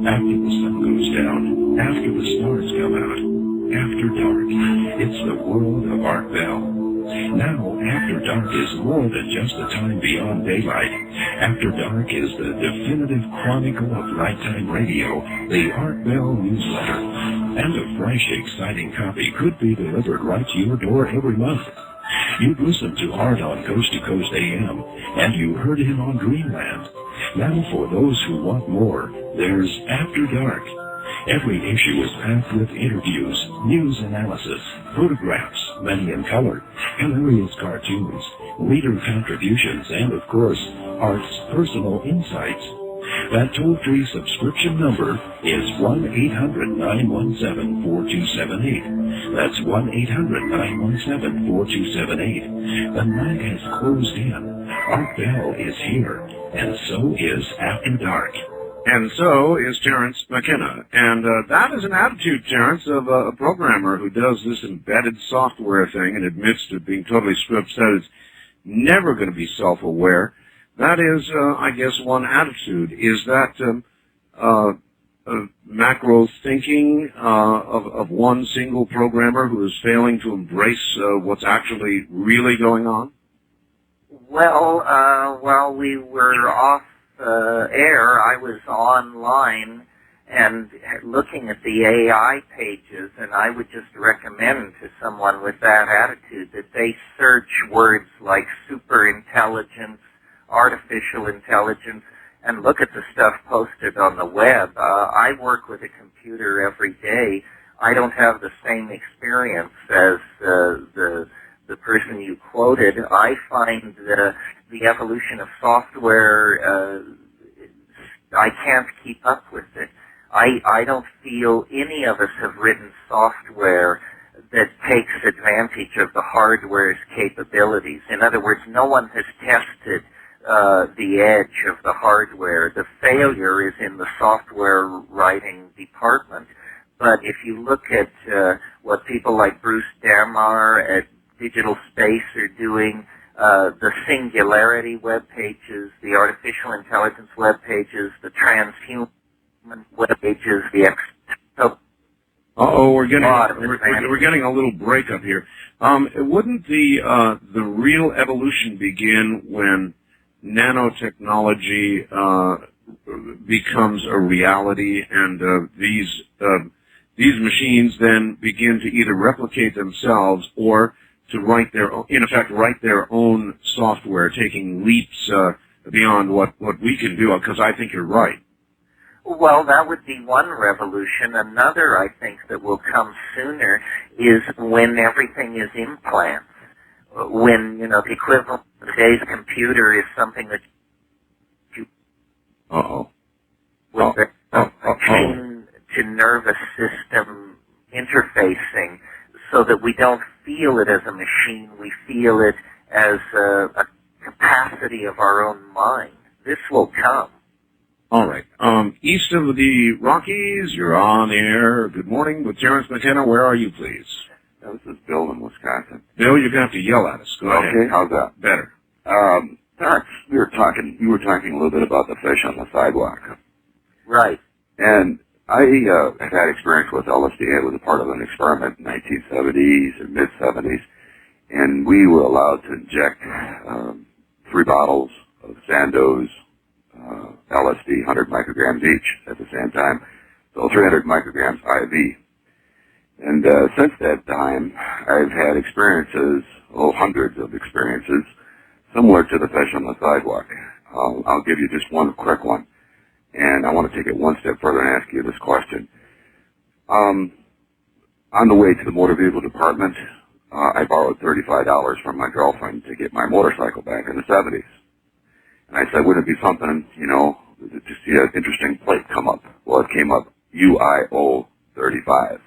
After the sun goes down, after the stars come out, after dark, it's the world of Art Bell. Now, After Dark is more than just a time beyond daylight. After Dark is the definitive chronicle of nighttime radio, the Art Bell newsletter. And a fresh, exciting copy could be delivered right to your door every month. You've listened to Art on Coast to Coast AM, and you heard him on Dreamland. Now, for those who want more, there's After Dark. Every issue is packed with interviews, news analysis, photographs, many in color, hilarious cartoons, reader contributions, and, of course, Art's personal insights. That toll-free subscription number is 1-800-917-4278. That's 1-800-917-4278. The night has closed in. Art Bell is here, and so is After Dark. And so is Terrence McKenna. And that is an attitude, Terrence, of a programmer who does this embedded software thing and admits to being totally script that it's never going to be self-aware. That is, I guess, one attitude. Is that macro thinking of one single programmer who is failing to embrace what's actually really going on? Well, while we were off air, I was online and looking at the AI pages, and I would just recommend to someone with that attitude that they search words like superintelligence, artificial intelligence, and look at the stuff posted on the web. I work with a computer every day. I don't have the same experience as the person you quoted. I find the evolution of software, I can't keep up with it. I don't feel any of us have written software that takes advantage of the hardware's capabilities. In other words, no one has tested the edge of the hardware. The failure is in the software writing department. But if you look at what people like Bruce Damar at Digital Space are doing, the Singularity web pages, the artificial intelligence web pages, the transhuman web pages, the we're getting a little breakup here. Wouldn't the real evolution begin when nanotechnology becomes a reality, and these machines then begin to either replicate themselves or to write their own software, taking leaps beyond what we can do? Because I think you're right. Well, that would be one revolution. Another, I think, that will come sooner is when everything is implants. When, the equivalent of today's computer is something that you... With a chain to nervous system interfacing, so that we don't feel it as a machine, we feel it as a capacity of our own mind. This will come. All right. East of the Rockies, you're on the air. Good morning with Terrence McKenna. Where are you, please? This is Bill in Wisconsin. Bill, you're going to have to yell at us. Go ahead. Okay, how's that? Better. Terrence, you were talking a little bit about the fish on the sidewalk. Right. And I have had experience with LSD. I was a part of an experiment in the 1970s and mid-70s, and we were allowed to inject 3 bottles of Sandoz LSD, 100 micrograms each at the same time, so 300 micrograms IV. And since that time, I've had experiences, hundreds of experiences, similar to the fish on the sidewalk. I'll give you just one quick one, and I want to take it one step further and ask you this question. On the way to the motor vehicle department, I borrowed $35 from my girlfriend to get my motorcycle back in the 70s. And I said, wouldn't it be something, to see an interesting plate come up? Well, it came up UIO 35.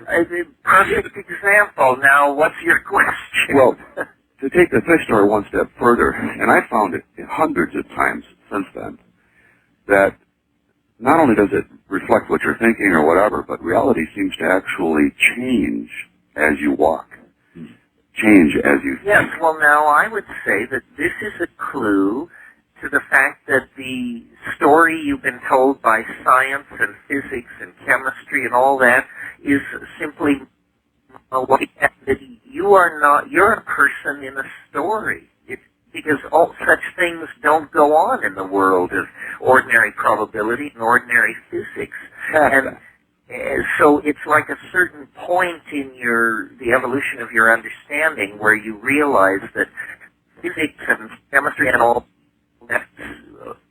A perfect example. Now, what's your question? Well, to take the fish story one step further, and I found it hundreds of times since then, that not only does it reflect what you're thinking or whatever, but reality seems to actually change as you walk. Change as you think. Yes, well now I would say that this is a clue to the fact that the story you've been told by science and physics and chemistry and all that is simply that you're a person in a story. Because all such things don't go on in the world of ordinary probability and ordinary physics. And so it's like a certain point in the evolution of your understanding where you realize that physics and chemistry and all that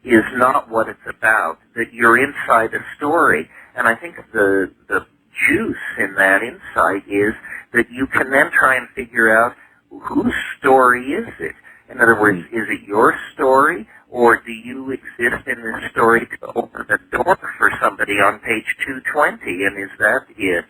is not what it's about, that you're inside a story. And I think the juice in that insight is that you can then try and figure out whose story is it. In other words, is it your story, or do you exist in this story to open the door for somebody on page 220, and is that it?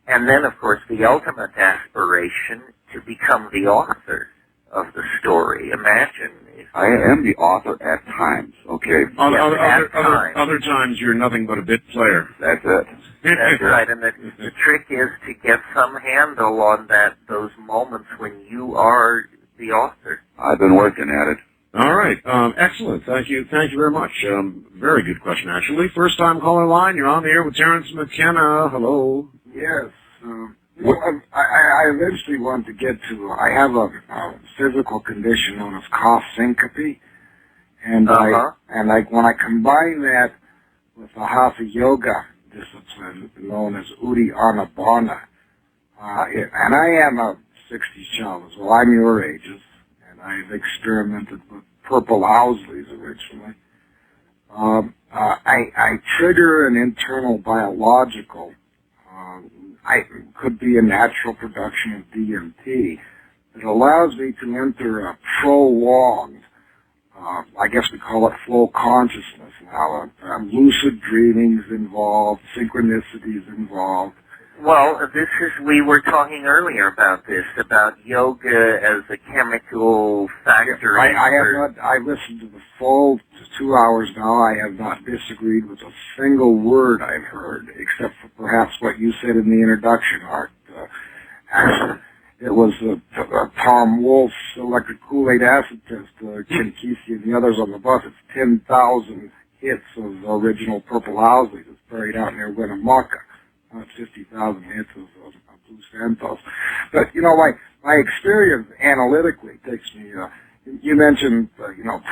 And then, of course, the ultimate aspiration to become the author of the story. Imagine. I am the author at times, okay? Other times you're nothing but a bit player. That's it. That's right, and the trick is to get some handle on those moments when you are the author. I've been working at it. All right. Excellent. Thank you. Thank you very much. Very good question, actually. First time caller line. You're on the air with Terrence McKenna. Hello. Yes. I eventually want to get to, I have a physical condition known as cough syncope. And when I combine that with a hatha yoga discipline known as Uddiyana Bana, and I am a 60 child, so I'm your ages, and I've experimented with purple Owsley's originally. I trigger an internal biological, could be a natural production of DMT, that allows me to enter a prolonged, I guess we call it flow consciousness now. Lucid dreaming's involved, synchronicities involved. Well, we were talking earlier about this, about yoga as a chemical factor. I listened to the full 2 hours now. I have not disagreed with a single word I've heard, except for perhaps what you said in the introduction, Art. Actually, it was Tom Wolfe's electric Kool-Aid acid test, Ken Kesey and the others on the bus. It's 10,000 hits of original Purple Owsley that's buried out near Winnemucca. 50,000 hits of Blue Santos. But, my experience analytically takes me, you mentioned,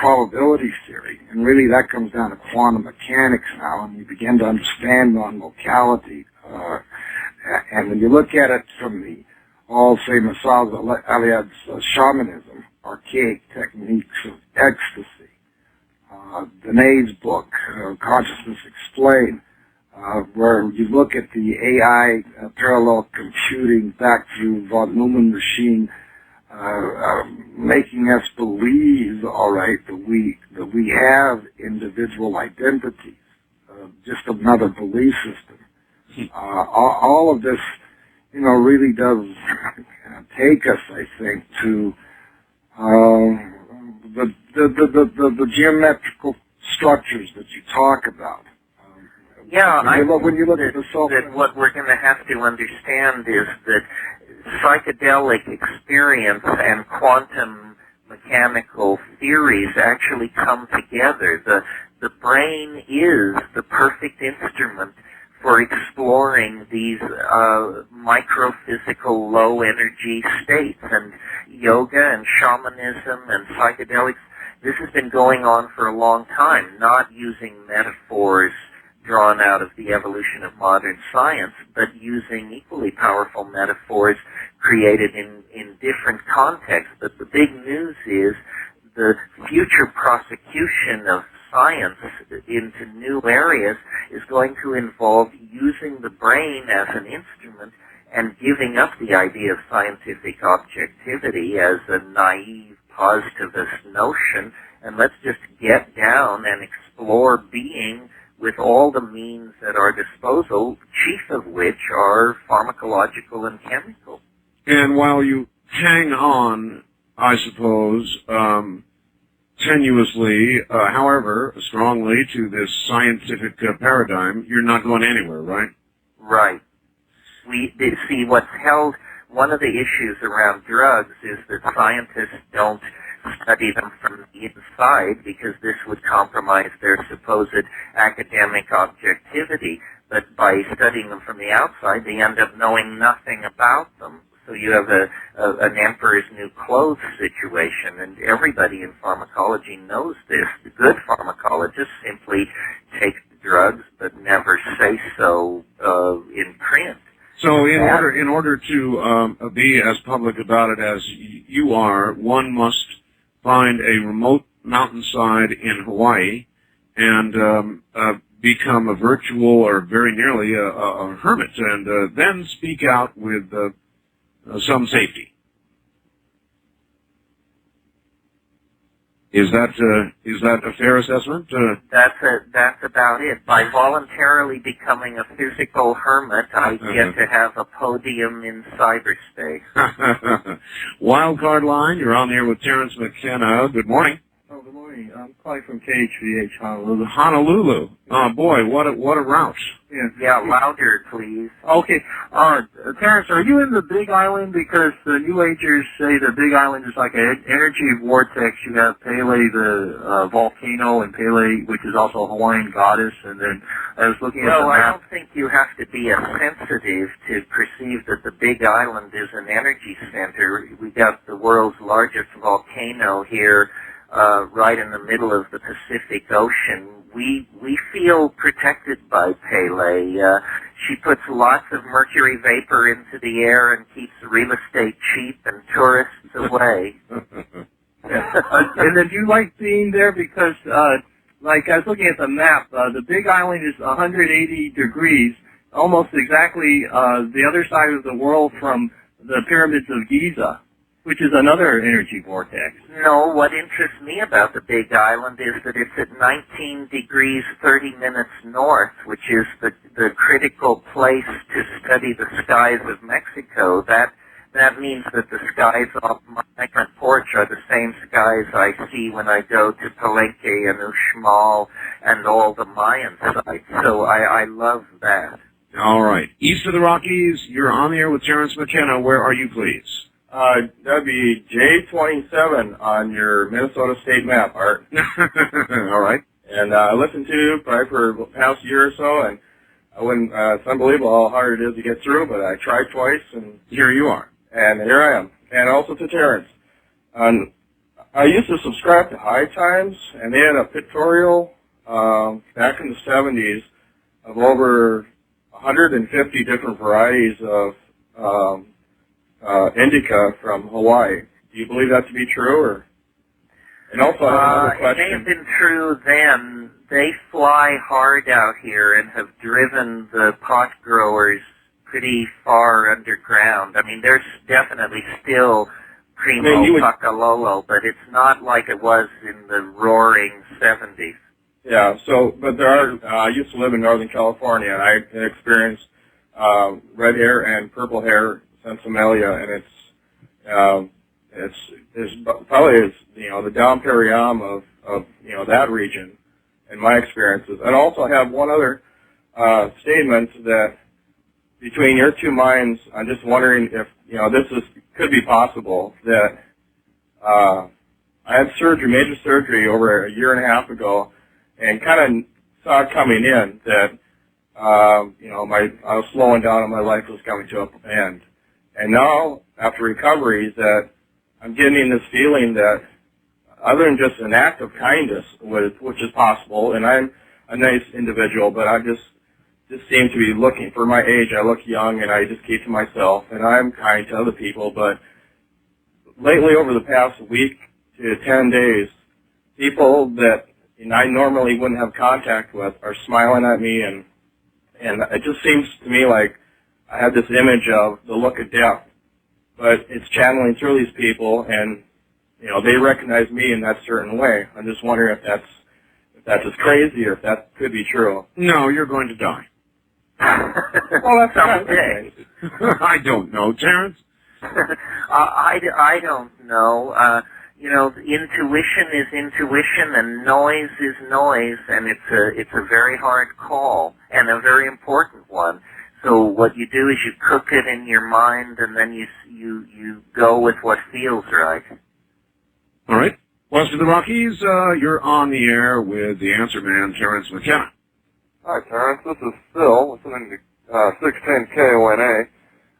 probability theory, and really that comes down to quantum mechanics now, and you begin to understand non-locality. And when you look at it from the say Masaz Aliad's shamanism, archaic techniques of ecstasy, Dene's book, Consciousness Explained, where you look at the AI parallel computing back through von Neumann machine, making us believe, all right, that we have individual identities, just another belief system. All of this, really does take us, I think, to the geometrical structures that you talk about. Yeah, when you look at the that what we're going to have to understand is that psychedelic experience and quantum mechanical theories actually come together. The brain is the perfect instrument for exploring these microphysical low energy states, and yoga and shamanism and psychedelics. This has been going on for a long time, not using metaphors drawn out of the evolution of modern science, but using equally powerful metaphors created in different contexts. But the big news is the future prosecution of science into new areas is going to involve using the brain as an instrument and giving up the idea of scientific objectivity as a naive positivist notion, and let's just get down and explore being with all the means at our disposal, chief of which are pharmacological and chemical. And while you hang on, I suppose, tenuously, however, strongly to this scientific paradigm, you're not going anywhere, right? Right. We see what's held. One of the issues around drugs is that scientists don't study them from the inside because this would compromise their supposed academic objectivity. But by studying them from the outside, they end up knowing nothing about them. So you have an emperor's new clothes situation, and everybody in pharmacology knows this. The good pharmacologists simply take the drugs but never say so in print. So in order to be as public about it as you are, one must find a remote mountainside in Hawaii and become a virtual or very nearly a hermit, and then speak out with some safety. Is that a fair assessment? That's about it. By voluntarily becoming a physical hermit, I get to have a podium in cyberspace. Wildcard line, you're on the air with Terrence McKenna. Good morning. Oh, good morning. I'm calling from KHVH Honolulu. Honolulu. Oh boy, what a route. Yeah, louder, please. Okay. Terrence, are you in the Big Island? Because the New Agers say the Big Island is like an energy vortex. You have Pele, the volcano, and Pele, which is also a Hawaiian goddess. And then I was looking at the map. I don't think you have to be as sensitive to perceive that the Big Island is an energy center. We got the world's largest volcano here, right in the middle of the Pacific Ocean. We feel protected by Pele. She puts lots of mercury vapor into the air and keeps real estate cheap and tourists away. And then do you like being there? Because, like I was looking at the map, the Big Island is 180 degrees, almost exactly the other side of the world from the pyramids of Giza, which is another energy vortex. No, what interests me about the Big Island is that it's at 19 degrees 30 minutes north, which is the critical place to study the skies of Mexico. That means that the skies off my front porch are the same skies I see when I go to Palenque and Uxmal and all the Mayan sites. So I love that. All right. East of the Rockies, you're on the air with Terrence McKenna. Where are you, please? That'd be J27 on your Minnesota state map, Art. All right. And I listened to you probably for the past year or so, and I wouldn't. It's unbelievable how hard it is to get through, but I tried twice, and here you are. And here I am. And also to Terrence. I used to subscribe to High Times, and they had a pictorial back in the 70s of over 150 different varieties of indica from Hawaii. Do you believe that to be true, or? And also, I have another question. It may have been true then. They fly hard out here and have driven the pot growers pretty far underground. I mean, there's definitely still primo Pakalolo, but it's not like it was in the roaring 70s. Yeah, so, but there are, I used to live in Northern California, and I experienced red hair and purple hair Sensimelia, and it's is probably the Dom Perignon of that region, in my experiences. And also I have one other statement that between your two minds, I'm just wondering if this could be possible that I had major surgery over a year and a half ago, and kind of saw it coming in that I was slowing down and my life was coming to an end. And now, after recovery, that I'm getting this feeling that other than just an act of kindness, which is possible, and I'm a nice individual, but I just seem to be looking, for my age, I look young and I just keep to myself, and I'm kind to other people, but lately over the past week to 10 days, people that I normally wouldn't have contact with are smiling at me, and it just seems to me like I have this image of the look of death, but it's channeling through these people, and they recognize me in that certain way. I'm just wondering if that's just crazy or if that could be true. No, you're going to die. Well, that's someday. I don't know, Terrence. I don't know. Intuition is intuition, and noise is noise, and it's a very hard call and a very important one. So what you do is you cook it in your mind, and then you go with what feels right. All right. West of the Rockies, you're on the air with the answer man, Terrence McKenna. Hi, Terrence. This is Phil, listening to 610 KONA.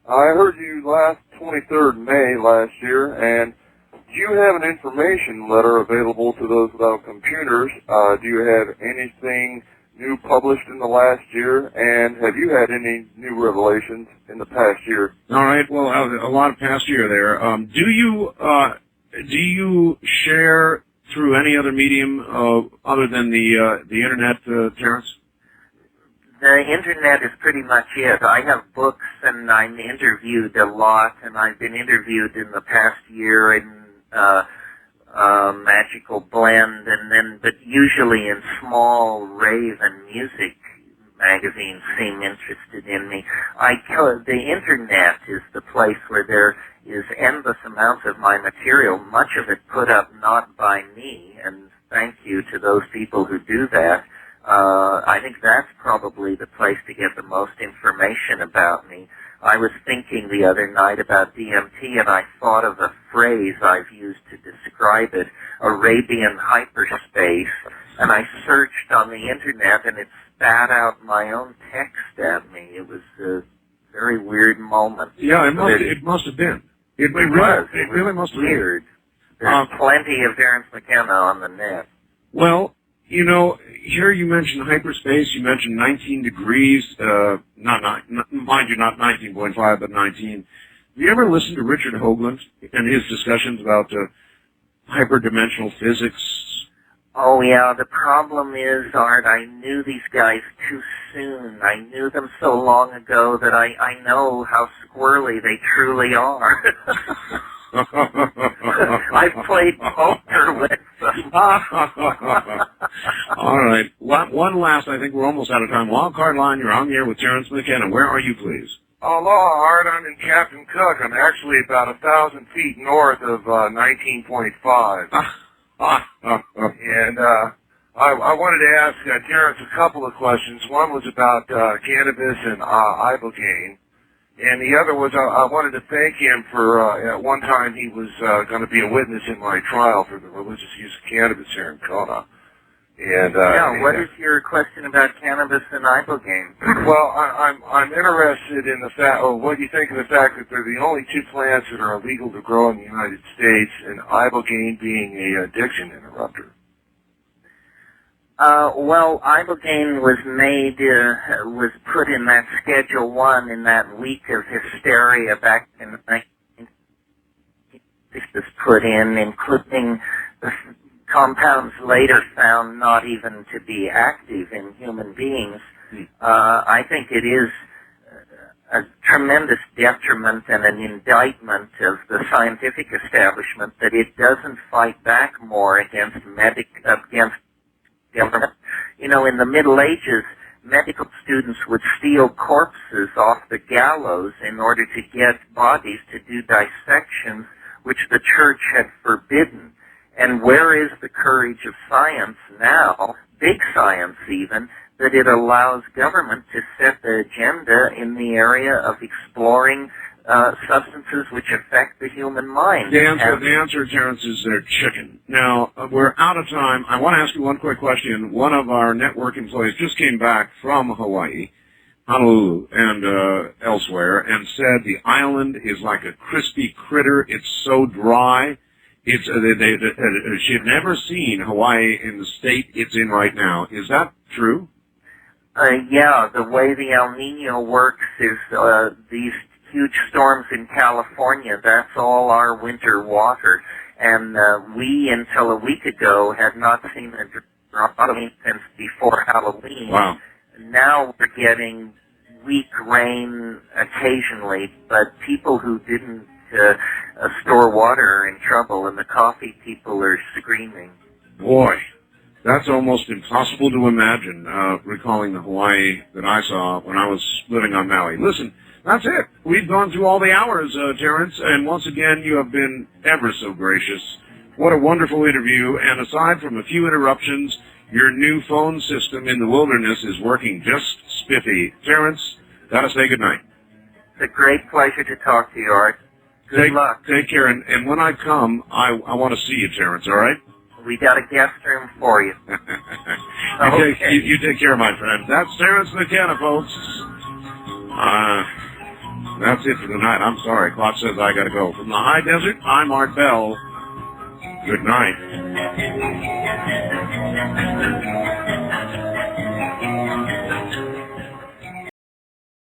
I heard you last 23rd May last year, and do you have an information letter available to those without computers? Do you have anything new published in the last year, and have you had any new revelations in the past year? All right. Well, a lot of past year there. Do you share through any other medium other than the internet, Terrence? The internet is pretty much it. I have books, and I'm interviewed a lot, and I've been interviewed in the past year in Magical Blend, but usually in small rave and music magazines seem interested in me. The internet is the place where there is endless amounts of my material, much of it put up not by me, and thank you to those people who do that. I think that's probably the place to get the most information about me. I was thinking the other night about DMT, and I thought of a phrase I've used to describe it, Arabian hyperspace, and I searched on the internet, and it spat out my own text at me. It was a very weird moment. Yeah, it must have been. It really must have been. Weird. There's plenty of Terrence McKenna on the net. Well, here you mentioned hyperspace, you mentioned 19 degrees, mind you, not 19.5, but 19. Have you ever listened to Richard Hoagland and his discussions about hyperdimensional physics? Oh, yeah, the problem is, Art, I knew these guys too soon. I knew them so long ago that I know how squirrely they truly are. I've played poker with them. All right. One last, I think we're almost out of time. Wild Card Line, you're on the air with Terrence McKenna. Where are you, please? Aloha, Art. I'm in Captain Cook. I'm actually about 1,000 feet north of 19.5. And I wanted to ask Terrence a couple of questions. One was about cannabis and ibogaine. And the other was I wanted to thank him for, at one time he was going to be a witness in my trial for the religious use of cannabis here in Kona. And what is your question about cannabis and ibogaine? Well, I'm interested in the fact, or what do you think of the fact that they're the only two plants that are illegal to grow in the United States, and ibogaine being a addiction interrupter? Well, ibogaine was put in that Schedule 1 in that week of hysteria back in the 1960s, was put in, including the compounds later found not even to be active in human beings. I think it is a tremendous detriment and an indictment of the scientific establishment that it doesn't fight back more against government. In the Middle Ages, medical students would steal corpses off the gallows in order to get bodies to do dissections which the church had forbidden. And where is the courage of science now, big science even, that it allows government to set the agenda in the area of exploring substances which affect the human mind? The answer, Terrence, is they're chicken. Now, we're out of time. I want to ask you one quick question. One of our network employees just came back from Hawaii, Honolulu, and elsewhere, and said the island is like a crispy critter. It's so dry. It's she had never seen Hawaii in the state it's in right now. Is that true? Yeah, the way the El Nino works is these huge storms in California, that's all our winter water. And we, until a week ago, had not seen a drop of rain since before Halloween. Wow. Now we're getting weak rain occasionally, but people who didn't store water are in trouble, and the coffee people are screaming. Boy, that's almost impossible to imagine, recalling the Hawaii that I saw when I was living on Maui. Listen, that's it. We've gone through all the hours, Terrence, and once again, you have been ever so gracious. What a wonderful interview, and aside from a few interruptions, your new phone system in the wilderness is working just spiffy. Terrence, gotta say goodnight. It's a great pleasure to talk to you, Art. Good luck. Take care, and when I come, I want to see you, Terrence, all right? We got a guest room for you. You take care, my friend. That's Terrence McKenna, folks. That's it for tonight. I'm sorry. Clock says I got to go. From the high desert, I'm Art Bell. Good night.